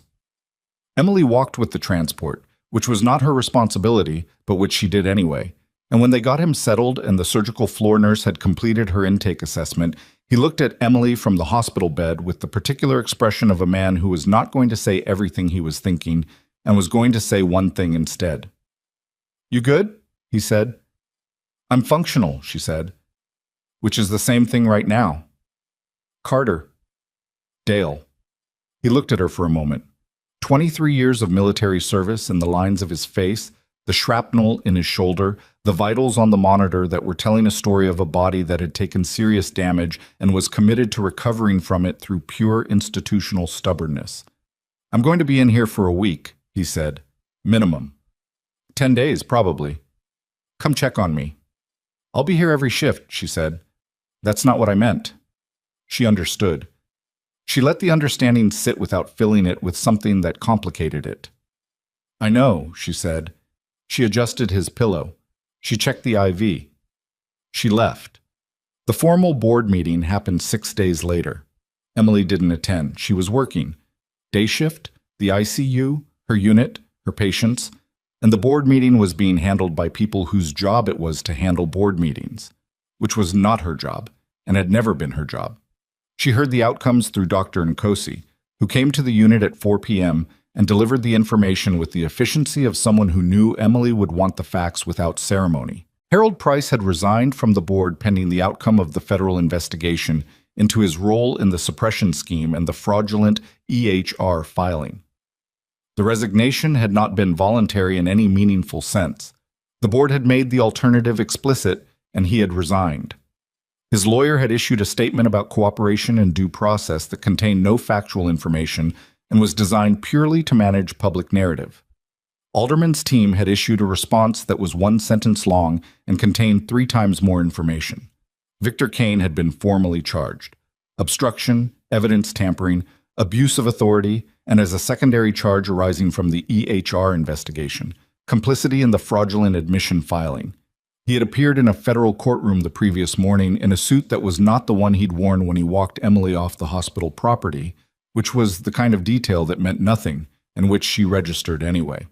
Emily walked with the transport, which was not her responsibility, but which she did anyway. And when they got him settled and the surgical floor nurse had completed her intake assessment, he looked at Emily from the hospital bed with the particular expression of a man who was not going to say everything he was thinking and was going to say one thing instead. "You good?" he said. "I'm functional," she said, which is the same thing right now. "Carter." "Dale." He looked at her for a moment. 23 years of military service in the lines of his face, the shrapnel in his shoulder, the vitals on the monitor that were telling a story of a body that had taken serious damage and was committed to recovering from it through pure institutional stubbornness. "I'm going to be in here for a week," he said. "Minimum. 10 days, probably. Come check on me." "I'll be here every shift," she said. "That's not what I meant." She understood. She let the understanding sit without filling it with something that complicated it. "I know," she said. She adjusted his pillow. She checked the IV. She left. The formal board meeting happened 6 days later. Emily didn't attend. She was working. Day shift, the ICU, her unit, her patients, and the board meeting was being handled by people whose job it was to handle board meetings, which was not her job and had never been her job. She heard the outcomes through Dr. Nkosi, who came to the unit at 4 p.m. and delivered the information with the efficiency of someone who knew Emily would want the facts without ceremony. Harold Price had resigned from the board pending the outcome of the federal investigation into his role in the suppression scheme and the fraudulent EHR filing. The resignation had not been voluntary in any meaningful sense. The board had made the alternative explicit, and he had resigned. His lawyer had issued a statement about cooperation and due process that contained no factual information and was designed purely to manage public narrative. Alderman's team had issued a response that was one sentence long and contained 3 times more information. Victor Kane had been formally charged: obstruction, evidence tampering, abuse of authority, and as a secondary charge arising from the EHR investigation, complicity in the fraudulent admission filing. He had appeared in a federal courtroom the previous morning in a suit that was not the one he'd worn when he walked Emily off the hospital property, which was the kind of detail that meant nothing and which she registered anyway.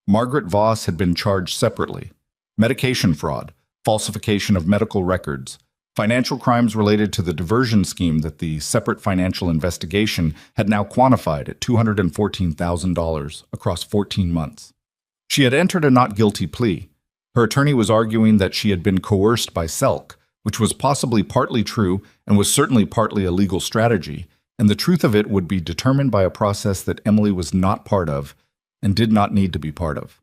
Margaret Voss had been charged separately: medication fraud, falsification of medical records, financial crimes related to the diversion scheme that the separate financial investigation had now quantified at $214,000 across 14 months. She had entered a not guilty plea. Her attorney was arguing that she had been coerced by Selk, which was possibly partly true and was certainly partly a legal strategy, and the truth of it would be determined by a process that Emily was not part of and did not need to be part of.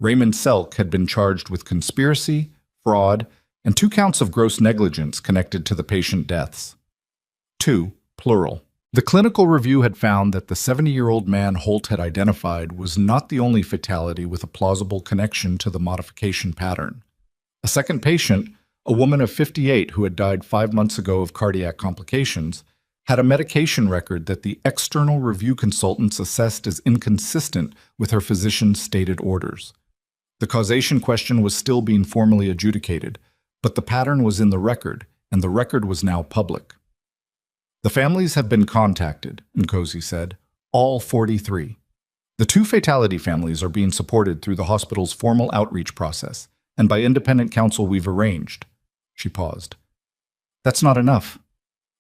Raymond Selk had been charged with conspiracy, fraud, and 2 counts of gross negligence connected to the patient deaths. 2, plural. The clinical review had found that the 70-year-old man Holt had identified was not the only fatality with a plausible connection to the modification pattern. A second patient, a woman of 58 who had died 5 months ago of cardiac complications, had a medication record that the external review consultants assessed as inconsistent with her physician's stated orders. The causation question was still being formally adjudicated, but the pattern was in the record, and the record was now public. The families have been contacted, Nkosi said, all 43. The 2 fatality families are being supported through the hospital's formal outreach process, and by independent counsel we've arranged. She paused. That's not enough.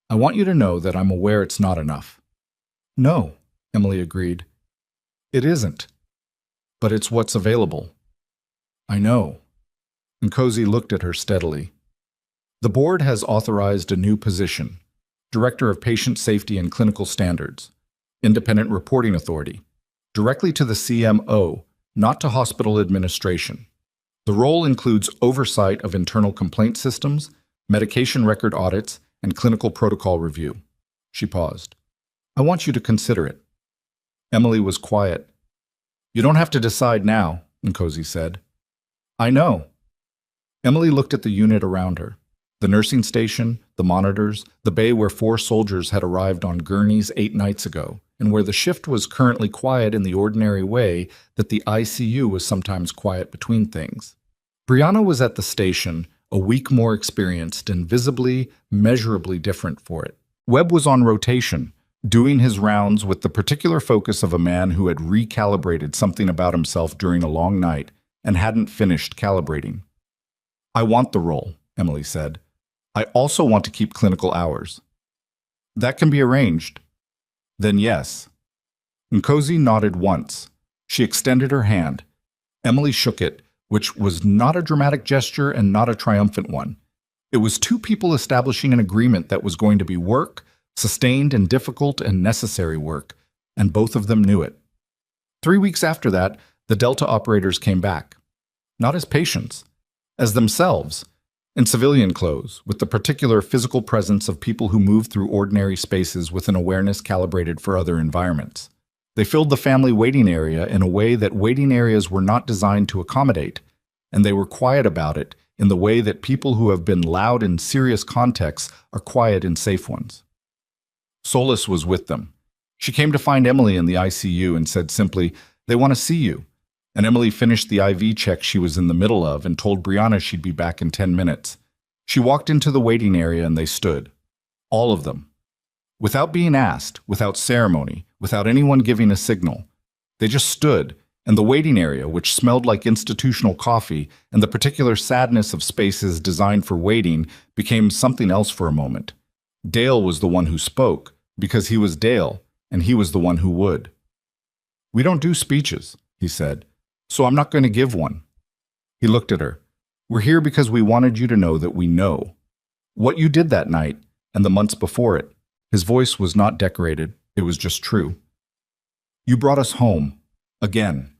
I want you to know that I'm aware it's not enough. No, Emily agreed. It isn't. But it's what's available. I know. Nkosi looked at her steadily. The board has authorized a new position: Director of Patient Safety and Clinical Standards, Independent Reporting Authority, directly to the CMO, not to hospital administration. The role includes oversight of internal complaint systems, medication record audits, and clinical protocol review. She paused. I want you to consider it. Emily was quiet. You don't have to decide now, Nkosi said. I know. Emily looked at the unit around her. The nursing station, the monitors, the bay where 4 soldiers had arrived on gurneys 8 nights ago, and where the shift was currently quiet in the ordinary way that the ICU was sometimes quiet between things. Brianna was at the station, a week more experienced and visibly, measurably different for it. Webb was on rotation, doing his rounds with the particular focus of a man who had recalibrated something about himself during a long night and hadn't finished calibrating. I want the role, Emily said. I also want to keep clinical hours. That can be arranged. Then yes. Nkosi nodded once. She extended her hand. Emily shook it, which was not a dramatic gesture and not a triumphant one. It was 2 people establishing an agreement that was going to be work, sustained and difficult and necessary work, and both of them knew it. 3 weeks after that, the Delta operators came back. Not as patients, as themselves, in civilian clothes, with the particular physical presence of people who move through ordinary spaces with an awareness calibrated for other environments. They filled the family waiting area in a way that waiting areas were not designed to accommodate, and they were quiet about it in the way that people who have been loud in serious contexts are quiet in safe ones. Solace was with them. She came to find Emily in the ICU and said simply, "They want to see you." And Emily finished the IV check she was in the middle of and told Brianna she'd be back in 10 minutes. She walked into the waiting area and they stood. All of them. Without being asked, without ceremony, without anyone giving a signal. They just stood, and the waiting area, which smelled like institutional coffee, and the particular sadness of spaces designed for waiting, became something else for a moment. Dale was the one who spoke, because he was Dale, and he was the one who would. "We don't do speeches," he said. "So I'm not going to give one." He looked at her. "We're here because we wanted you to know that we know. What you did that night, and the months before it." His voice was not decorated, it was just true. "You brought us home. Again."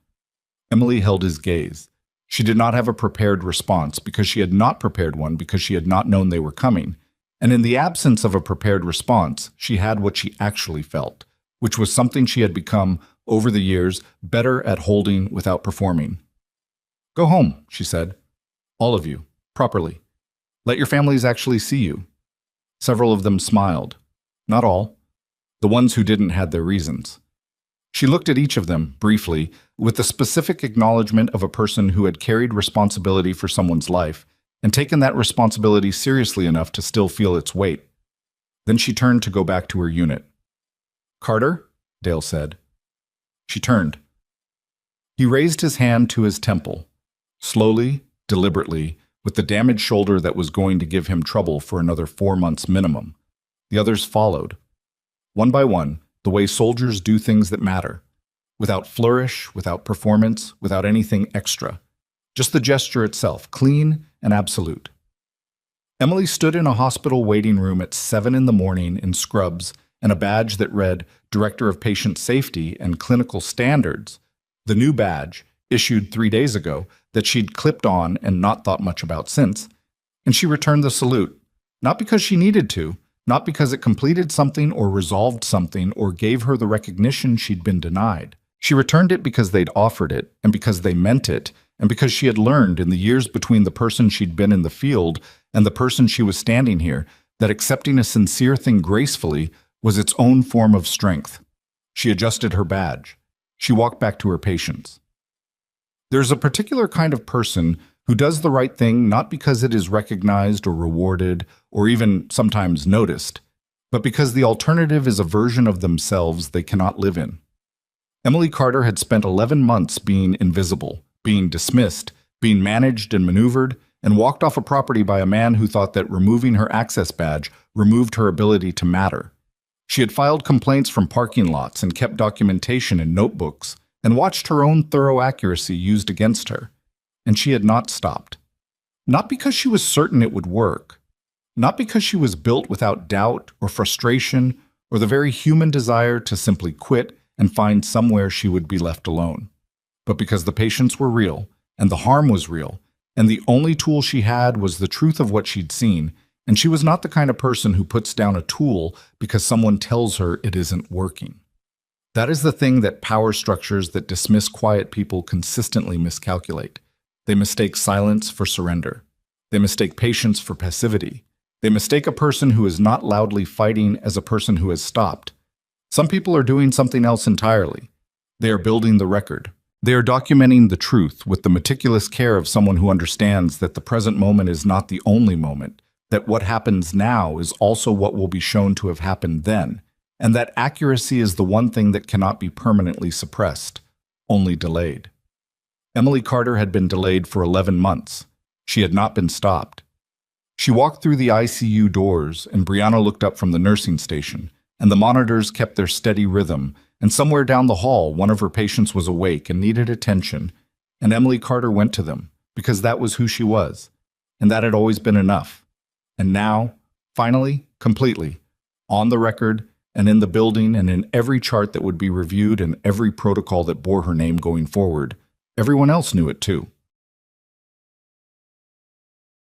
Emily held his gaze. She did not have a prepared response because she had not prepared one because she had not known they were coming. And in the absence of a prepared response, she had what she actually felt, which was something she had become over the years, better at holding without performing. Go home, she said. All of you, properly. Let your families actually see you. Several of them smiled. Not all. The ones who didn't had their reasons. She looked at each of them, briefly, with the specific acknowledgement of a person who had carried responsibility for someone's life and taken that responsibility seriously enough to still feel its weight. Then she turned to go back to her unit. "Carter?" Dale said. She turned. He raised his hand to his temple, slowly, deliberately, with the damaged shoulder that was going to give him trouble for another 4 months minimum. The others followed. One by one, the way soldiers do things that matter. Without flourish, without performance, without anything extra. Just the gesture itself, clean and absolute. Emily stood in a hospital waiting room at 7 in the morning in scrubs and a badge that read Director of Patient Safety and Clinical Standards, the new badge, issued 3 days ago, that she'd clipped on and not thought much about since, and she returned the salute, not because she needed to, not because it completed something or resolved something or gave her the recognition she'd been denied. She returned it because they'd offered it, and because they meant it, and because she had learned in the years between the person she'd been in the field and the person she was standing here that accepting a sincere thing gracefully was its own form of strength. She adjusted her badge. She walked back to her patients. There's a particular kind of person who does the right thing not because it is recognized or rewarded or even sometimes noticed, but because the alternative is a version of themselves they cannot live in. Emily Carter had spent 11 months being invisible, being dismissed, being managed and maneuvered, and walked off a property by a man who thought that removing her access badge removed her ability to matter. She had filed complaints from parking lots and kept documentation in notebooks and watched her own thorough accuracy used against her. And she had not stopped. Not because she was certain it would work. Not because she was built without doubt or frustration or the very human desire to simply quit and find somewhere she would be left alone. But because the patients were real, and the harm was real, and the only tool she had was the truth of what she'd seen, and she was not the kind of person who puts down a tool because someone tells her it isn't working. That is the thing that power structures that dismiss quiet people consistently miscalculate. They mistake silence for surrender. They mistake patience for passivity. They mistake a person who is not loudly fighting as a person who has stopped. Some people are doing something else entirely. They are building the record. They are documenting the truth with the meticulous care of someone who understands that the present moment is not the only moment, that what happens now is also what will be shown to have happened then, and that accuracy is the one thing that cannot be permanently suppressed, only delayed. Emily Carter had been delayed for 11 months. She had not been stopped. She walked through the ICU doors, and Brianna looked up from the nursing station, and the monitors kept their steady rhythm, and somewhere down the hall, one of her patients was awake and needed attention, and Emily Carter went to them, because that was who she was, and that had always been enough. And now, finally, completely, on the record, and in the building, and in every chart that would be reviewed and every protocol that bore her name going forward, everyone else knew it too.